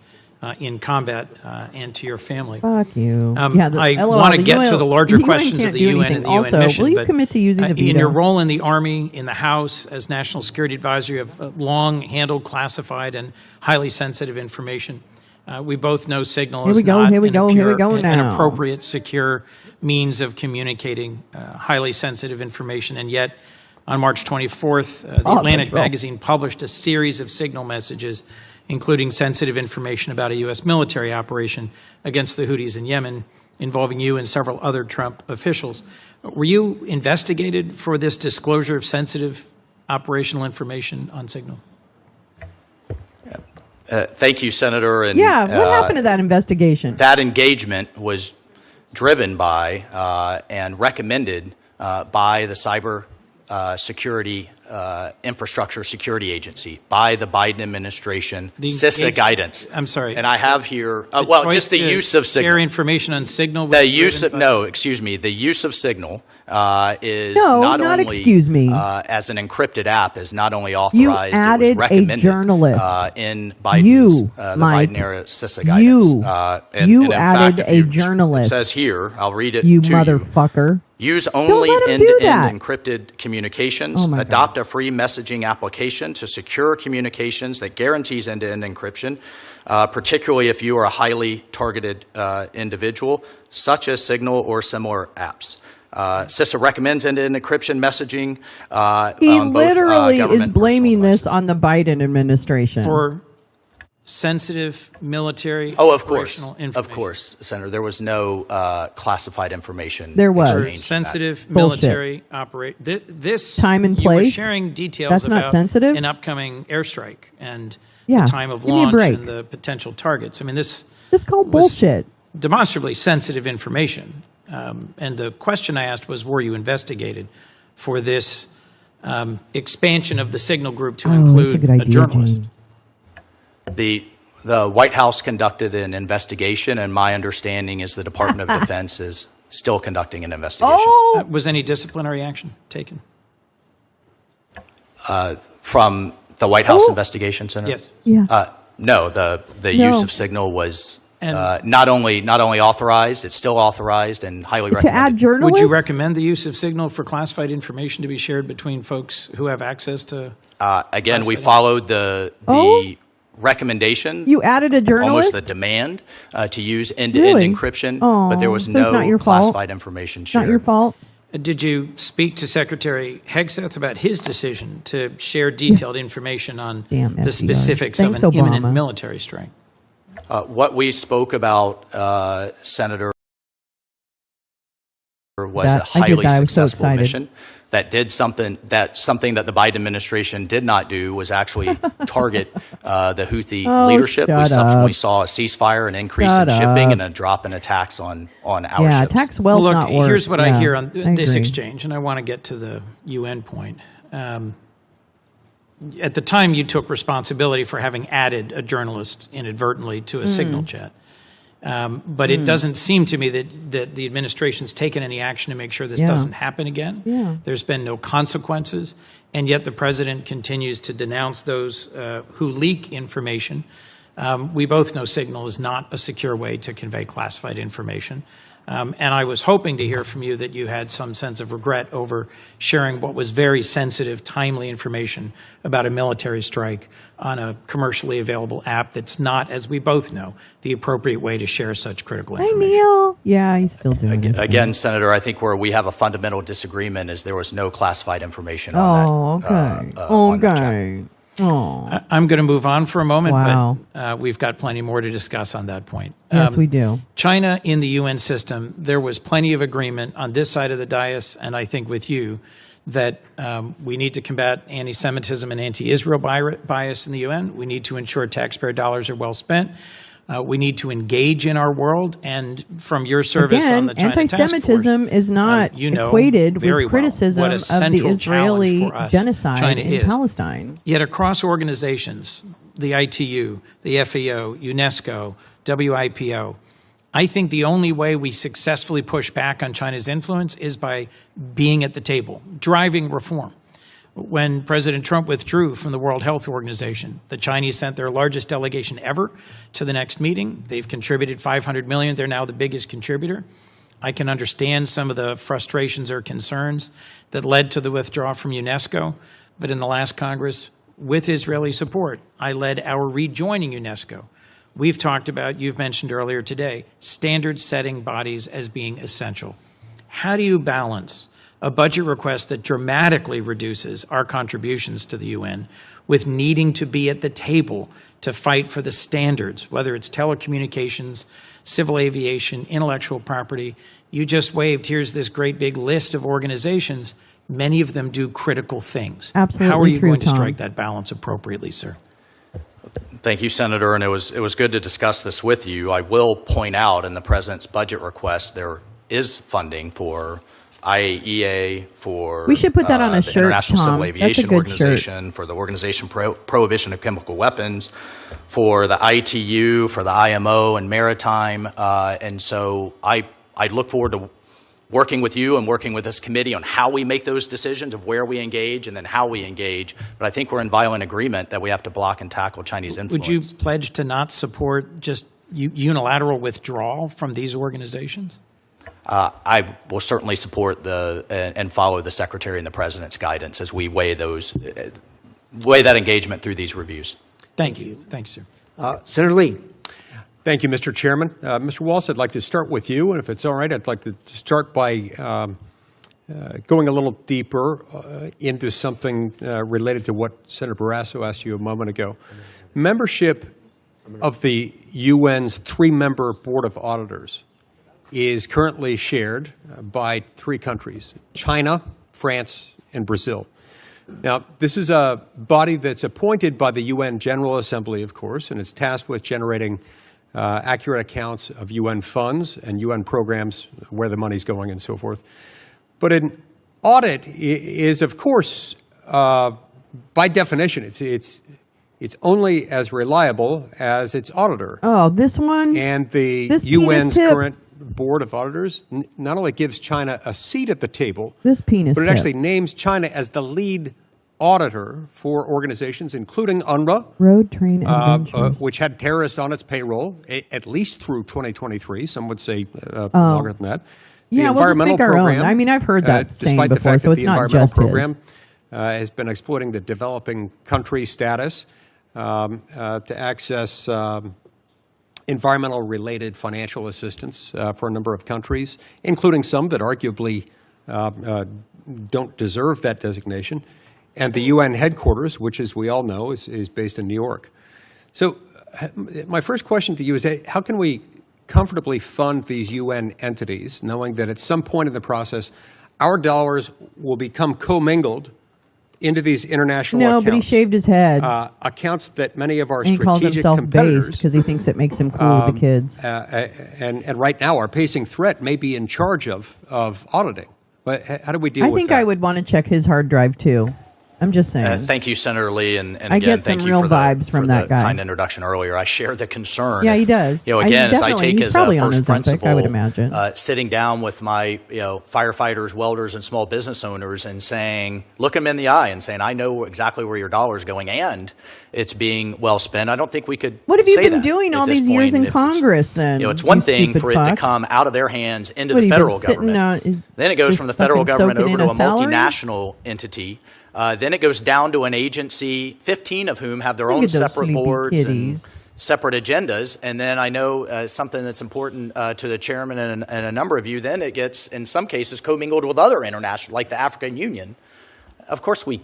in combat, and to your family. Fuck you. I LOL, want to the get UN to the larger the UN questions of can't the do UN anything. and the UN Also, mission. will you but, commit to using the in veto? your role in the Army, in the House, as National Security Advisor, you have long handled classified and highly sensitive information. We both know signal Here is we go, not here we an go, here we go an now. appropriate, secure means of communicating highly sensitive information. And yet, on March 24th, the Atlantic control. magazine published a series of signal messages, including sensitive information about a U.S. military operation against the Houthis in Yemen, involving you and several other Trump officials. Were you investigated for this disclosure of sensitive operational information on Signal? Thank you, Senator. And, Yeah, what happened to that investigation? That engagement was driven by and recommended by the Cyber Security Infrastructure Security Agency, by the Biden administration, The CISA guidance. I'm sorry. And I have here, The well, choice just the to use of signal. share information on signal. The use of, no, excuse me, the use of signal is No, not not only, excuse me. as an encrypted app, is not only You authorized, it added was recommended a journalist. in Biden's, You, the Mike. Biden era CISA guidance. You in added fact, a it journalist. says here, I'll read it You to motherfucker. Use Don't only let him do that. end-to-end encrypted communications. Oh my Adopt a free messaging application to secure communications that guarantees end-to-end encryption, particularly if you are a highly targeted individual, such as Signal or similar apps. CISA recommends end-to-end encryption messaging. He on both, literally is government blaming this on the Biden administration. For sensitive military of course, operational information. Senator. There was no classified information. There was. exchanged. Sensitive Bullshit. military operate. This Time and you were place? sharing details That's about not sensitive? an upcoming airstrike and Yeah, the time of give me a launch break. and the potential targets. I mean, this Just called was bullshit. demonstrably sensitive information. And the question I asked was, were you investigated for this expansion of the signal group to That's a include good a idea, journalist? Gene. The White House conducted an investigation, and my understanding is the Department of Defense is still conducting an investigation. Oh! Was any disciplinary action taken? From the White House investigation, Senator? Yes. Yeah. No, the No. use of signal was not only authorized, it's still authorized and highly To recommended. add journalists? Would you recommend the use of signal for classified information to be shared between folks who have access to? Again, we classified followed the Oh? recommendation. You added a Almost journalist? the demand to use end-to-end Really? encryption, Oh, but there was so it's not no your fault? classified information It's shared. not your fault. Did you speak to Secretary Hegseth about his decision to share detailed information on Damn, the FDR. specifics Thanks, of an imminent Obama. military strike? What we spoke about, Senator, was That- a I did highly that. I was so successful excited. mission that did something that the Biden administration did not do was actually target the Houthi Oh, leadership. We shut subsequently up. saw a ceasefire, an increase Shut in shipping, up. and a drop in attacks on our Yeah, ships. tax wealth Well, look, not work. here's what I Yeah, hear on I this agree. exchange, and I want to get to the UN point. At the time, you took responsibility for having added a journalist inadvertently to a signal chat. But it doesn't seem to me that the administration's taken any action to make sure this Yeah. doesn't happen again. Yeah. There's been no consequences, and yet the president continues to denounce those who leak information. We both know signal is not a secure way to convey classified information. And I was hoping to hear from you that you had some sense of regret over sharing what was very sensitive, timely information about a military strike on a commercially available app that's not, as we both know, the appropriate way to share such critical Hey, information. Neil. Yeah, he's still doing this. Again, Senator, I think where we have a fundamental disagreement is there was no classified information on Oh, that. okay. on that chat. Okay. Oh. I'm going to move on for a moment, Wow. but we've got plenty more to discuss on that point. Yes, we do. China in the UN system, there was plenty of agreement on this side of the dais, and I think with you, that we need to combat anti-Semitism and anti-Israel bias in the UN. We need to ensure taxpayer dollars are well spent. We need to engage in our world. And from your service on Again, the China task anti-Semitism force, is not you know equated very with well criticism what a of the central Israeli challenge for us genocide China in is. Palestine. Yet across organizations, the ITU, the FAO, UNESCO, WIPO, I think the only way we successfully push back on China's influence is by being at the table, driving reform. When President Trump withdrew from the World Health Organization, the Chinese sent their largest delegation ever to the next meeting. They've contributed $500 million. They're now the biggest contributor. I can understand some of the frustrations or concerns that led to the withdrawal from UNESCO. But in the last Congress, with Israeli support, I led our rejoining UNESCO. We've talked about, you've mentioned earlier today, standard-setting bodies as being essential. How do you balance a budget request that dramatically reduces our contributions to the UN with needing to be at the table to fight for the standards, whether it's telecommunications, civil aviation, intellectual property? You just waved, here's this great big list of organizations. Many of them do critical things. Absolutely How are you true, going to Tom. strike that balance appropriately, sir? Thank you, Senator, and it was good to discuss this with you. I will point out in the president's budget request there is funding for IAEA, for We should put that on a the shirt, International Tom. Civil That's a Aviation good Organization, for the Organization Prohibition of Chemical Weapons, for the ITU, for the IMO and maritime. And so I look forward to working with you and working with this committee on how we make those decisions of where we engage and then how we engage. But I think we're in violent agreement that we have to block and tackle Chinese influence. Would you pledge to not support just unilateral withdrawal from these organizations? I will certainly support and follow the Secretary and the President's guidance as we weigh that engagement through these reviews. Thank you. Thanks, sir. Senator Lee. Thank you, Mr. Chairman. Mr. Waltz, I'd like to start with you, and if it's all right, I'd like to start by going a little deeper into something related to what Senator Barrasso asked you a moment ago. Membership of the UN's 3-member Board of Auditors is currently shared by 3 countries: China, France, and Brazil. Now, this is a body that's appointed by the UN General Assembly, of course, and it's tasked with generating accurate accounts of UN funds and UN programs, where the money's going and so forth. But an audit is, of course, by definition, it's only as reliable as its auditor. Oh, this one? And the UN's current Board of Auditors not only gives China a seat at the table, but it actually names China as the lead auditor for organizations including UNRWA, Road Train Adventures, which had terrorists on its payroll at least through 2023. Some would say longer than that. Yeah, we'll just make our own. I mean, I've heard that saying before, so it's not just his. Program has been exploiting the developing country status to access environmental-related financial assistance for a number of countries, including some that arguably don't deserve that designation. And the UN headquarters, which, as we all know, is based in New York. So my first question to you is, how can we comfortably fund these UN entities, knowing that at some point in the process, our dollars will become commingled into these international accounts? No, but he shaved his head. Accounts that many of our and he calls himself based because he thinks it makes him cool with the kids. And right now, our pacing threat may be in charge of auditing. But how do we deal with that? I think I would want to check his hard drive, too. I'm just saying. Thank you, Senator Lee, and I again, get some thank you real for vibes from that guy. Kind introduction earlier. I share the concern. Yeah, he does. Again, as I take he's as probably a on first Ozempic, principle, I would imagine. Sitting down with my firefighters, welders, and small business owners and saying, look them in the eye and saying, I know exactly where your dollar is going and it's being well spent. I don't think we could. What have you say been that doing at all this these years point. in Congress? Then it's one thing for it to fuck. come out of their hands into What, the he federal just sitting, government. Then it goes from the federal fucking government soaking over in to a a salary? multinational entity. Then it goes down to an agency, 15 of whom have their Look own at those separate sleepy boards kitties. and separate agendas. And then I know something that's important to the chairman and a number of you, then it gets, in some cases, commingled with other international, like the African Union. Of course, we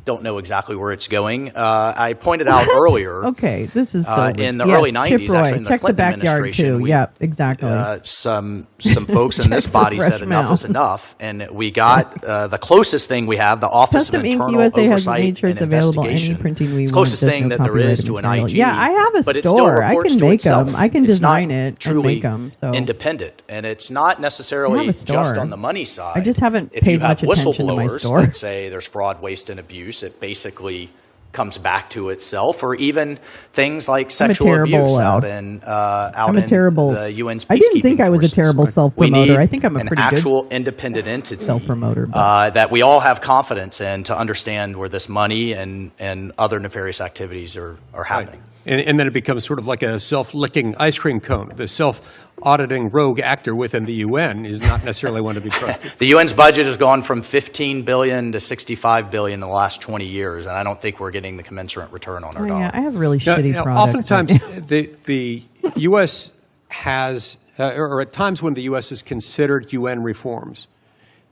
don't know exactly where it's going. I pointed out earlier. Okay, this is so in the yes, early 90s, Chip Roy. actually in the Check Clinton the backyard administration. too. Yep, exactly. Some folks in this Check for body fresh said enough mounds. is enough, and we got the closest thing we have, the Office Custom of Ink Internal USA has Oversight made shirts and available. Any Investigation. printing we It's the want. closest There's thing no that there is copyrighted to an material. IG. Yeah, I have a but it still store. I reports can to make itself. them. I can It's design not it and truly make them. So independent, and it's not I necessarily have a just store. on the money side. I just haven't If you paid have much attention to my whistleblowers store. that say there's fraud, waste, and abuse, it basically comes back to itself, or even things like sexual abuse out in the UN's peacekeeping I didn't think I was a forces. terrible We self-promoter. need I think I'm a an pretty actual good independent entity self-promoter. that we all have confidence in to understand where this money and other nefarious activities are happening. And then it becomes sort of like a self-licking ice cream cone. The self-auditing rogue actor within the UN is not necessarily one to be trusted. The UN's budget has gone from $15 billion to $65 billion in the last 20 years, and I don't think we're getting the commensurate return on our dollar. Yeah, I have really shitty products. Oftentimes, the U.S. has, or at times when the U.S. has considered UN reforms,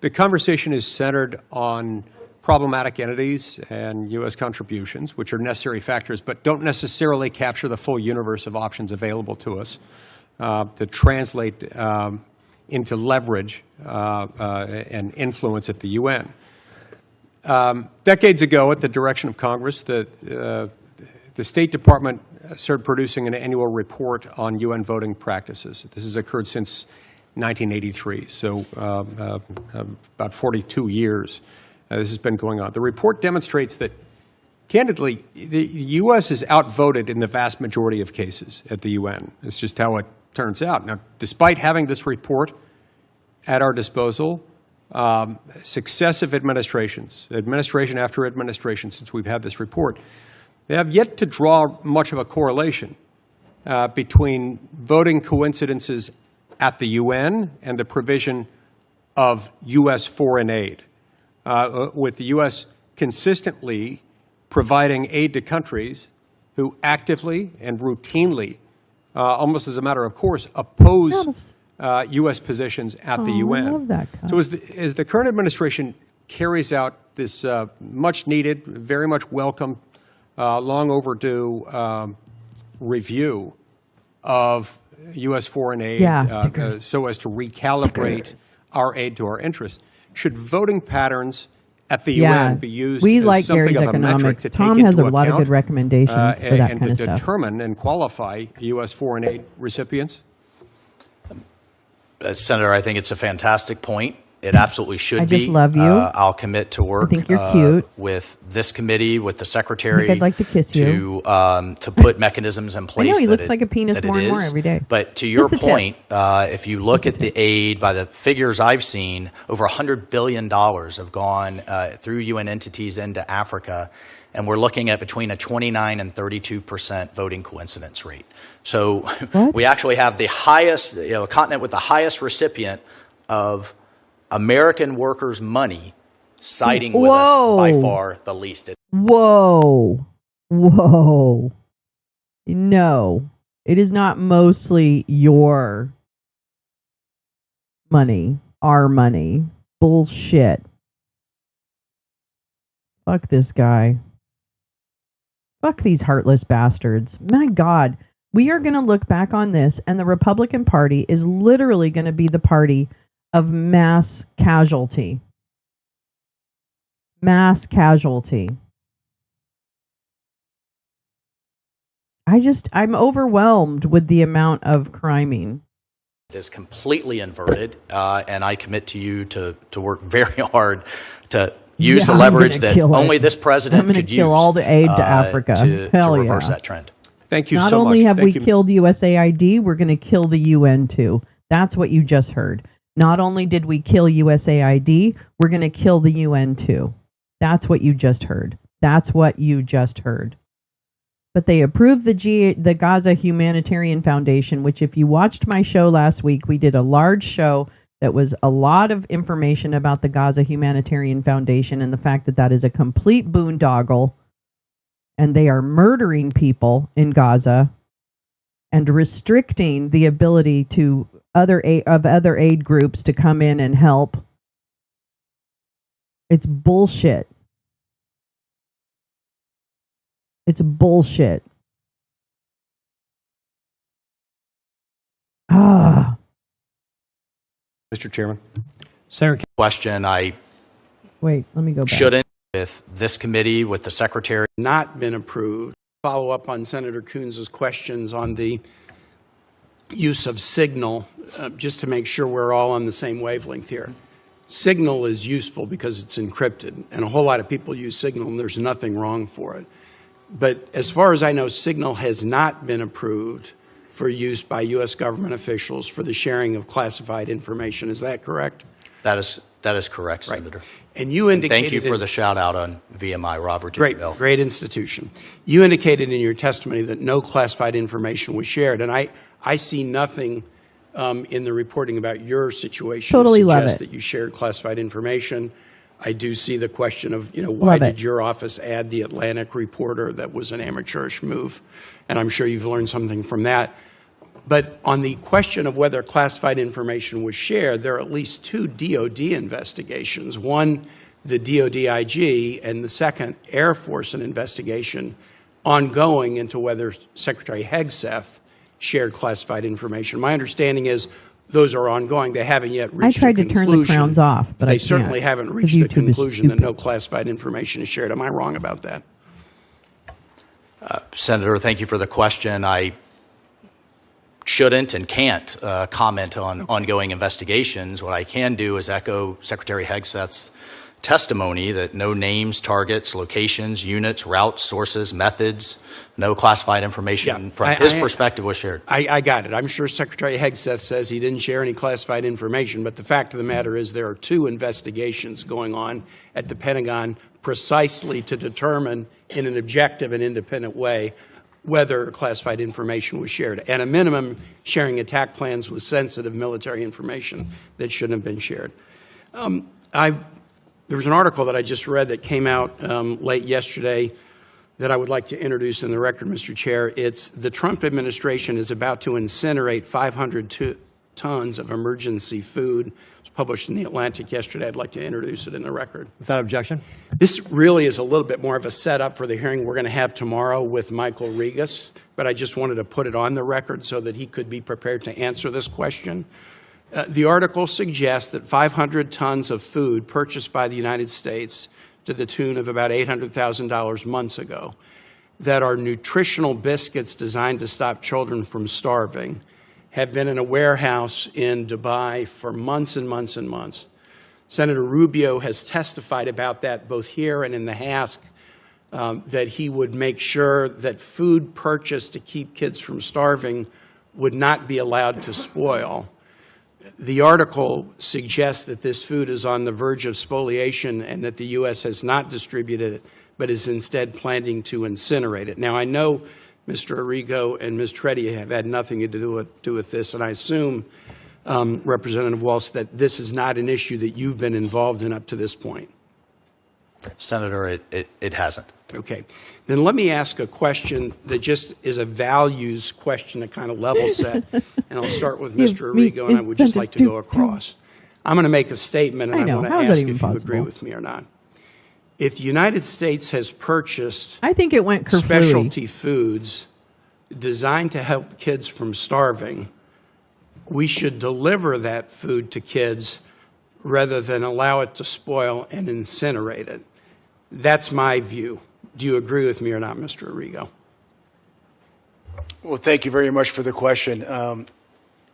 the conversation is centered on problematic entities and U.S. contributions, which are necessary factors, but don't necessarily capture the full universe of options available to us that translate into leverage and influence at the UN. Decades ago, at the direction of Congress, the State Department started producing an annual report on UN voting practices. This has occurred since 1983, so about 42 years this has been going on. The report demonstrates that, candidly, the U.S. is outvoted in the vast majority of cases at the UN. It's just how it turns out. Now, despite having this report at our disposal, successive administrations, administration after administration since we've had this report, they have yet to draw much of a correlation between voting coincidences at the UN and the provision of U.S. foreign aid, with the U.S. consistently providing aid to countries who actively and routinely, almost as a matter of course, oppose U.S. positions at the UN. I love that, Kyle. So as the current administration carries out this much needed, very much welcome, long overdue review of U.S. foreign aid so as to recalibrate our aid to our interests, should voting patterns at the UN be used as something of a metric to take Tom into has a account, lot of good recommendations for that and kind of to stuff. determine and qualify U.S. foreign aid recipients? Senator, I think it's a fantastic point. It absolutely should be. I just love you. I'll commit to work I think you're cute. With this committee, with the secretary. I think I'd like to kiss you. To put mechanisms in place. I know, he looks like a penis more and more every day. But to your point, if you look at the aid, by the figures I've seen, over $100 billion have gone through UN entities into Africa, and we're looking at between a 29 and 32% voting coincidence rate. So we actually have the highest, a continent with the highest recipient of American workers' money siding with us by far the least. Whoa. No, it is not mostly your money, our money. Bullshit. Fuck this guy. Fuck these heartless bastards. My God, we are going to look back on this, and the Republican Party is literally going to be the party of mass casualty. Mass casualty. I'm overwhelmed with the amount of criming. It is completely inverted, and I commit to you to work very hard to use the leverage that only this president could use. I'm going to kill all the aid to Africa. To reverse that trend. Thank you so much. Not only have we killed USAID, we're going to kill the UN too. That's what you just heard. Not only did we kill USAID, we're going to kill the UN too. That's what you just heard. That's what you just heard. But they approved the Gaza Humanitarian Foundation, which if you watched my show last week, we did a large show that was a lot of information about the Gaza Humanitarian Foundation and the fact that that is a complete boondoggle, and they are murdering people in Gaza and restricting the ability to other aid groups to come in and help. It's bullshit. It's bullshit. Mr. Chairman. Senator, question wait, let me go back. Shouldn't, with this committee, with the secretary. Not been approved. Follow up on Senator Coons' questions on the use of Signal, just to make sure we're all on the same wavelength here. Signal is useful because it's encrypted, and a whole lot of people use Signal, and there's nothing wrong for it. But as far as I know, Signal has not been approved for use by U.S. government officials for the sharing of classified information. Is that correct? That is correct, Senator. And you indicated... Thank you for the shout-out on VMI, Robert J. Bell. Great institution. You indicated in your testimony that no classified information was shared, and I see nothing in the reporting about your situation totally to love suggest it. that you shared classified information. I do see the question of, why did your office add the Atlantic reporter? That was an amateurish move, and I'm sure you've learned something from that. But on the question of whether classified information was shared, there are at least two DOD investigations. One, the DOD IG, and the second, Air Force, an investigation ongoing into whether Secretary Hegseth shared classified information. My understanding is those are ongoing. They haven't yet reached a conclusion. I tried to turn the crowns off, but they certainly haven't reached the conclusion that no classified information is shared. Am I wrong about that? Senator, thank you for the question. I shouldn't and can't comment on ongoing investigations. What I can do is echo Secretary Hegseth's testimony that no names, targets, locations, units, routes, sources, methods, no classified information from his perspective was shared. I got it. I'm sure Secretary Hegseth says he didn't share any classified information, but the fact of the matter is there are 2 investigations going on at the Pentagon precisely to determine in an objective and independent way whether classified information was shared. At a minimum, sharing attack plans with sensitive military information that shouldn't have been shared. There was an article that I just read that came out late yesterday that I would like to introduce in the record, Mr. Chair. It's the Trump administration is about to incinerate 500 tons of emergency food. It was published in The Atlantic yesterday. I'd like to introduce it in the record. Without objection. This really is a little bit more of a setup for the hearing we're going to have tomorrow with Michael Regas, but I just wanted to put it on the record so that he could be prepared to answer this question. The article suggests that 500 tons of food purchased by the United States to the tune of about $800,000 months ago that are nutritional biscuits designed to stop children from starving have been in a warehouse in Dubai for months and months and months. Senator Rubio has testified about that both here and in the House, that he would make sure that food purchased to keep kids from starving would not be allowed to spoil. The article suggests that this food is on the verge of spoliation and that the U.S. has not distributed it, but is instead planning to incinerate it. Now, I know Mr. Arrigo and Ms. Treddy have had nothing to do with this, and I assume, Representative Waltz, that this is not an issue that you've been involved in up to this point. Senator, it hasn't. Okay. Then let me ask a question that just is a values question to kind of level set. And I'll start with Mr. Arrigo, and I would just like to go across. I'm going to make a statement, and I want to ask if you agree with me or not. If the United States has purchased specialty foods designed to help kids from starving, we should deliver that food to kids rather than allow it to spoil and incinerate it. That's my view. Do you agree with me or not, Mr. Arrigo? Well, thank you very much for the question.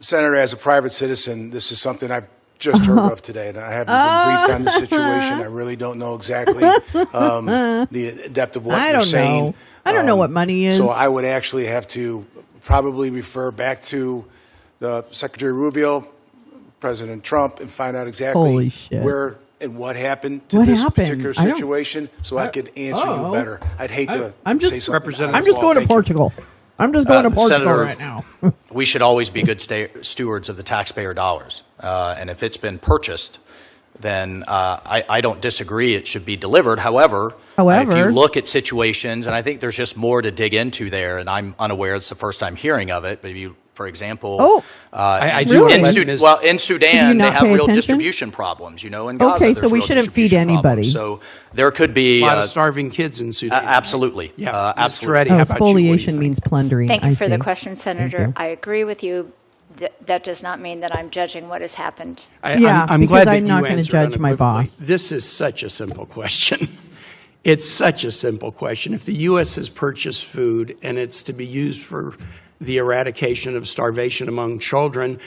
Senator, as a private citizen, this is something I've just heard of today, and I haven't been briefed on the situation. I really don't know exactly the depth of what you're saying. I don't know what money is. So I would actually have to probably refer back to the Secretary Rubio, President Trump, and find out exactly where and what happened to this particular situation, so I could answer you better. I'd hate to say something. I'm just going to Portugal. I'm just going to Portugal Senator, right now. We should always be good stewards of the taxpayer dollars. And if it's been purchased, then I don't disagree it should be delivered. However, if you look at situations, and I think there's just more to dig into there, and I'm unaware, it's the first time hearing of it, but if you, for example, in Sudan, they have real distribution problems, in Gaza. Okay, so we shouldn't feed anybody. So there could be a lot of starving kids in Sudan. Absolutely. Absolutely. Spoliation means plundering. Thank you for the question, Senator. I agree with you. That does not mean that I'm judging what has happened. I'm glad that I'm not going to judge my boss. This is such a simple question. It's such a simple question. If the U.S. has purchased food and it's to be used for the eradication of starvation among children,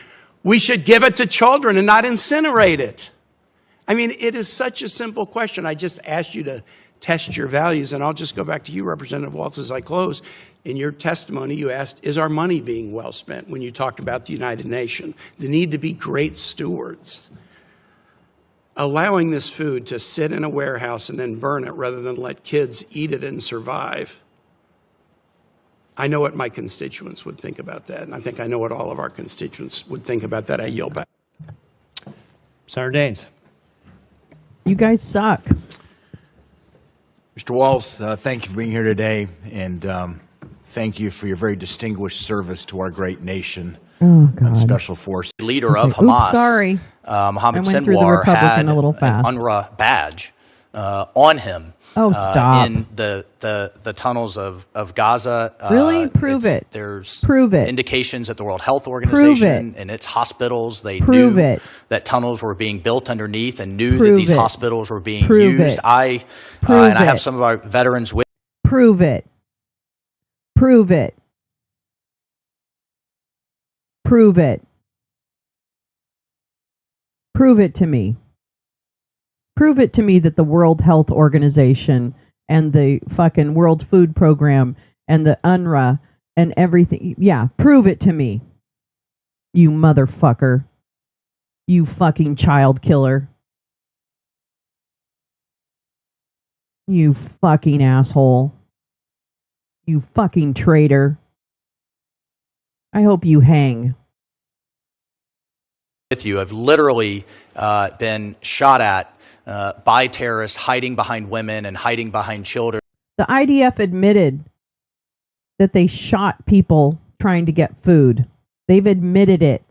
we should give it to children and not incinerate it. I mean, it is such a simple question. I just asked you to test your values, and I'll just go back to you, Representative Waltz, as I close. In your testimony, you asked, is our money being well spent when you talked about the United Nations? The need to be great stewards. Allowing this food to sit in a warehouse and then burn it rather than let kids eat it and survive. I know what my constituents would think about that, and I think I know what all of our constituents would think about that. I yield back. Senator Daines. You guys suck. Mr. Waltz, thank you for being here today, and thank you for your very distinguished service to our great nation and Special Forces. Leader of Hamas, sorry. Mohammed Sinwar, had an fast. UNRWA badge on him. Oh, stop. In the tunnels of Gaza. Really? Prove it. There's Prove indications that the World Health Organization and its hospitals, they knew that tunnels were being built underneath and knew that these hospitals were being used. I have some of our veterans with. Prove it. Prove it. Prove it. Prove it to me. Prove it to me that the World Health Organization and the fucking World Food Program and the UNRWA and everything. Yeah, prove it to me. You motherfucker. You fucking child killer. You fucking asshole. You fucking traitor. I hope you hang. With you have literally been shot at by terrorists hiding behind women and hiding behind children. The IDF admitted that they shot people trying to get food. They've admitted it.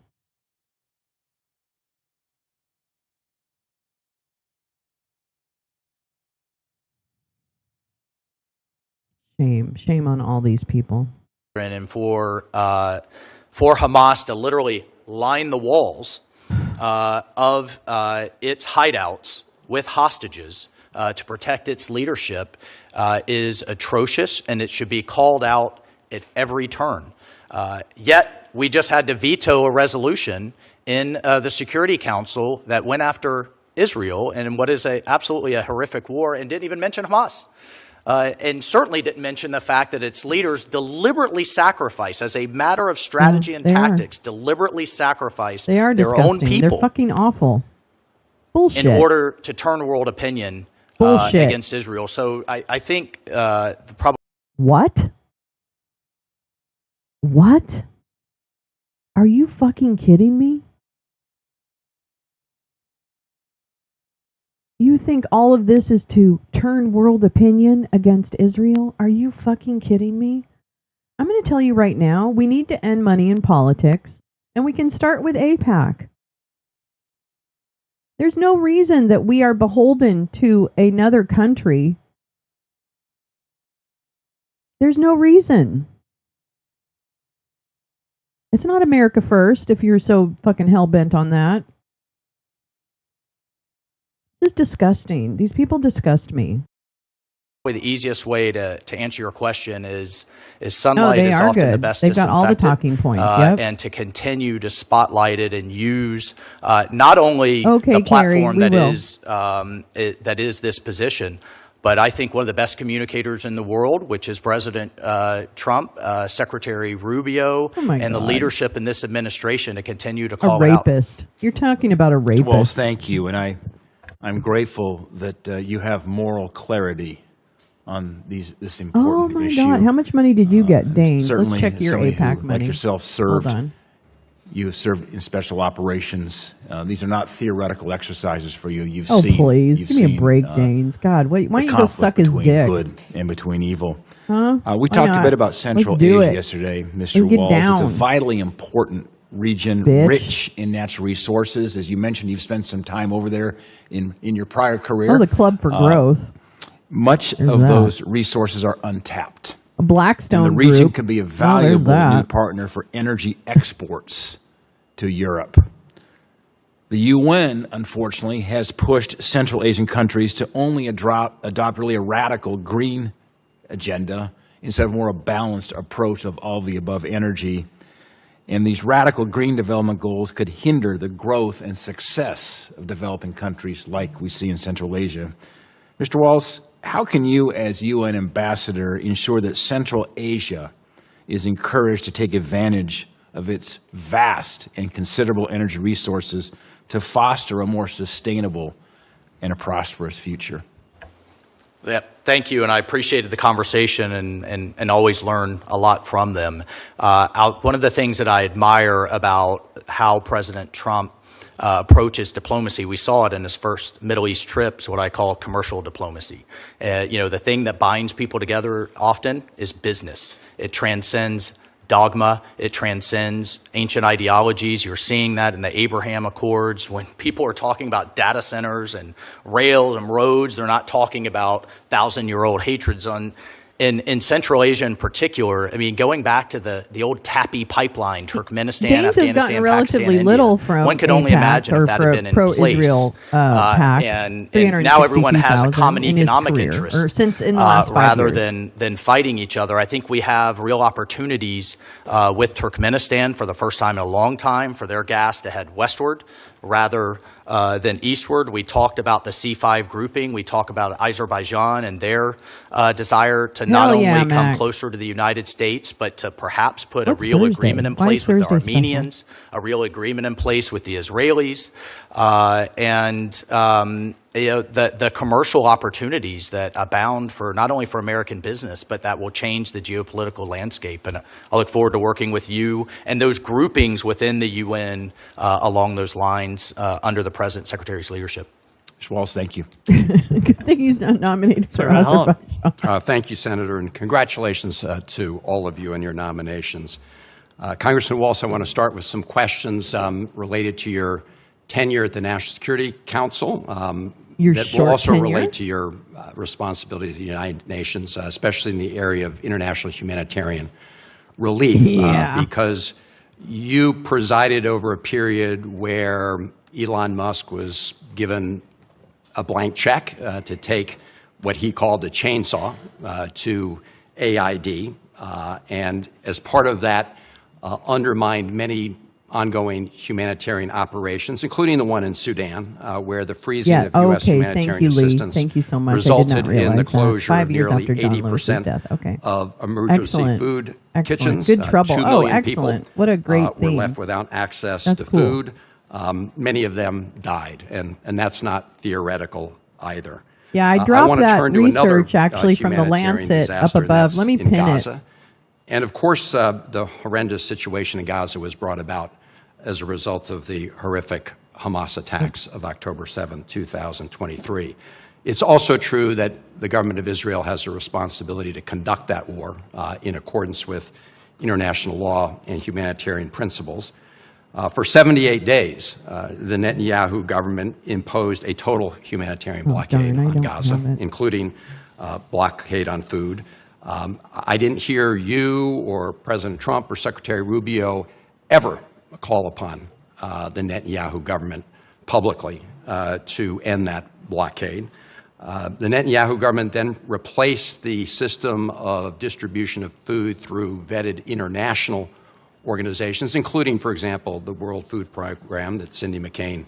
Shame. Shame on all these people. And for Hamas to literally line the walls of its hideouts with hostages to protect its leadership is atrocious, and it should be called out at every turn. Yet, we just had to veto a resolution in the Security Council that went after Israel in what is absolutely a horrific war, and didn't even mention Hamas. And certainly didn't mention the fact that its leaders deliberately sacrifice, as a matter of strategy and tactics, deliberately sacrifice They are their own disgusting. people They're fucking awful. Bullshit. in order to turn world opinion Bullshit. against Israel. So I think the problem. What? What? Are you fucking kidding me? You think all of this is to turn world opinion against Israel? Are you fucking kidding me? I'm going to tell you right now, we need to end money in politics, and we can start with AIPAC. There's no reason that we are beholden to another country. There's no reason. It's not America first if you're so fucking hell-bent on that. This is disgusting. These people disgust me. The easiest way to answer your question is sunlight is often the best They've got all the talking points. Yep. And to continue to spotlight it and use not only the platform that is this position, but I think one of the best communicators in the world, which is President Trump, Secretary Rubio, and the leadership in this administration to continue to call a it out. rapist. You're talking about a rapist. Well, thank you, and I'm grateful that you have moral clarity on this important issue. Oh my God! How much money did you get, Danes? Let's Certainly, check your somebody AIPAC who, money. like yourself, served. Hold on. You have served in special operations. These are not theoretical exercises for you. You've Oh, seen. please. You've Give me a seen, break, Danes. God, why don't you go suck his between dick? Good and between evil. Huh? We Why talked not? a bit about Central Let's do Asia it. yesterday, Mr. Let's get Walls. It's a down. vitally important region, Bitch. rich in natural resources. As you mentioned, you've spent some time over there in your prior career. Oh, the Club for Growth. Much There's of that. those resources are untapped. A Blackstone And the region group. can be a Oh, there's valuable that. new partner for energy exports to Europe. The UN, unfortunately, has pushed Central Asian countries to only adopt really a radical green agenda instead of more a balanced approach of all the above energy. And these radical green development goals could hinder the growth and success of developing countries like we see in Central Asia. Mr. Walls, how can you, as UN ambassador, ensure that Central Asia is encouraged to take advantage of its vast and considerable energy resources to foster a more sustainable and a prosperous future? Yeah, thank you, and I appreciated the conversation and always learn a lot from them. One of the things that I admire about how President Trump approaches diplomacy, we saw it in his first Middle East trip, is what I call commercial diplomacy. The thing that binds people together often is business. It transcends dogma. It transcends ancient ideologies. You're seeing that in the Abraham Accords. When people are talking about data centers and rail and roads, they're not talking about 1,000-year-old hatreds on. In Central Asia in particular, I mean, going back to the old TAPI pipeline, Turkmenistan, Danes has Afghanistan, gotten relatively Pakistan, little India, from one could only AIPAC imagine if or that had been in pro-Israel place. PACs, And now everyone has a common 362,000 in his economic career, interest. or since in the last 5 rather years. than fighting each other. I think we have real opportunities with Turkmenistan for the first time in a long time for their gas to head westward rather than eastward. We talked about the C5 grouping. We talk about Azerbaijan and their desire to not only come closer to the United States, but to perhaps put a real agreement in place with the Armenians, a real agreement in place with the Israelis, and the commercial opportunities that abound for not only for American business, but that will change the geopolitical landscape. And I look forward to working with you and those groupings within the UN along those lines under the President Secretary's leadership. Mr. Waltz, thank you. Good thing he's not nominated for Azerbaijan. Thank you, Senator, and congratulations to all of you on your nominations. Congressman Waltz, I want to start with some questions related to your tenure at the National Security Council that will also relate to your responsibilities to the United Nations, especially in the area of international humanitarian relief, because you presided over a period where Elon Musk was given a blank check to take what he called a chainsaw to AID, and as part of that undermined many ongoing humanitarian operations, including the one in Sudan, where the freezing of U.S. humanitarian assistance resulted in the closure of nearly 80% of emergency food kitchens. Good trouble. 2 million excellent. people What a great were left without access to food. Many of them died, and that's not theoretical either. Yeah, I dropped that research actually from the Lancet up above. Let me pin it. And of course, the horrendous situation in Gaza was brought about as a result of the horrific Hamas attacks of October 7, 2023. It's also true that the government of Israel has a responsibility to conduct that war in accordance with international law and humanitarian principles. For 78 days, the Netanyahu government imposed a total humanitarian blockade on Gaza, including blockade on food. I didn't hear you or President Trump or Secretary Rubio ever call upon the Netanyahu government publicly to end that blockade. The Netanyahu government then replaced the system of distribution of food through vetted international organizations, including, for example, the World Food Program that Cindy McCain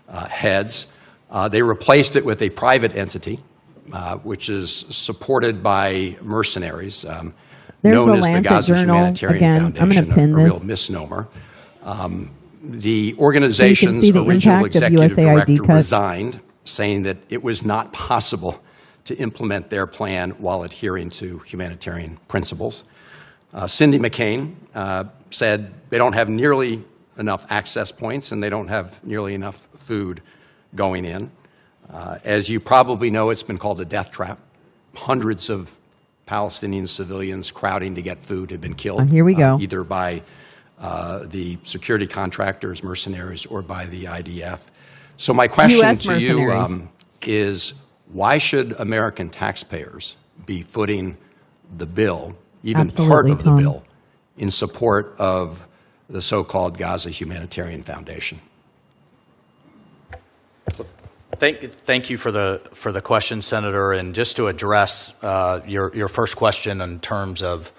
heads. They replaced it with a private entity, which is supported by mercenaries, known as the Gaza Humanitarian Foundation, a real misnomer. The organization's original executive director resigned, saying that it was not possible to implement their plan while adhering to humanitarian principles. Cindy McCain said they don't have nearly enough access points and they don't have nearly enough food going in. As you probably know, it's been called a death trap. Hundreds of Palestinian civilians crowding to get food have been killed. Here we go. Either by the security contractors, mercenaries, or by the IDF. So my question to you is, why should American taxpayers be footing the bill, even part of the bill, in support of the so-called Gaza Humanitarian Foundation? Thank you for the question, Senator. And just to address your first question in terms of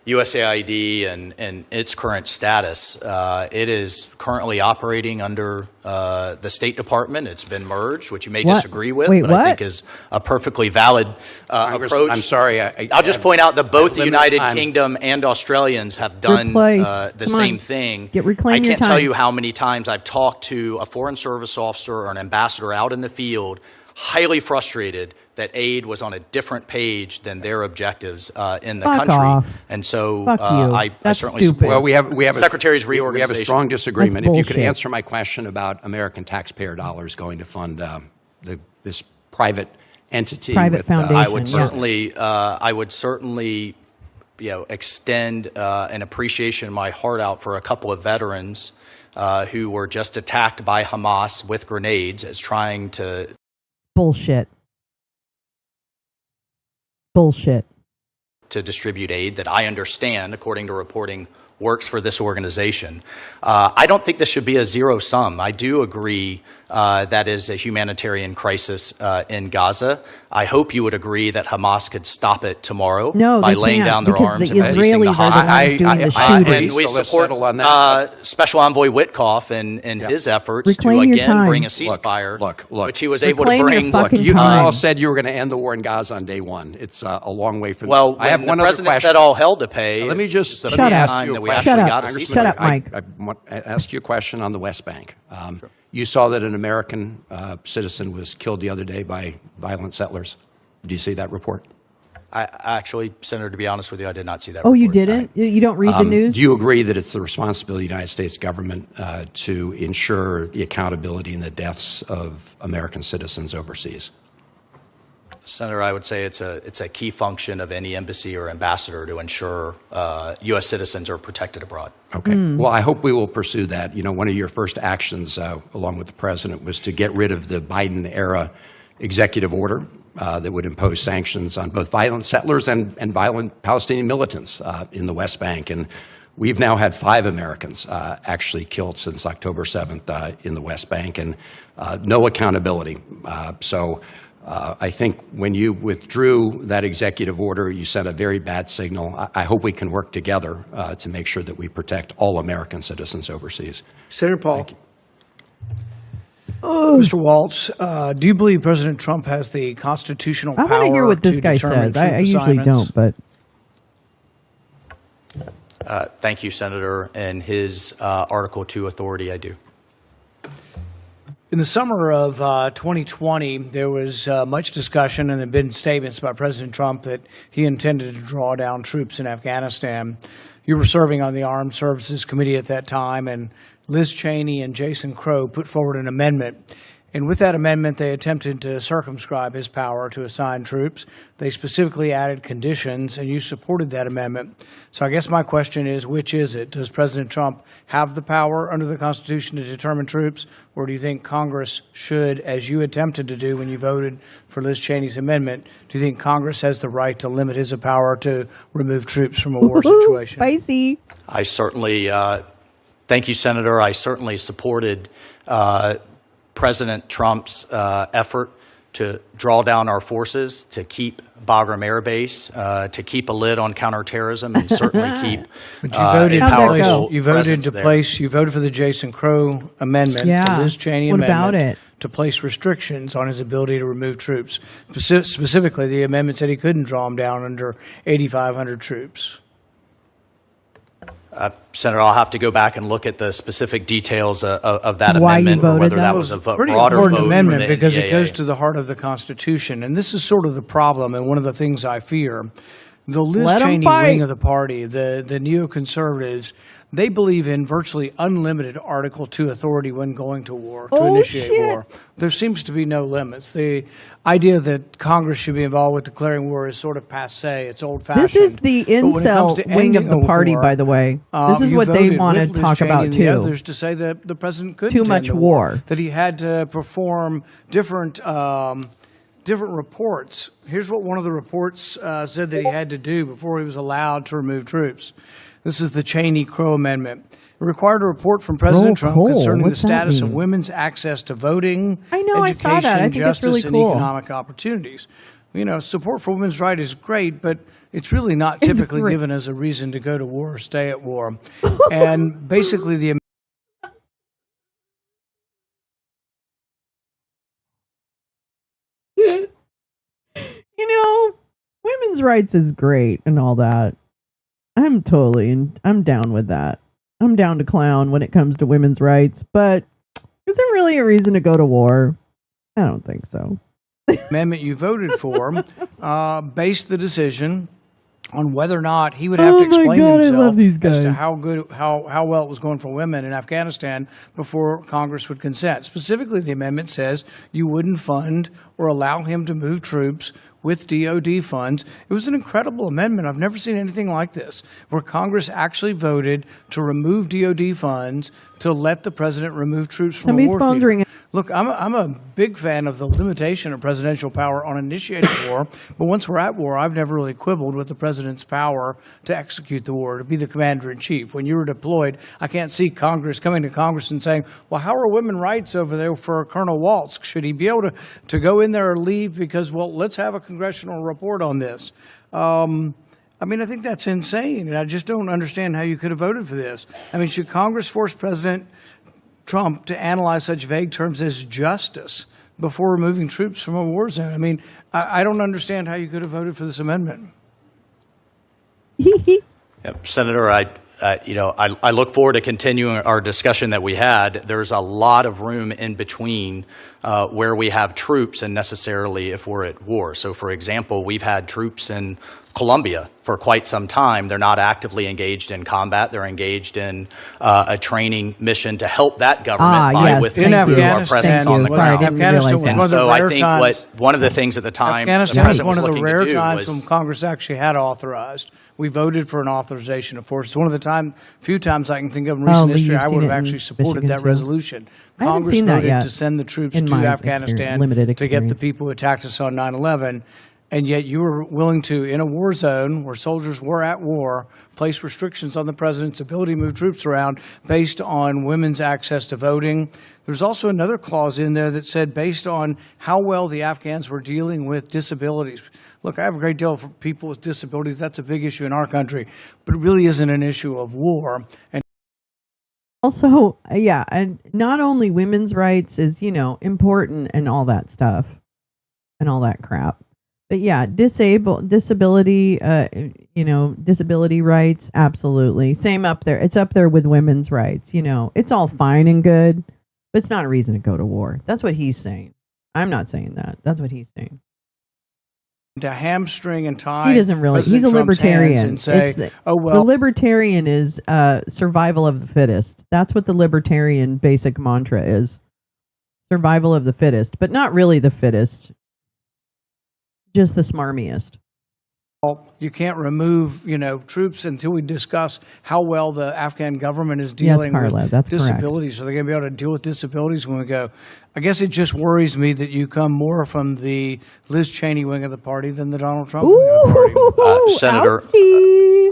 USAID and its current status, it is currently operating under the State Department. It's been merged, which you may disagree with, but I think is a perfectly valid approach. I'm sorry. I'll just point out that both the United Kingdom and Australians have done the same thing. I can't tell you how many times I've talked to a Foreign Service officer or an ambassador out in the field, highly frustrated that aid was on a different page than their objectives in the country. Off. And so I certainly stupid. support Well, we have Secretary's reorganization. We have a strong disagreement. That's if you could bullshit. answer my question about American taxpayer dollars going to fund this private entity. Private foundation. I would certainly extend an appreciation in my heart out for a couple of veterans who were just attacked by Hamas with grenades as trying to... Bullshit. to distribute aid that I understand, according to reporting, works for this organization. I don't think this should be a zero sum. I do agree that is a humanitarian crisis in Gaza. I hope you would agree that Hamas could stop it tomorrow by laying down their arms and releasing the hostages. And we support Special Envoy Witkoff and his efforts to again bring a ceasefire, which he was able to bring. You all said you were going to end the war in Gaza on day one. It's a long way from. Well, I have one the other president question. said all hell to pay. Let me just ask you a question. Shut up, Mike. I asked you a question on the West Bank. You saw that an American citizen was killed the other day by violent settlers. Did you see that report? I actually, Senator, to be honest with you, I did not see that. Oh, you didn't? You don't read the news? Do you agree that it's the responsibility of the United States government to ensure the accountability in the deaths of American citizens overseas? Senator, I would say it's a key function of any embassy or ambassador to ensure U.S. citizens are protected abroad. Okay. Well, I hope we will pursue that. You know, one of your first actions, along with the president, was to get rid of the Biden-era executive order that would impose sanctions on both violent settlers and violent Palestinian militants in the West Bank. And we've now had 5 Americans actually killed since October 7th in the West Bank, and no accountability. I think when you withdrew that executive order, you sent a very bad signal. I hope we can work together to make sure that we protect all American citizens overseas. Senator Paul. Mr. Waltz, do you believe President Trump has the constitutional power? I want to hear what this guy says. I usually don't, but. Thank you, Senator. And his Article 2 authority, I do. In the summer of 2020, there was much discussion and there have been statements by President Trump that he intended to draw down troops in Afghanistan. You were serving on the Armed Services Committee at that time, and Liz Cheney and Jason Crow put forward an amendment. And with that amendment, they attempted to circumscribe his power to assign troops. They specifically added conditions, and you supported that amendment. So I guess my question is, which is it? Does President Trump have the power under the Constitution to determine troops, or do you think Congress should, as you attempted to do when you voted for Liz Cheney's amendment, do you think Congress has the right to limit his power to remove troops from a war situation? Spicy. I certainly, thank you, Senator. I certainly supported President Trump's effort to draw down our forces, to keep Bagram Air Base, to keep a lid on counterterrorism, and certainly keep you voted for the Jason Crow amendment, the Liz Cheney amendment, to place restrictions on his ability to remove troops. Specifically, the amendment said he couldn't draw them down under 8,500 troops. Senator, I'll have to go back and look at the specific details of that amendment, or whether that was a broader vote amendment, because NDAA. it goes to the heart of the Constitution. And this is sort of the problem, and one of the things I fear. The Liz Cheney wing of the party, the neoconservatives, they believe in virtually unlimited Article 2 authority when going to war, to initiate war. There seems to be no limits. The idea that Congress should be involved with declaring war is sort of passé. It's old-fashioned. This is the incel wing of the party, by the way. This is what they want to talk about, too. Others to say that the president couldn't too much war. That he had to perform different reports. Here's what one of the reports said that he had to do before he was allowed to remove troops. This is the Cheney-Crow Amendment. It required a report from President Trump concerning the status of women's access to voting, education, I saw that. I think justice, really and cool. economic opportunities. You know, support for women's rights is great, but it's really not typically given as a reason to go to war or stay at war. And basically the women's rights is great and all that. I'm down with that. I'm down to clown when it comes to women's rights, but is there really a reason to go to war? I don't think so. amendment you voted for based the decision on whether or not he would have to explain himself as to how well it was going for women in Afghanistan before Congress would consent. Specifically, the amendment says you wouldn't fund or allow him to move troops with DOD funds. It was an incredible amendment. I've never seen anything like this, where Congress actually voted to remove DOD funds to let the president remove troops from a war theater. Look, I'm a big fan of the limitation of presidential power on initiating war, but once we're at war, I've never really quibbled with the president's power to execute the war, to be the commander-in-chief. When you were deployed, I can't see Congress coming to Congress and saying, well, how are women's rights over there for Colonel Waltz? Should he be able to go in there or leave because, well, let's have a congressional report on this? I mean, I think that's insane, and I just don't understand how you could have voted for this. I mean, should Congress force President Trump to analyze such vague terms as justice before removing troops from a war zone? I mean, I don't understand how you could have voted for this amendment. Senator, I look forward to continuing our discussion that we had. There's a lot of room in between where we have troops and necessarily if we're at war. So, for example, we've had troops in Colombia for quite some time. They're not actively engaged in combat. They're engaged in a training mission to help that government buy with our presence on the ground. And so I think one of the things at the time Afghanistan was one of the rare times when Congress actually had authorized. We voted for an authorization of force. It's one of the few times I can think of in recent history I would have actually supported that resolution. Congress voted to send the troops to Afghanistan to get the people who attacked us on 9/11. And yet you were willing to, in a war zone where soldiers were at war, place restrictions on the president's ability to move troops around based on women's access to voting. There's also another clause in there that said based on how well the Afghans were dealing with disabilities. Look, I have a great deal for people with disabilities. That's a big issue in our country, but it really isn't an issue of war. And also, yeah, and not only women's rights is, important and all that stuff and all that crap. But yeah, disability, disability rights, absolutely. Same up there. It's up there with women's rights. It's all fine and good, but it's not a reason to go to war. That's what he's saying. I'm not saying that. That's what he's saying. To hamstring and tie. He doesn't really. He's a libertarian. And say, the libertarian is survival of the fittest. That's what the libertarian basic mantra is. Survival of the fittest, but not really the fittest. Just the smarmiest. You can't remove, troops until we discuss how well the Afghan government is dealing with disabilities. So they're going to be able to deal with disabilities when we go. I guess it just worries me that you come more from the Liz Cheney wing of the party than the Donald Trump wing of the party. Senator,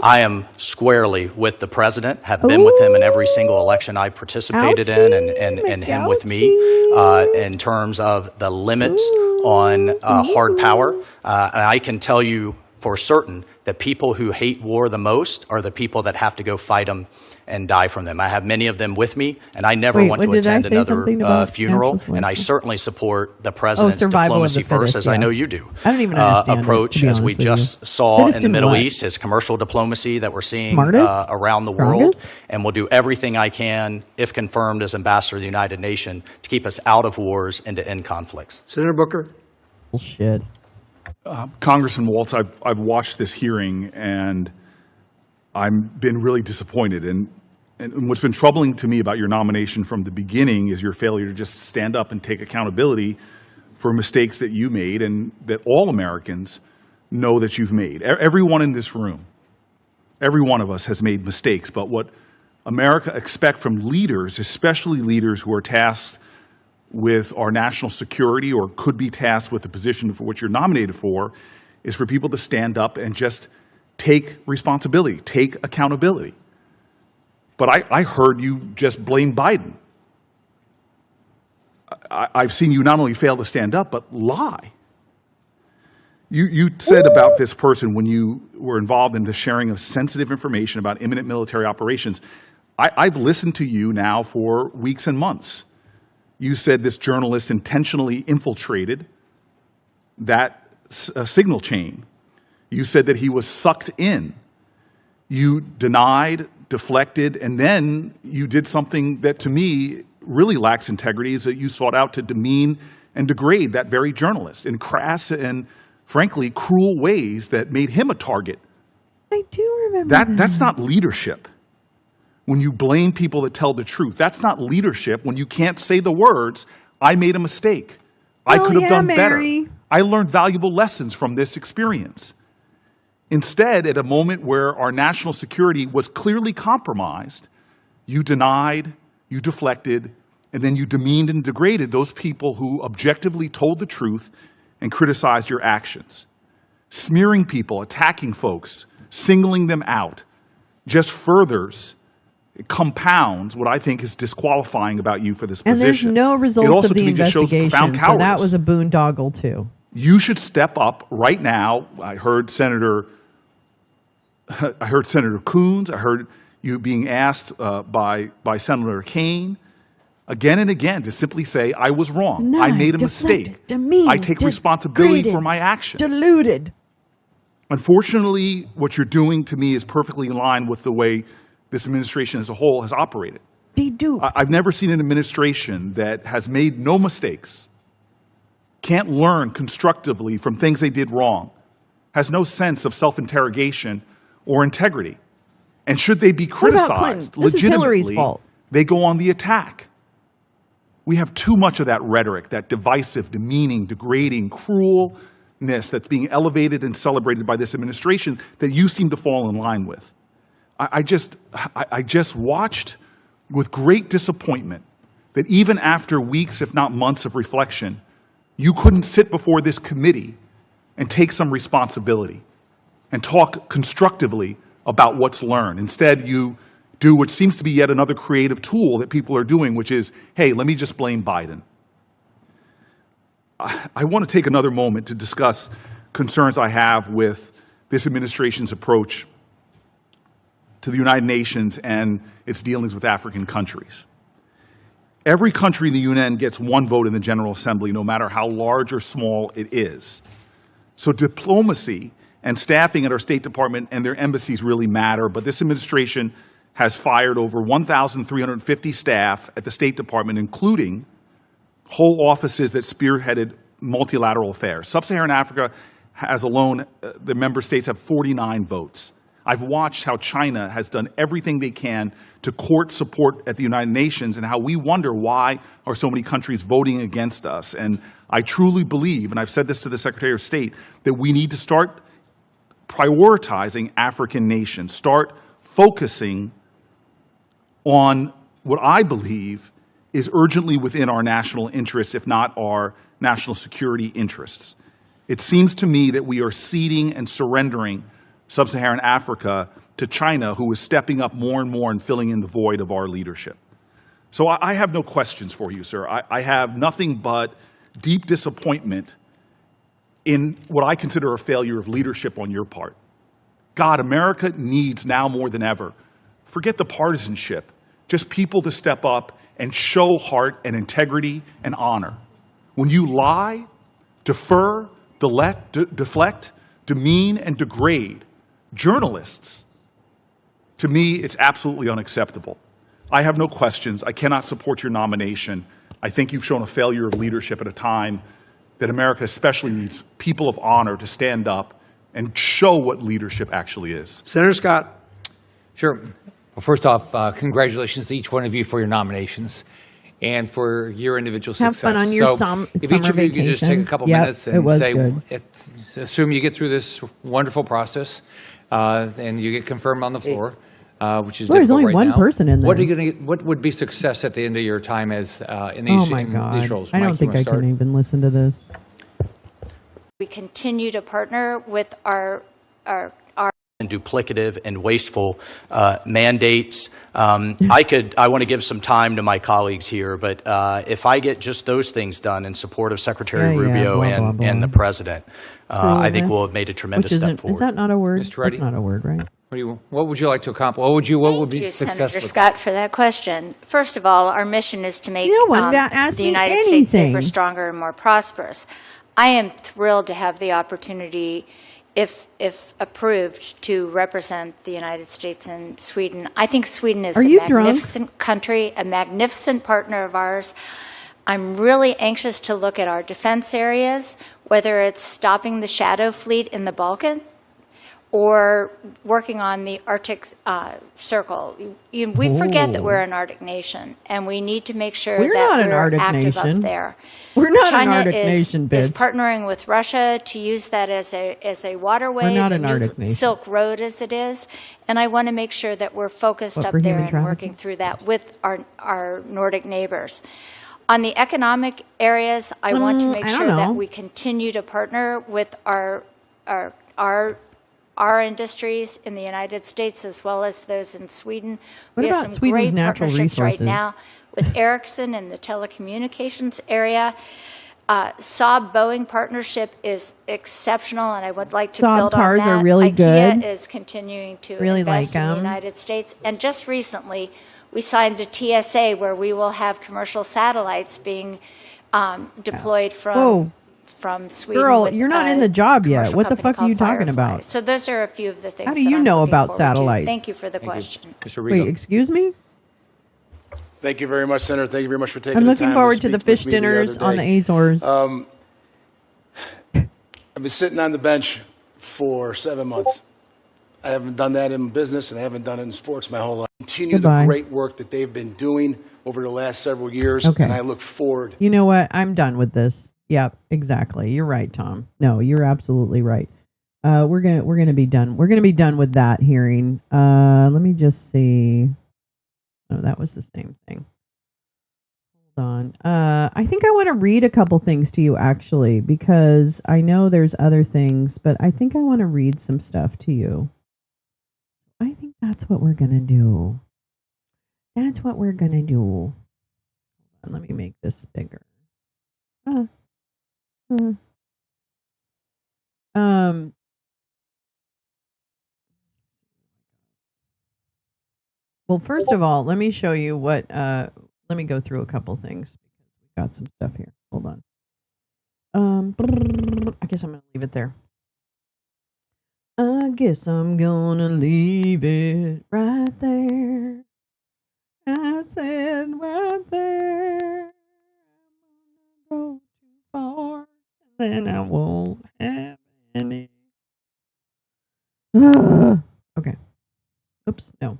I am squarely with the president, have been with him in every single election I participated in and him with me in terms of the limits on hard power. And I can tell you for certain that people who hate war the most are the people that have to go fight them and die from them. I have many of them with me, and I never want to attend another funeral, and I certainly support the president's diplomacy first, as I know you do. I don't even understand approach, as we just saw in the Middle East, his commercial diplomacy that we're seeing around the world, and will do everything I can, if confirmed as ambassador of the United Nations, to keep us out of wars and to end conflicts. Senator Booker. Bullshit. Congressman Waltz, I've watched this hearing, and I've been really disappointed. And what's been troubling to me about your nomination from the beginning is your failure to just stand up and take accountability for mistakes that you made and that all Americans know that you've made. Everyone in this room, every one of us has made mistakes, but what America expects from leaders, especially leaders who are tasked with our national security or could be tasked with the position for which you're nominated for, is for people to stand up and just take responsibility, take accountability. But I heard you just blame Biden. I've seen you not only fail to stand up, but lie. You said about this person when you were involved in the sharing of sensitive information about imminent military operations. I've listened to you now for weeks and months. You said this journalist intentionally infiltrated that signal chain. You said that he was sucked in. You denied, deflected, and then you did something that to me really lacks integrity, is that you sought out to demean and degrade that very journalist in crass and, frankly, cruel ways that made him a target. I do remember that. That's not leadership. When you blame people that tell the truth, that's not leadership. When you can't say the words, I made a mistake. I could have done better. I learned valuable lessons from this experience. Instead, at a moment where our national security was clearly compromised, you denied, you deflected, And then you demeaned and degraded those people who objectively told the truth and criticized your actions. Smearing people, attacking folks, singling them out just furthers, it compounds what I think is disqualifying about you for this And position. there's no It results also, of the to me, just shows investigation, profound so that cowardice. was a boondoggle too. You should step up right now. I heard Senator Coons. I heard you being asked by Senator Kaine again and again to simply say, I was wrong. I made a mistake. I take responsibility for my actions. Deluded. Unfortunately, what you're doing to me is perfectly in line with the way this administration as a whole has operated. I've never seen an administration that has made no mistakes, can't learn constructively from things they did wrong, has no sense of self-interrogation or integrity. And should they be criticized This is Hillary's legitimately, fault. they go on the attack. We have too much of that rhetoric, that divisive, demeaning, degrading, cruelness that's being elevated and celebrated by this administration that you seem to fall in line with. I just watched with great disappointment that even after weeks, if not months of reflection, you couldn't sit before this committee and take some responsibility and talk constructively about what's learned. Instead, you do what seems to be yet another creative tool that people are doing, which is, hey, let me just blame Biden. I want to take another moment to discuss concerns I have with this administration's approach to the United Nations and its dealings with African countries. Every country in the UN gets one vote in the General Assembly, no matter how large or small it is. So diplomacy and staffing at our State Department and their embassies really matter, but this administration has fired over 1,350 staff at the State Department, including whole offices that spearheaded multilateral affairs. Sub-Saharan Africa has alone, the member states have 49 votes. I've watched how China has done everything they can to court support at the United Nations and how we wonder why are so many countries voting against us. And I truly believe, and I've said this to the Secretary of State, that we need to start prioritizing African nations, start focusing on what I believe is urgently within our national interests, if not our national security interests. It seems to me that we are ceding and surrendering Sub-Saharan Africa to China, who is stepping up more and more and filling in the void of our leadership. So I have no questions for you, sir. I have nothing but deep disappointment in what I consider a failure of leadership on your part. God, America needs now more than ever, forget the partisanship, just people to step up and show heart and integrity and honor. When you lie, defer, deflect, demean, and degrade journalists, to me, it's absolutely unacceptable. I have no questions. I cannot support your nomination. I think you've shown a failure of leadership at a time that America especially needs people of honor to stand up and show what leadership actually is. Senator Scott. Sure. Well, first off, congratulations to each one of you for your nominations and for your individual Have success. fun on your if each of you could just take a couple minutes and say, assume you get through this wonderful process and you get confirmed on the floor, which is difficult There's only right one now. person in there. What would be success at the end of your time as in these, Oh my God. these roles? I don't Mike, think you I wanna start? can even listen to this. We continue to partner with our and duplicative and wasteful mandates. I want to give some time to my colleagues here, but if I get just those things done in support of Secretary Rubio and the President, I think we'll have made a tremendous step forward. Is that not a word? Mr. Reddy? That's not a word, right? What would you like to accomplish? What would be Thank you, successful? Senator Scott, for that question. First of all, our mission is to make No one asked the me United States safer, anything. stronger, and more prosperous. I am thrilled to have the opportunity, if approved, to represent the United States and Sweden. I think Sweden is Are a you drunk? magnificent country, a magnificent partner of ours. I'm really anxious to look at our defense areas, whether it's stopping the shadow fleet in the Balkan, or working on the Arctic Circle. We forget that we're an Arctic nation, and we need to make sure We're that not an we're Arctic active nation. up there. We're not China an Arctic is, nation, is bitch. partnering with Russia to use that as a waterway, We're not the an new Arctic nation. Silk Road as it is, and I want to make sure that we're focused What, up for there human and trafficking? working through that with our Nordic neighbors. On the economic areas, I want to make I don't sure that know. we continue to partner with our industries in the United States as well as those in Sweden. What We have about some Sweden's great natural partnerships resources? right now with Ericsson in the telecommunications area. Saab Boeing partnership is exceptional, and I would like to Saab build on cars that. are really IKEA good. is continuing to Really invest like in the 'em. United States, and just recently we signed a TSA where we will have commercial satellites being deployed Whoa. from Sweden. Girl, with, you're not in the job yet. commercial What the company fuck are you called talking Firefly. about? So those are a few of the things. How do that you I'm know looking about forward to. satellites? Thank you for the question. Mr. Wait, excuse me? Thank you very much, Senator. Thank you very much for taking I'm the looking time forward to speak the with fish me the other dinners on the day. Azores. I've been sitting on the bench for 7 months. I haven't done that in business, and I haven't done it in sports my whole life. Continue Goodbye. the great work that they've been doing over the last several years, Okay. and I look forward. You know what? I'm done with this. Yep, exactly. You're right, Tom. No, you're absolutely right. We're gonna be done. We're gonna be done with that hearing. Let me just see. Oh, that was the same thing. Hold on. I think I want to read a couple things to you actually, because I know there's other things, but I think I want to read some stuff to you. I think that's what we're gonna do. That's what we're gonna do. Hold on, let me make this bigger. Well, first of all, let me show you what, let me go through a couple things because we've got some stuff here. Hold on. I guess I'm going to leave it there. I guess I'm going to leave it right there. I said right there. I'm going to go too far, and then I won't have any. Okay. Oops, no. All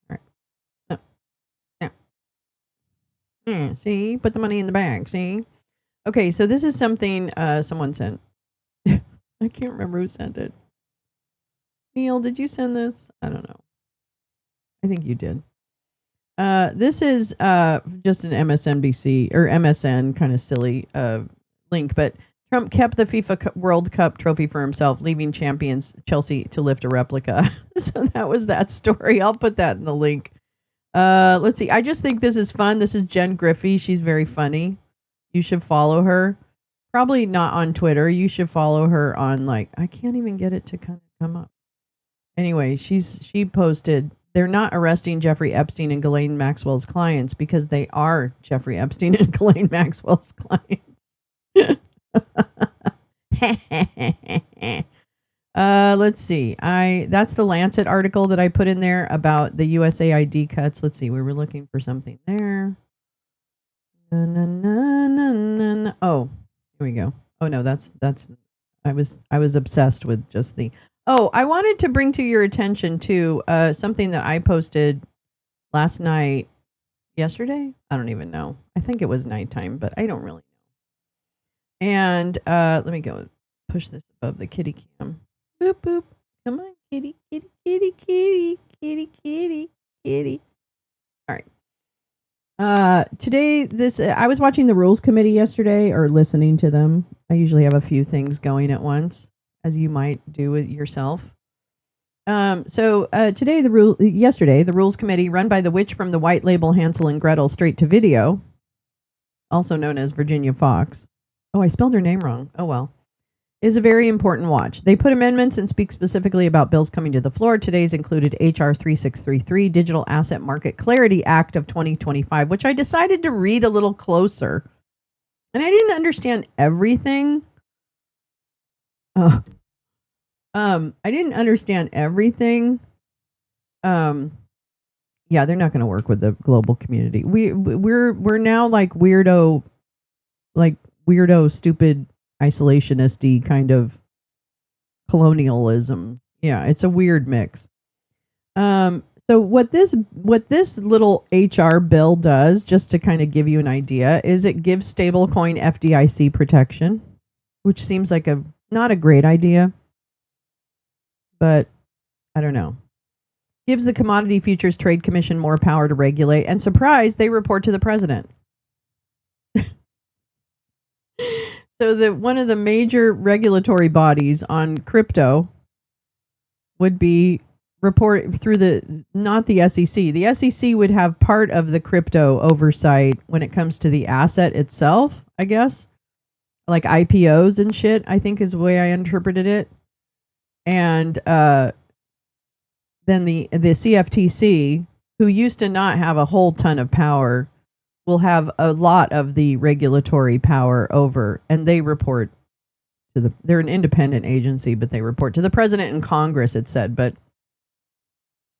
right. No. No. Yeah, see? Put the money in the bag, see? Okay, so this is something someone sent. I can't remember who sent it. Neil, did you send this? I don't know. I think you did. This is just an MSNBC or MSN kind of silly link, but Trump kept the FIFA World Cup trophy for himself, leaving champions Chelsea to lift a replica. So that was that story. I'll put that in the link. Let's see. I just think this is fun. This is Jen Griffey. She's very funny. You should follow her. Probably not on Twitter. You should follow her on I can't even get it to kind of come up. Anyway, she posted, they're not arresting Jeffrey Epstein and Ghislaine Maxwell's clients because they are Jeffrey Epstein and Ghislaine Maxwell's clients. Let's see. That's the Lancet article that I put in there about the USAID cuts. Let's see. We were looking for something there. Oh, here we go. Oh no, that's I was obsessed with just the. Oh, I wanted to bring to your attention to something that I posted last night, yesterday. I don't even know. I think it was nighttime, but I don't really know. And let me go push this above the kitty cam. Boop boop. Come on, kitty, kitty, kitty, kitty, kitty, kitty, kitty. All right. Today, I was watching the Rules Committee yesterday, or listening to them. I usually have a few things going at once, as you might do it yourself. Yesterday, the Rules Committee, run by the witch from the white label Hansel and Gretel straight to video, also known as Virginia Fox. Oh, I spelled her name wrong. Oh well. Is a very important watch. They put amendments and speak specifically about bills coming to the floor. Today's included HR 3633, Digital Asset Market Clarity Act of 2025, which I decided to read a little closer. And I didn't understand everything. I didn't understand everything. Yeah, they're not going to work with the global community. We're now weirdo, stupid, isolationist-y kind of colonialism. Yeah, it's a weird mix. So what this little HR bill does, just to kind of give you an idea, is it gives stablecoin FDIC protection, which seems like not a great idea, but I don't know. Gives the Commodity Futures Trade Commission more power to regulate, and surprise, they report to the president. So one of the major regulatory bodies on crypto would be report through not the SEC. The SEC would have part of the crypto oversight when it comes to the asset itself, I guess. Like IPOs and shit, I think is the way I interpreted it. And then the CFTC, who used to not have a whole ton of power, will have a lot of the regulatory power over, and they report to they're an independent agency, but they report to the president and Congress, it said, but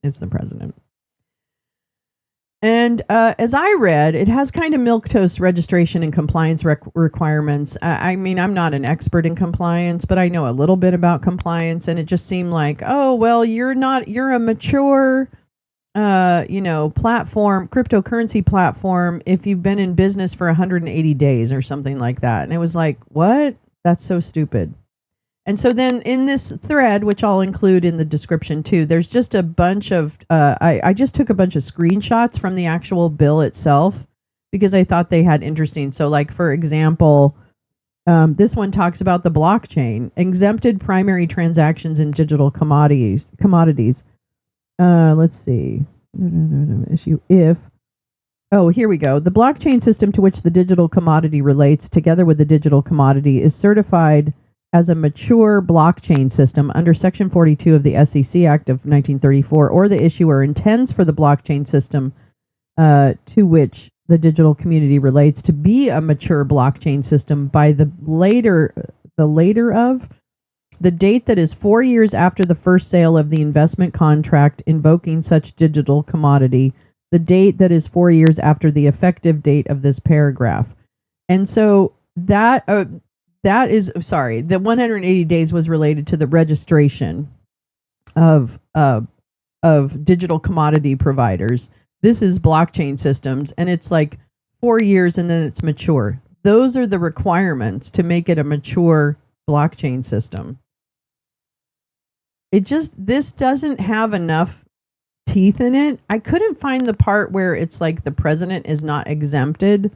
it's the president. And as I read, it has kind of milquetoast registration and compliance requirements. I mean, I'm not an expert in compliance, but I know a little bit about compliance, and it just seemed like, oh, well, you're a mature platform, cryptocurrency platform, if you've been in business for 180 days or something like that. And it was like, what? That's so stupid. And so then in this thread, which I'll include in the description too, there's just a bunch of, I just took a bunch of screenshots from the actual bill itself because I thought they had interesting. So like, for example, this one talks about the blockchain, exempted primary transactions in digital commodities. Let's see. Issue if. Oh, here we go. The blockchain system to which the digital commodity relates, together with the digital commodity, is certified as a mature blockchain system under Section 42 of the SEC Act of 1934, or the issuer intends for the blockchain system to which the digital community relates to be a mature blockchain system by the date that is 4 years after the first sale of the investment contract invoking such digital commodity, the date that is 4 years after the effective date of this paragraph. And so that is, sorry, the 180 days was related to the registration of digital commodity providers. This is blockchain systems, and it's like 4 years and then it's mature. Those are the requirements to make it a mature blockchain system. This doesn't have enough teeth in it. I couldn't find the part where it's like the president is not exempted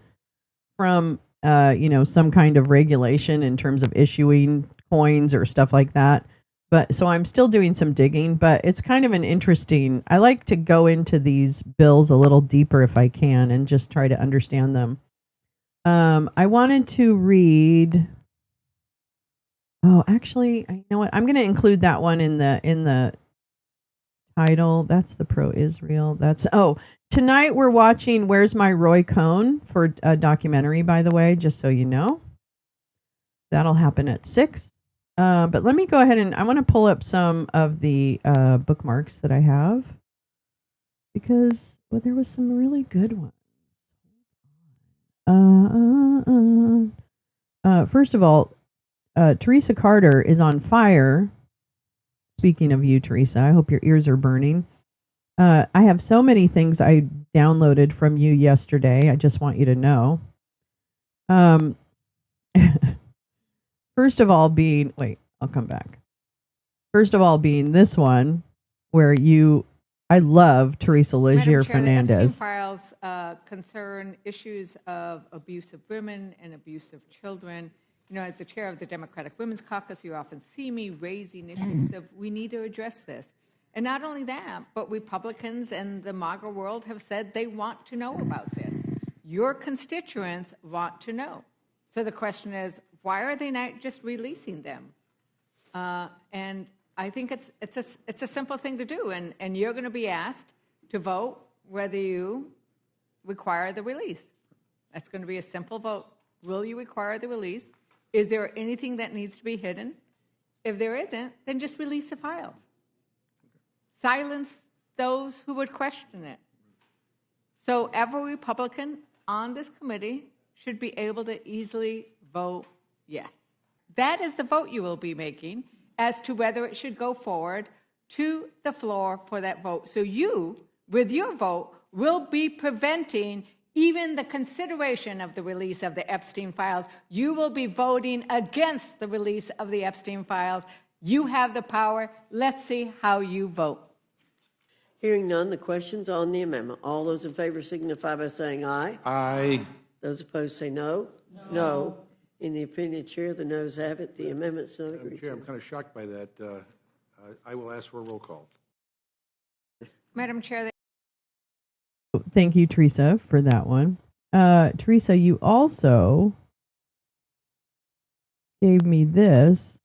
from, some kind of regulation in terms of issuing coins or stuff like that. But so I'm still doing some digging, but it's kind of an interesting, I like to go into these bills a little deeper if I can and just try to understand them. I wanted to read. Oh, actually, you know what? I'm going to include that one in the title. That's the pro-Israel. Tonight we're watching Where's My Roy Cohn for a documentary, by the way, just so you know. That'll happen at 6. But let me go ahead and I want to pull up some of the bookmarks that I have because there was some really good ones. First of all, Teresa Carter is on fire. Speaking of you, Teresa, I hope your ears are burning. I have so many things I downloaded from you yesterday. I just want you to know. First of all being, I'll come back. First of all being this one where I love Teresa Legier Fernandez. The Epstein files concern issues of abuse of women and abuse of children. As the chair of the Democratic Women's Caucus, you often see me raising issues of we need to address this. And not only that, but Republicans and the MAGA world have said they want to know about this. Your constituents want to know. So the question is, why are they not just releasing them? And I think it's a simple thing to do. And you're going to be asked to vote whether you require the release. That's going to be a simple vote. Will you require the release? Is there anything that needs to be hidden? If there isn't, then just release the files. Silence those who would question it. So every Republican on this committee should be able to easily vote yes. That is the vote you will be making. as to whether it should go forward to the floor for that vote. So you, with your vote, will be preventing even the consideration of the release of the Epstein files. You will be voting against the release of the Epstein files. You have the power. Let's see how you vote. Hearing none, the question's on the amendment. All those in favor signify by saying aye. Aye. Those opposed say no. No. In the opinion of the chair, the noes have it. The amendment's not agreed Chair, to. I'm kind of shocked by that. I will ask for a roll call. Madam Chair. Thank you, Teresa, for that one. Teresa, you also gave me this.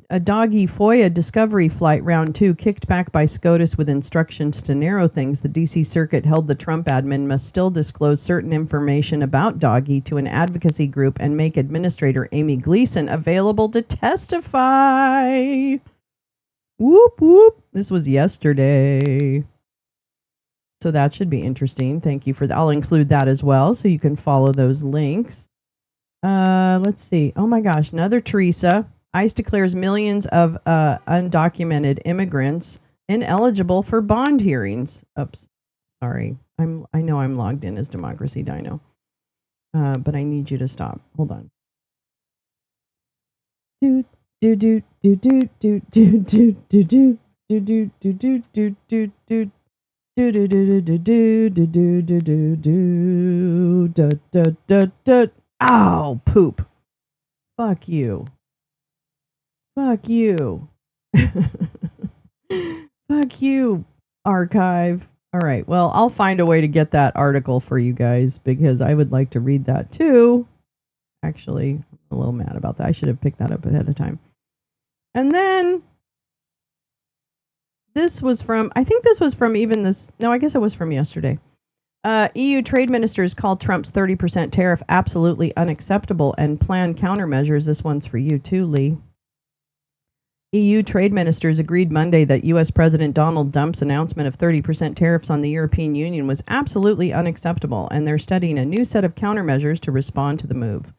A doggy FOIA discovery flight round 2 kicked back by SCOTUS with instructions to narrow things. The D.C. Circuit held the Trump admin must still disclose certain information about doggy to an advocacy group and make Administrator Amy Gleason available to testify. Whoop, whoop. This was yesterday. So that should be interesting. Thank you for that. I'll include that as well so you can follow those links. Let's see. Oh my gosh, another Teresa. ICE declares millions of undocumented immigrants ineligible for bond hearings. Oops, sorry. I know I'm logged in as Democracy Dino, but I need you to stop. Hold on. Do do do do do do do do do do do do do do do do do. Do do do do do do do do do do do do do do. Ow, poop. Fuck you. Fuck you. Fuck you, archive. All right. Well, I'll find a way to get that article for you guys because I would like to read that too. Actually, I'm a little mad about that. I should have picked that up ahead of time. And then this was from, I think this was from even this, no, I guess it was from yesterday. EU trade ministers called Trump's 30% tariff absolutely unacceptable and planned countermeasures. This one's for you too, Lee. EU trade ministers agreed Monday that U.S. President Donald Trump's announcement of 30% tariffs on the European Union was absolutely unacceptable, and they're studying a new set of countermeasures to respond to the move.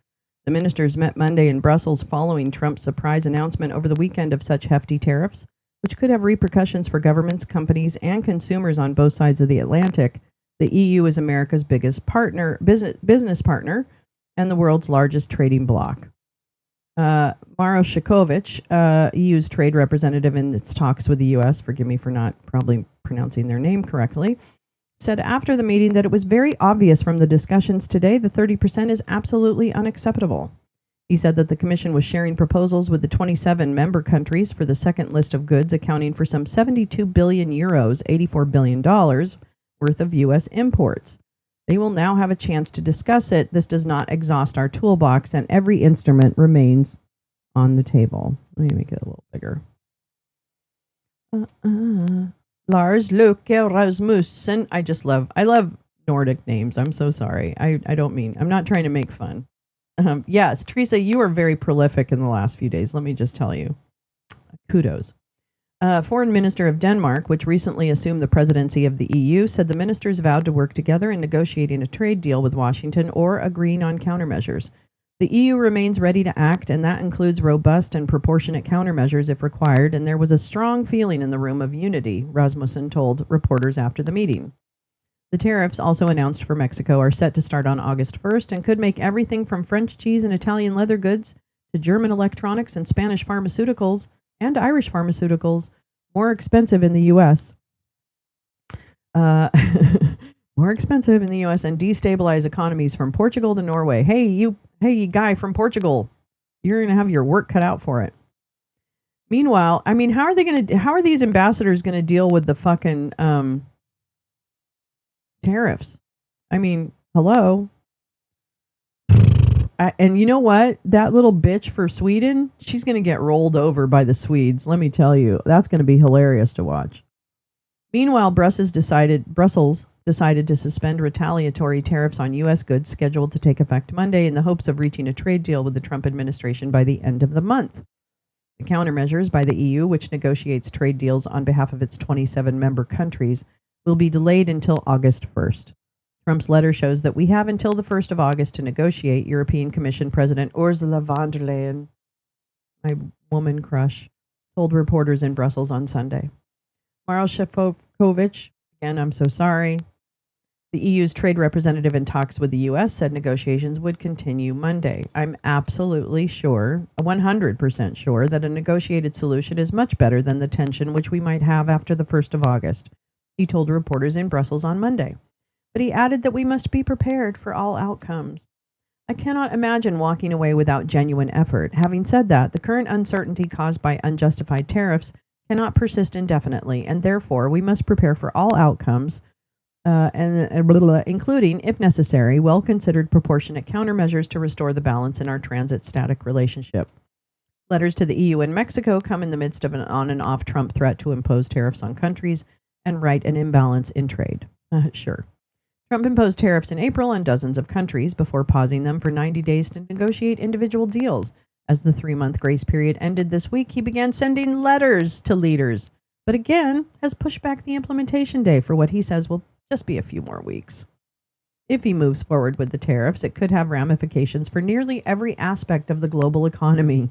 The ministers met Monday in Brussels following Trump's surprise announcement over the weekend of such hefty tariffs, which could have repercussions for governments, companies, and consumers on both sides of the Atlantic. The EU is America's biggest business partner and the world's largest trading bloc. Maro Shevkovich, EU's trade representative in its talks with the U.S., forgive me for not probably pronouncing their name correctly, said after the meeting that it was very obvious from the discussions today the 30% is absolutely unacceptable. He said that the Commission was sharing proposals with the 27 member countries for the second list of goods accounting for some 72 billion euros, $84 billion worth of U.S. imports. They will now have a chance to discuss it. This does not exhaust our toolbox, and every instrument remains on the table. Let me make it a little bigger. Lars Løkke Rasmussen. I love Nordic names. I'm so sorry. I'm not trying to make fun. Yes, Teresa, you are very prolific in the last few days. Let me just tell you. Kudos. Foreign Minister of Denmark, which recently assumed the presidency of the EU, said the ministers vowed to work together in negotiating a trade deal with Washington or agreeing on countermeasures. The EU remains ready to act, and that includes robust and proportionate countermeasures if required, and there was a strong feeling in the room of unity, Rasmussen told reporters after the meeting. The tariffs, also announced for Mexico, are set to start on August 1st and could make everything from French cheese and Italian leather goods to German electronics and Spanish pharmaceuticals and Irish pharmaceuticals more expensive in the U.S. More expensive in the U.S. and destabilize economies from Portugal to Norway. Hey, you guy from Portugal, you're going to have your work cut out for it. Meanwhile, I mean, how are these ambassadors going to deal with the fucking tariffs? I mean, hello. And you know what? That little bitch for Sweden, she's going to get rolled over by the Swedes. Let me tell you, that's going to be hilarious to watch. Meanwhile, Brussels decided to suspend retaliatory tariffs on U.S. goods scheduled to take effect Monday in the hopes of reaching a trade deal with the Trump administration by the end of the month. The countermeasures by the EU, which negotiates trade deals on behalf of its 27 member countries, will be delayed until August 1st. Trump's letter shows that we have until the 1st of August to negotiate, European Commission President Ursula von der Leyen my woman crush, told reporters in Brussels on Sunday. Maros Šefčovič, again, I'm so sorry. The EU's trade representative in talks with the U.S. said negotiations would continue Monday. I'm absolutely sure, 100% sure, that a negotiated solution is much better than the tension which we might have after the 1st of August, he told reporters in Brussels on Monday. But he added that we must be prepared for all outcomes. I cannot imagine walking away without genuine effort. Having said that, the current uncertainty caused by unjustified tariffs cannot persist indefinitely, and therefore we must prepare for all outcomes, including, if necessary, well-considered proportionate countermeasures to restore the balance in our transit-static relationship. Letters to the EU and Mexico come in the midst of an on-and-off Trump threat to impose tariffs on countries and right an imbalance in trade. Sure. Trump imposed tariffs in April on dozens of countries before pausing them for 90 days to negotiate individual deals. As the 3-month grace period ended this week, he began sending letters to leaders, but again has pushed back the implementation day for what he says will just be a few more weeks. If he moves forward with the tariffs, it could have ramifications for nearly every aspect of the global economy.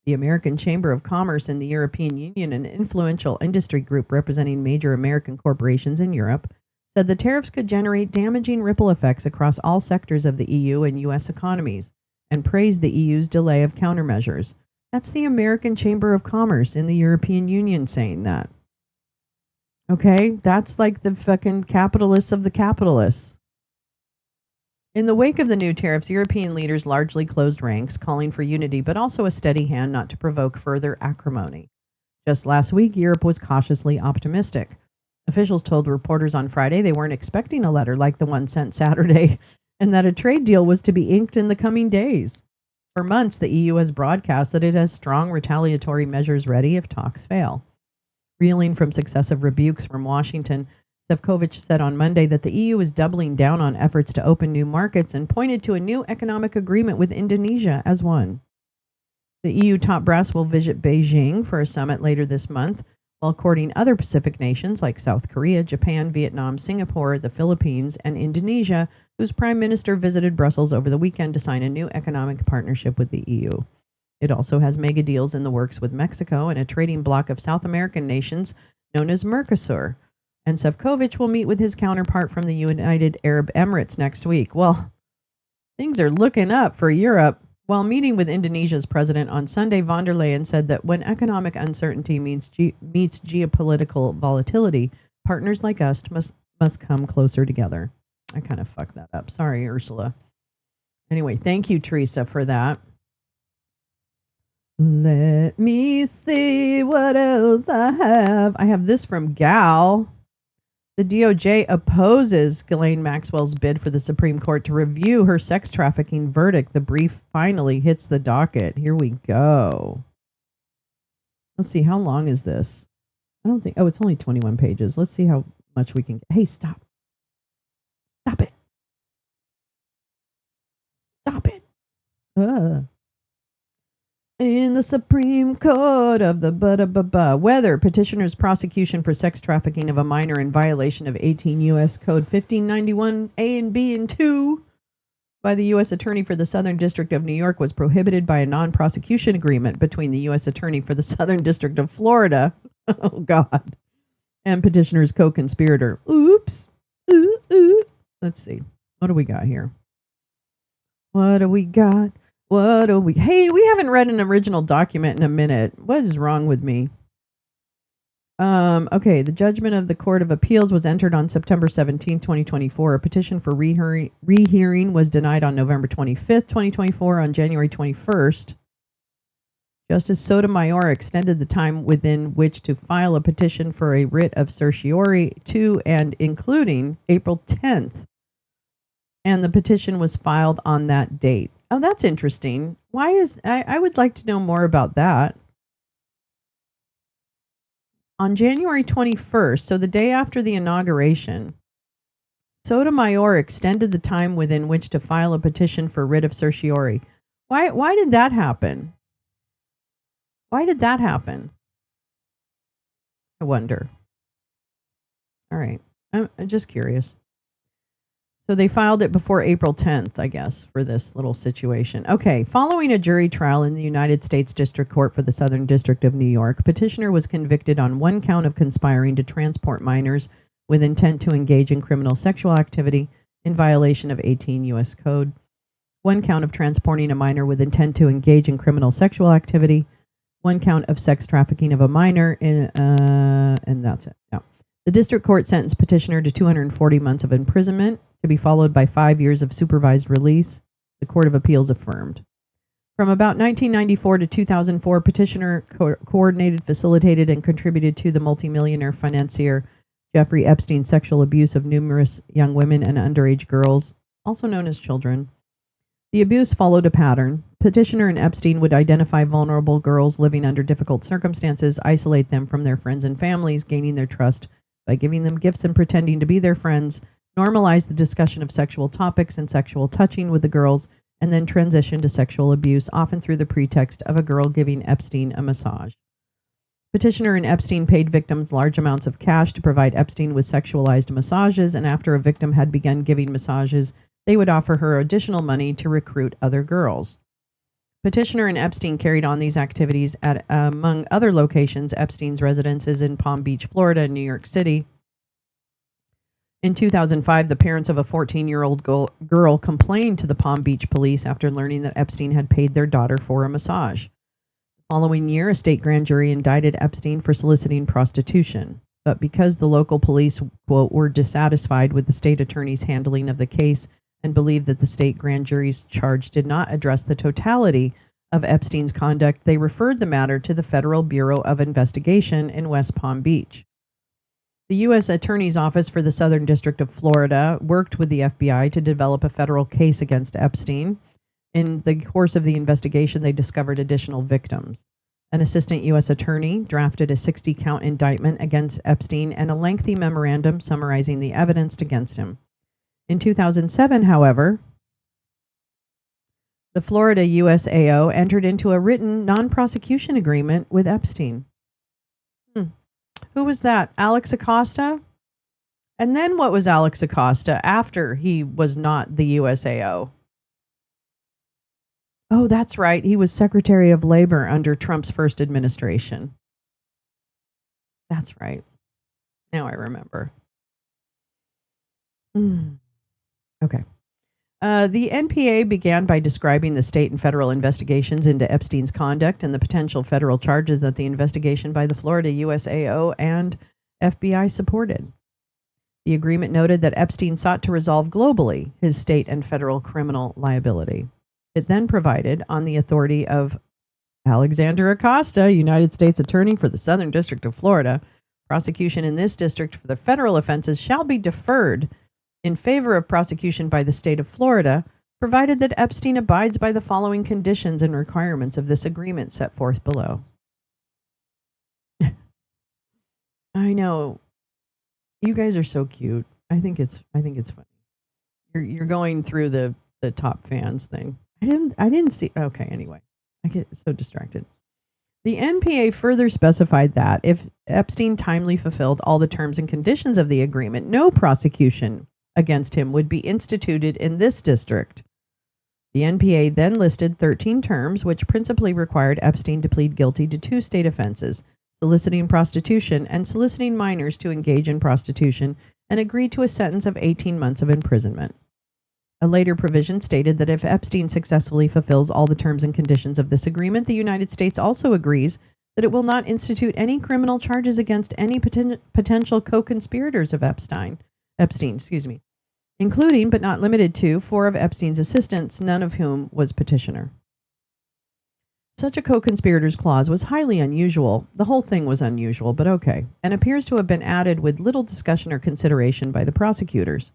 The American Chamber of Commerce and the European Union, an influential industry group representing major American corporations in Europe, said the tariffs could generate damaging ripple effects across all sectors of the EU and U.S. economies, and praised the EU's delay of countermeasures. That's the American Chamber of Commerce in the European Union saying that. Okay, that's like the fucking capitalists of the capitalists. In the wake of the new tariffs, European leaders largely closed ranks, calling for unity, but also a steady hand not to provoke further acrimony. Just last week, Europe was cautiously optimistic. Officials told reporters on Friday they weren't expecting a letter like the one sent Saturday, and that a trade deal was to be inked in the coming days. For months, the EU has broadcast that it has strong retaliatory measures ready if talks fail. Reeling from successive rebukes from Washington, Šefčovič said on Monday that the EU is doubling down on efforts to open new markets and pointed to a new economic agreement with Indonesia as one. The EU top brass will visit Beijing for a summit later this month, while courting other Pacific nations like South Korea, Japan, Vietnam, Singapore, the Philippines, and Indonesia, whose prime minister visited Brussels over the weekend to sign a new economic partnership with the EU. It also has mega deals in the works with Mexico and a trading bloc of South American nations known as Mercosur. And Šefčovič will meet with his counterpart from the United Arab Emirates next week. Well, things are looking up for Europe. While meeting with Indonesia's president on Sunday, von der Leyen said that when economic uncertainty meets geopolitical volatility, partners like us must come closer together. I kind of fucked that up. Sorry, Ursula. Anyway, thank you, Teresa, for that. Let me see what else I have. I have this from Gal. The DOJ opposes Ghislaine Maxwell's bid for the Supreme Court to review her sex trafficking verdict. The brief finally hits the docket. Here we go. Let's see, how long is this? I don't think, it's only 21 pages. Let's see how much we can get. Hey, stop. Stop it. Stop it. In the Supreme Court of the whether petitioner's prosecution for sex trafficking of a minor in violation of 18 U.S. Code 1591 A and B and 2 by the U.S. Attorney for the Southern District of New York was prohibited by a non-prosecution agreement between the U.S. Attorney for the Southern District of Florida, oh God, and petitioner's co-conspirator. Oops. Let's see. What do we got here? What do we got? Hey, we haven't read an original document in a minute. What is wrong with me? Okay, the judgment of the Court of Appeals was entered on September 17, 2024. A petition for rehearing was denied on November 25th, 2024. On January 21st, Justice Sotomayor extended the time within which to file a petition for a writ of certiorari to and including April 10th. And the petition was filed on that date. Oh, that's interesting. I would like to know more about that. On January 21st, so the day after the inauguration, Sotomayor extended the time within which to file a petition for writ of certiorari. Why did that happen? Why did that happen? I wonder. All right. I'm just curious. So they filed it before April 10th, I guess, for this little situation. Okay, following a jury trial in the United States District Court for the Southern District of New York, petitioner was convicted on one count of conspiring to transport minors with intent to engage in criminal sexual activity in violation of 18 U.S. Code, one count of transporting a minor with intent to engage in criminal sexual activity, one count of sex trafficking of a minor, and that's it. No. The district court sentenced petitioner to 240 months of imprisonment, to be followed by 5 years of supervised release. The Court of Appeals affirmed. From about 1994 to 2004, petitioner coordinated, facilitated, and contributed to the multimillionaire financier Jeffrey Epstein's sexual abuse of numerous young women and underage girls, also known as children. The abuse followed a pattern. Petitioner and Epstein would identify vulnerable girls living under difficult circumstances, isolate them from their friends and families, gaining their trust by giving them gifts and pretending to be their friends, normalize the discussion of sexual topics and sexual touching with the girls, and then transition to sexual abuse, often through the pretext of a girl giving Epstein a massage. Petitioner and Epstein paid victims large amounts of cash to provide Epstein with sexualized massages, and after a victim had begun giving massages, they would offer her additional money to recruit other girls. Petitioner and Epstein carried on these activities at, among other locations, Epstein's residences in Palm Beach, Florida, and New York City. In 2005, the parents of a 14-year-old girl complained to the Palm Beach police after learning that Epstein had paid their daughter for a massage. The following year, a state grand jury indicted Epstein for soliciting prostitution. But because the local police, quote, were dissatisfied with the state attorney's handling of the case and believed that the state grand jury's charge did not address the totality of Epstein's conduct, they referred the matter to the Federal Bureau of Investigation in West Palm Beach. The U.S. Attorney's Office for the Southern District of Florida worked with the FBI to develop a federal case against Epstein. In the course of the investigation, they discovered additional victims. An assistant U.S. attorney drafted a 60-count indictment against Epstein and a lengthy memorandum summarizing the evidence against him. In 2007, however, the Florida USAO entered into a written non-prosecution agreement with Epstein. Who was that? Alex Acosta? And then what was Alex Acosta after he was not the USAO? Oh, that's right. He was Secretary of Labor under Trump's first administration. That's right. Now I remember. Okay. The NPA began by describing the state and federal investigations into Epstein's conduct and the potential federal charges that the investigation by the Florida USAO and FBI supported. The agreement noted that Epstein sought to resolve globally his state and federal criminal liability. It then provided, on the authority of Alexander Acosta, United States Attorney for the Southern District of Florida, prosecution in this district for the federal offenses shall be deferred in favor of prosecution by the state of Florida, provided that Epstein abides by the following conditions and requirements of this agreement set forth below. I know. You guys are so cute. I think it's funny. You're going through the top fans thing. I didn't see. Okay, anyway. I get so distracted. The NPA further specified that if Epstein timely fulfilled all the terms and conditions of the agreement, no prosecution against him would be instituted in this district. The NPA then listed 13 terms, which principally required Epstein to plead guilty to 2 state offenses, soliciting prostitution and soliciting minors to engage in prostitution, and agreed to a sentence of 18 months of imprisonment. A later provision stated that if Epstein successfully fulfills all the terms and conditions of this agreement, the United States also agrees that it will not institute any criminal charges against any potential co-conspirators of Epstein, including but not limited to 4 of Epstein's assistants, none of whom was petitioner. Such a co-conspirators clause was highly unusual. The whole thing was unusual, but okay, and appears to have been added with little discussion or consideration by the prosecutors.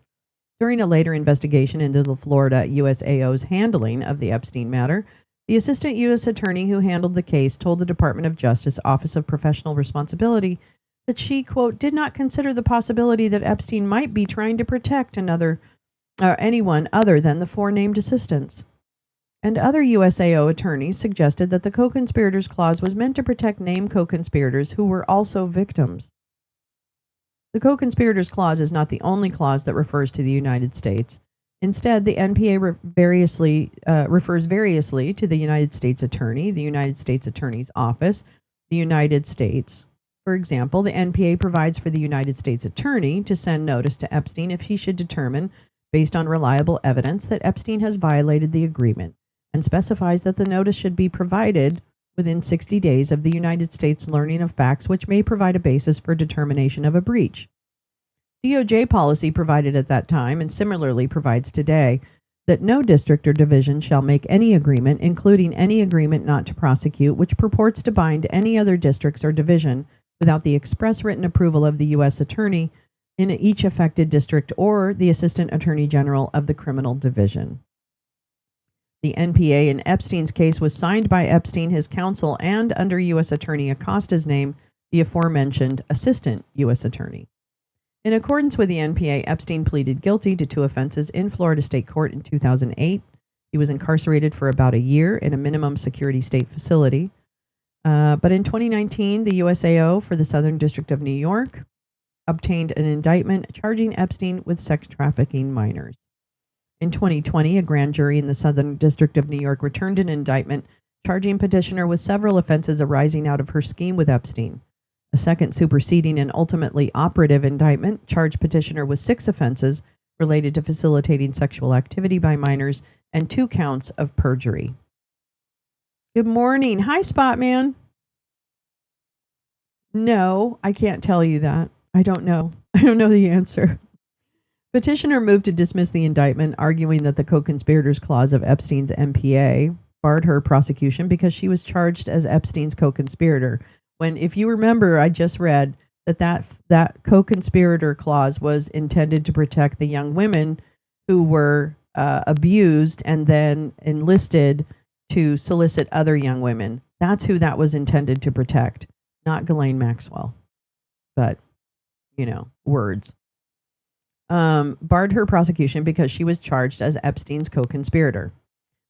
During a later investigation into the Florida USAO's handling of the Epstein matter, the assistant U.S. attorney who handled the case told the Department of Justice Office of Professional Responsibility that she, quote, did not consider the possibility that Epstein might be trying to protect anyone other than the 4 named assistants. And other USAO attorneys suggested that the co-conspirators clause was meant to protect named co-conspirators who were also victims. The co-conspirators clause is not the only clause that refers to the United States. Instead, the NPA refers variously to the United States Attorney, the United States Attorney's Office, the United States. For example, the NPA provides for the United States Attorney to send notice to Epstein if he should determine, based on reliable evidence, that Epstein has violated the agreement, and specifies that the notice should be provided within 60 days of the United States learning of facts which may provide a basis for determination of a breach. DOJ policy provided at that time, and similarly provides today, that no district or division shall make any agreement, including any agreement not to prosecute, which purports to bind any other districts or division without the express written approval of the U.S. Attorney in each affected district or the Assistant Attorney General of the Criminal Division. The NPA in Epstein's case was signed by Epstein, his counsel, and under U.S. Attorney Acosta's name, the aforementioned Assistant U.S. Attorney. In accordance with the NPA, Epstein pleaded guilty to 2 offenses in Florida State Court in 2008. He was incarcerated for about a year in a minimum security state facility. But in 2019, the USAO for the Southern District of New York obtained an indictment charging Epstein with sex trafficking minors. In 2020, a grand jury in the Southern District of New York returned an indictment charging petitioner with several offenses arising out of her scheme with Epstein. A second superseding and ultimately operative indictment charged petitioner with 6 offenses related to facilitating sexual activity by minors and 2 counts of perjury. Good morning. Hi, Spotman. No, I can't tell you that. I don't know. I don't know the answer. Petitioner moved to dismiss the indictment, arguing that the co-conspirators clause of Epstein's NPA barred her prosecution because she was charged as Epstein's co-conspirator. When, if you remember, I just read that co-conspirator clause was intended to protect the young women who were abused and then enlisted to solicit other young women. That's who that was intended to protect, not Ghislaine Maxwell. But, words. Barred her prosecution because she was charged as Epstein's co-conspirator.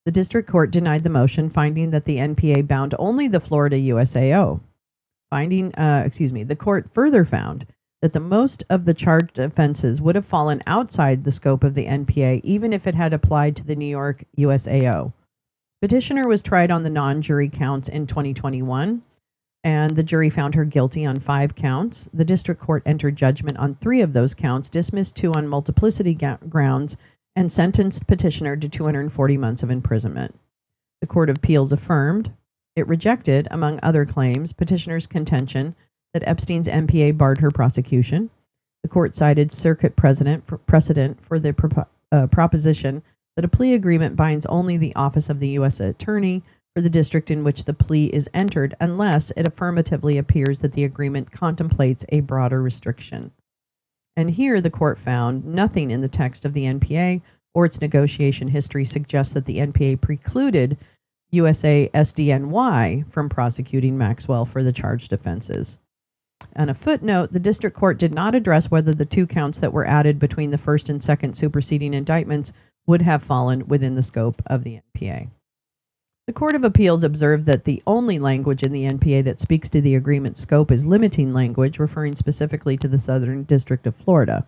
The district court denied the motion, finding that the NPA bound only the Florida USAO. The court further found that the most of the charged offenses would have fallen outside the scope of the NPA, even if it had applied to the New York USAO. Petitioner was tried on the non-jury counts in 2021, and the jury found her guilty on 5 counts. The district court entered judgment on 3 of those counts, dismissed 2 on multiplicity grounds, and sentenced petitioner to 240 months of imprisonment. The Court of Appeals affirmed. It rejected, among other claims, petitioner's contention that Epstein's NPA barred her prosecution. The court cited circuit precedent for the proposition that a plea agreement binds only the office of the U.S. Attorney for the district in which the plea is entered, unless it affirmatively appears that the agreement contemplates a broader restriction. And here the court found nothing in the text of the NPA or its negotiation history suggests that the NPA precluded USA SDNY from prosecuting Maxwell for the charged offenses. On a footnote, the district court did not address whether the 2 counts that were added between the first and second superseding indictments would have fallen within the scope of the NPA. The Court of Appeals observed that the only language in the NPA that speaks to the agreement's scope is limiting language, referring specifically to the Southern District of Florida.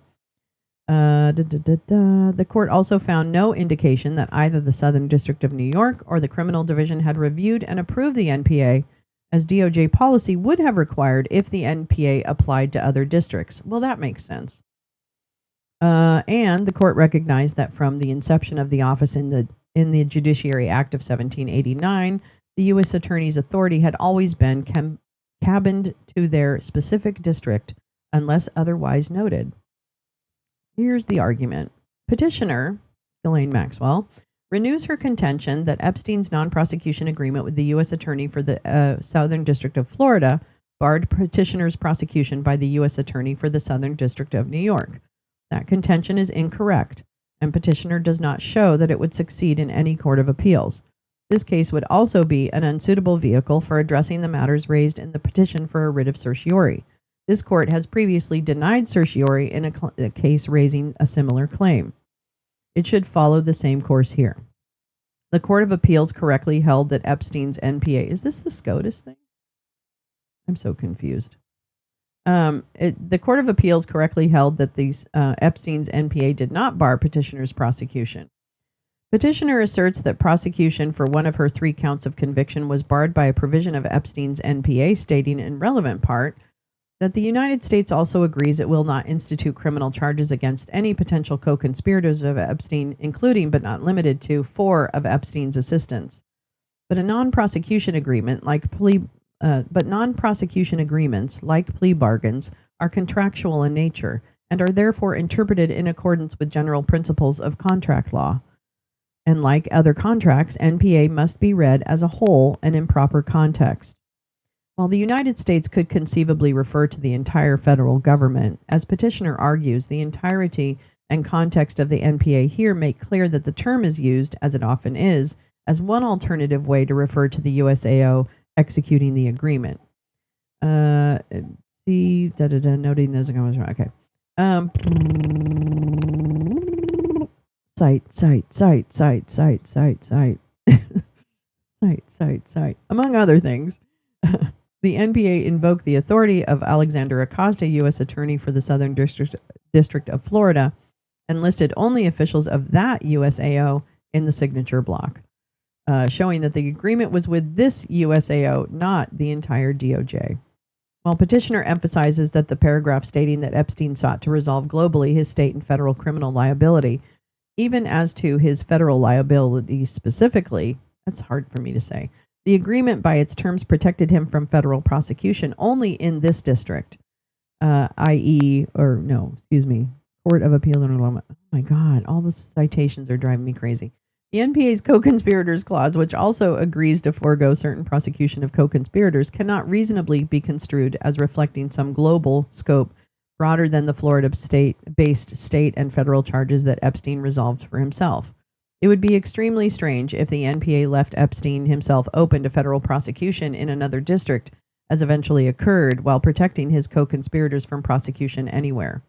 The court also found no indication that either the Southern District of New York or the Criminal Division had reviewed and approved the NPA, as DOJ policy would have required if the NPA applied to other districts. Well, that makes sense. And the court recognized that from the inception of the office in the Judiciary Act of 1789, the U.S. Attorney's authority had always been cabined to their specific district unless otherwise noted. Here's the argument. Petitioner, Ghislaine Maxwell, renews her contention that Epstein's non-prosecution agreement with the U.S. Attorney for the Southern District of Florida barred petitioner's prosecution by the U.S. Attorney for the Southern District of New York. That contention is incorrect, and petitioner does not show that it would succeed in any court of appeals. This case would also be an unsuitable vehicle for addressing the matters raised in the petition for a writ of certiorari. This court has previously denied certiorari in a case raising a similar claim. It should follow the same course here. The Court of Appeals correctly held that Epstein's NPA, is this the SCOTUS thing? I'm so confused. The Court of Appeals correctly held that these Epstein's NPA did not bar petitioner's prosecution. Petitioner asserts that prosecution for one of her 3 counts of conviction was barred by a provision of Epstein's NPA stating in relevant part that the United States also agrees it will not institute criminal charges against any potential co-conspirators of Epstein, including but not limited to 4 of Epstein's assistants. But non-prosecution agreements, like plea bargains, are contractual in nature and are therefore interpreted in accordance with general principles of contract law. And like other contracts, NPA must be read as a whole and in proper context. While the United States could conceivably refer to the entire federal government, as petitioner argues, the entirety and context of the NPA here make clear that the term is used, as it often is, as one alternative way to refer to the USAO executing the agreement. Noting those. Okay. Cite. Among other things, the NPA invoked the authority of Alexander Acosta, U.S. Attorney for the Southern District of Florida, and listed only officials of that USAO in the signature block, showing that the agreement was with this USAO, not the entire DOJ. While petitioner emphasizes that the paragraph stating that Epstein sought to resolve globally his state and federal criminal liability, even as to his federal liability specifically, that's hard for me to say, the agreement by its terms protected him from federal prosecution only in this district, Court of Appeal. Oh my God, all the citations are driving me crazy. The NPA's co-conspirators clause, which also agrees to forego certain prosecution of co-conspirators, cannot reasonably be construed as reflecting some global scope broader than the Florida-based state and federal charges that Epstein resolved for himself. It would be extremely strange if the NPA left Epstein himself open to federal prosecution in another district, as eventually occurred, while protecting his co-conspirators from prosecution anywhere.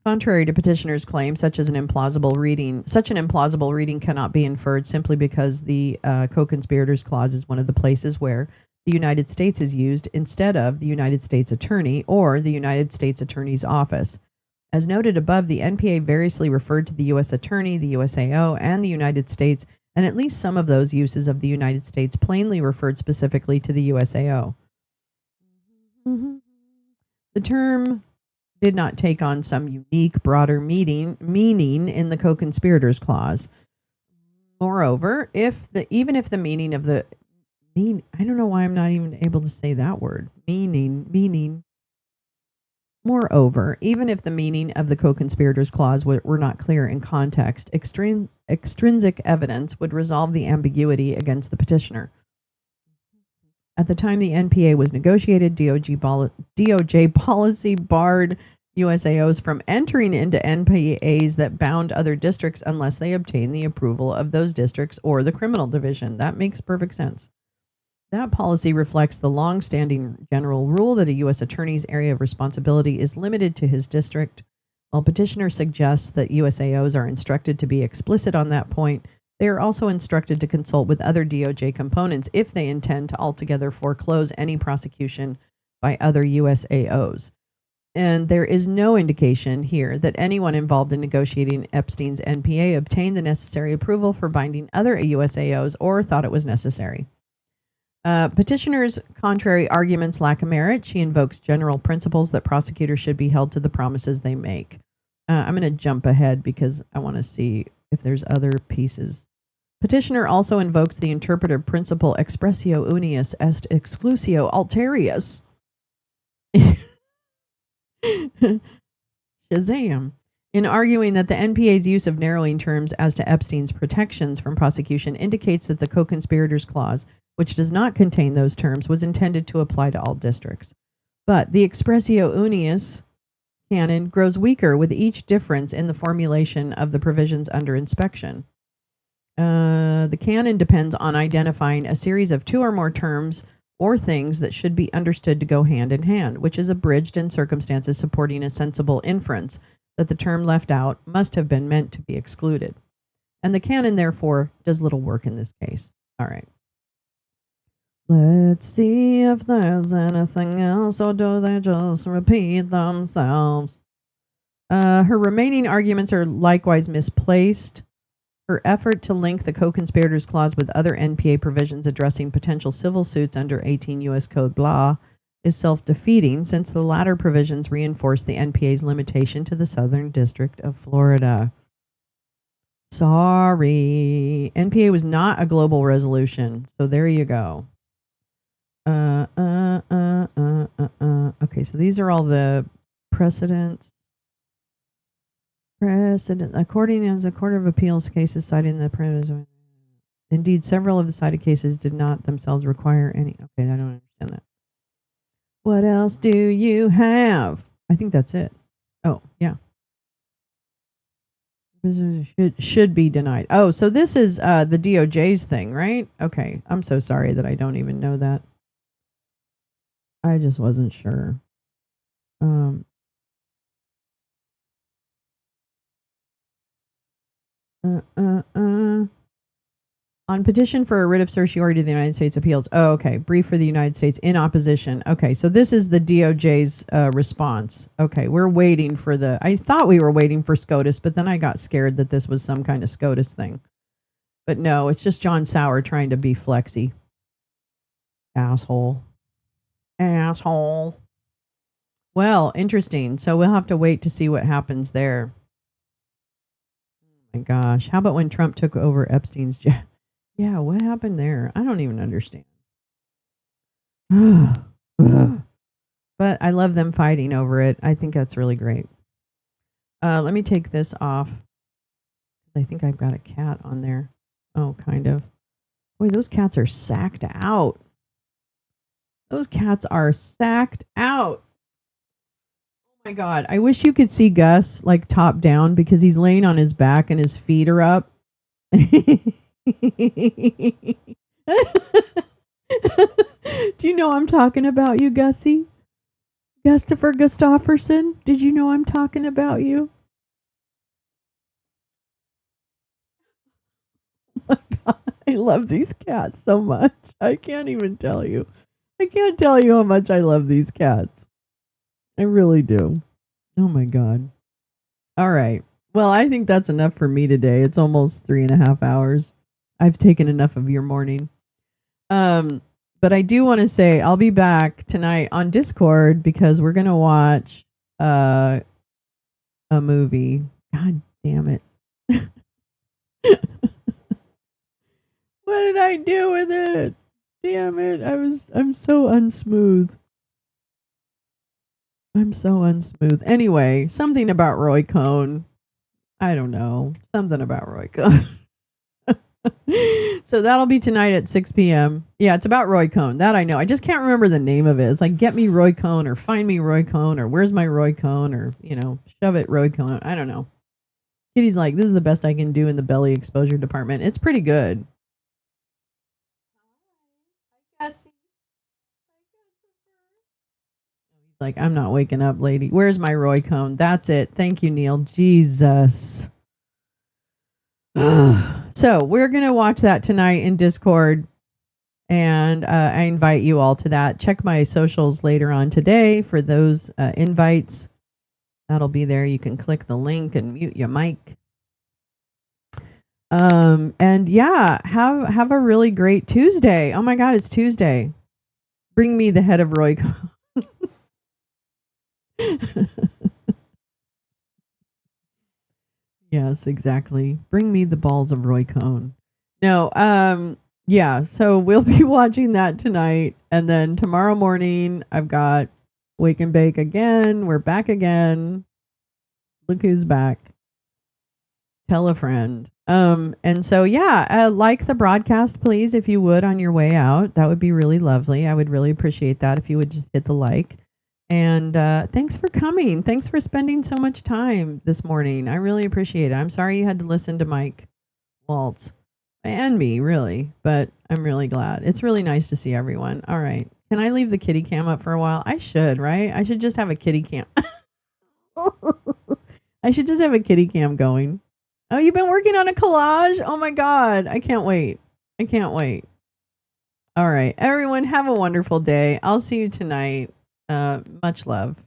Contrary to petitioner's claim, such an implausible reading cannot be inferred simply because the co-conspirators clause is one of the places where the United States is used instead of the United States Attorney or the United States Attorney's Office. As noted above, the NPA variously referred to the U.S. Attorney, the USAO, and the United States, and at least some of those uses of the United States plainly referred specifically to the USAO. The term did not take on some unique, broader meaning in the co-conspirators clause. Moreover, even if the meaning of the I don't know why I'm not even able to say that word. Moreover, even if the meaning of the co-conspirators clause were not clear in context, extrinsic evidence would resolve the ambiguity against the petitioner. At the time the NPA was negotiated, DOJ policy barred USAOs from entering into NPAs that bound other districts unless they obtained the approval of those districts or the criminal division. That makes perfect sense. That policy reflects the long-standing general rule that a U.S. attorney's area of responsibility is limited to his district. While petitioner suggests that USAOs are instructed to be explicit on that point, they are also instructed to consult with other DOJ components if they intend to altogether foreclose any prosecution by other USAOs. And there is no indication here that anyone involved in negotiating Epstein's NPA obtained the necessary approval for binding other USAOs or thought it was necessary. Petitioner's contrary arguments lack a merit. She invokes general principles that prosecutors should be held to the promises they make. I'm going to jump ahead because I want to see if there's other pieces. Petitioner also invokes the interpretive principle expressio unius est exclusio alterius. Shazam. In arguing that the NPA's use of narrowing terms as to Epstein's protections from prosecution indicates that the co-conspirators clause, which does not contain those terms, was intended to apply to all districts. But the expressio unius canon grows weaker with each difference in the formulation of the provisions under inspection. The canon depends on identifying a series of 2 or more terms or things that should be understood to go hand in hand, which is abridged in circumstances supporting a sensible inference that the term left out must have been meant to be excluded. And the canon, therefore, does little work in this case. All right. Let's see if there's anything else, or do they just repeat themselves? Her remaining arguments are likewise misplaced. Her effort to link the co-conspirators clause with other NPA provisions addressing potential civil suits under 18 U.S. Code blah is self-defeating, since the latter provisions reinforce the NPA's limitation to the Southern District of Florida. Sorry. NPA was not a global resolution, so there you go. Okay, so these are all the precedents. According as the Court of Appeals cases citing the precedent. Indeed, several of the cited cases did not themselves require any. Okay, I don't understand that. What else do you have? I think that's it. Oh, yeah. Should be denied. Oh, so this is the DOJ's thing, right? Okay, I'm so sorry that I don't even know that. I just wasn't sure. On petition for a writ of certiorari to the United States Appeals. Oh, okay. Brief for the United States in opposition. Okay, so this is the DOJ's response. Okay, we're waiting for the. I thought we were waiting for SCOTUS, but then I got scared that this was some kind of SCOTUS thing. But no, it's just John Sauer trying to be flexy. Asshole. Well, interesting. So we'll have to wait to see what happens there. Oh my gosh. How about when Trump took over Epstein's jet? Yeah, what happened there? I don't even understand. But I love them fighting over it. I think that's really great. Let me take this off. I think I've got a cat on there. Oh, kind of. Boy, those cats are sacked out. Those cats are sacked out. Oh my God. I wish you could see Gus like top down because he's laying on his back and his feet are up. Do you know I'm talking about you, Gussie? Gustaffer Gustafferson? Did you know I'm talking about you? Oh my God, I love these cats so much. I can't even tell you. I can't tell you how much I love these cats. I really do. Oh my God. All right. Well, I think that's enough for me today. It's almost 3.5 hours. I've taken enough of your morning. But I do want to say I'll be back tonight on Discord because we're going to watch a movie. God damn it. What did I do with it? Damn it. I'm so unsmooth. I'm so unsmooth. Anyway, something about Roy Cohn. I don't know. Something about Roy Cohn. So that'll be tonight at 6 p.m. Yeah, it's about Roy Cohn. That I know. I just can't remember the name of it. It's like Get Me Roy Cohn or Find Me Roy Cohn or Where's My Roy Cohn or, Shove It Roy Cohn. I don't know. Kitty's like, this is the best I can do in the belly exposure department. It's pretty good. He's like, I'm not waking up, lady. Where's my Roy Cohn? That's it. Thank you, Neil. Jesus. So we're going to watch that tonight in Discord, and I invite you all to that. Check my socials later on today for those invites. That'll be there. You can click the link and mute your mic. And yeah, have a really great Tuesday. Oh my God, it's Tuesday. Bring me the head of Roy Cohn. Yes, exactly. Bring me the balls of Roy Cohn. No, yeah, so we'll be watching that tonight. And then tomorrow morning, I've got Wake and Bake again. We're back again. Look who's back. Tell a friend. And so, yeah, like the broadcast, please, if you would, on your way out. That would be really lovely. I would really appreciate that if you would just hit the like. And thanks for coming. Thanks for spending so much time this morning. I really appreciate it. I'm sorry you had to listen to Mike Waltz and me, really, but I'm really glad. It's really nice to see everyone. All right. Can I leave the kitty cam up for a while? I should, right? I should just have a kitty cam. I should just have a kitty cam going. Oh, you've been working on a collage? Oh my God. I can't wait. I can't wait. All right. Everyone, have a wonderful day. I'll see you tonight. Much love.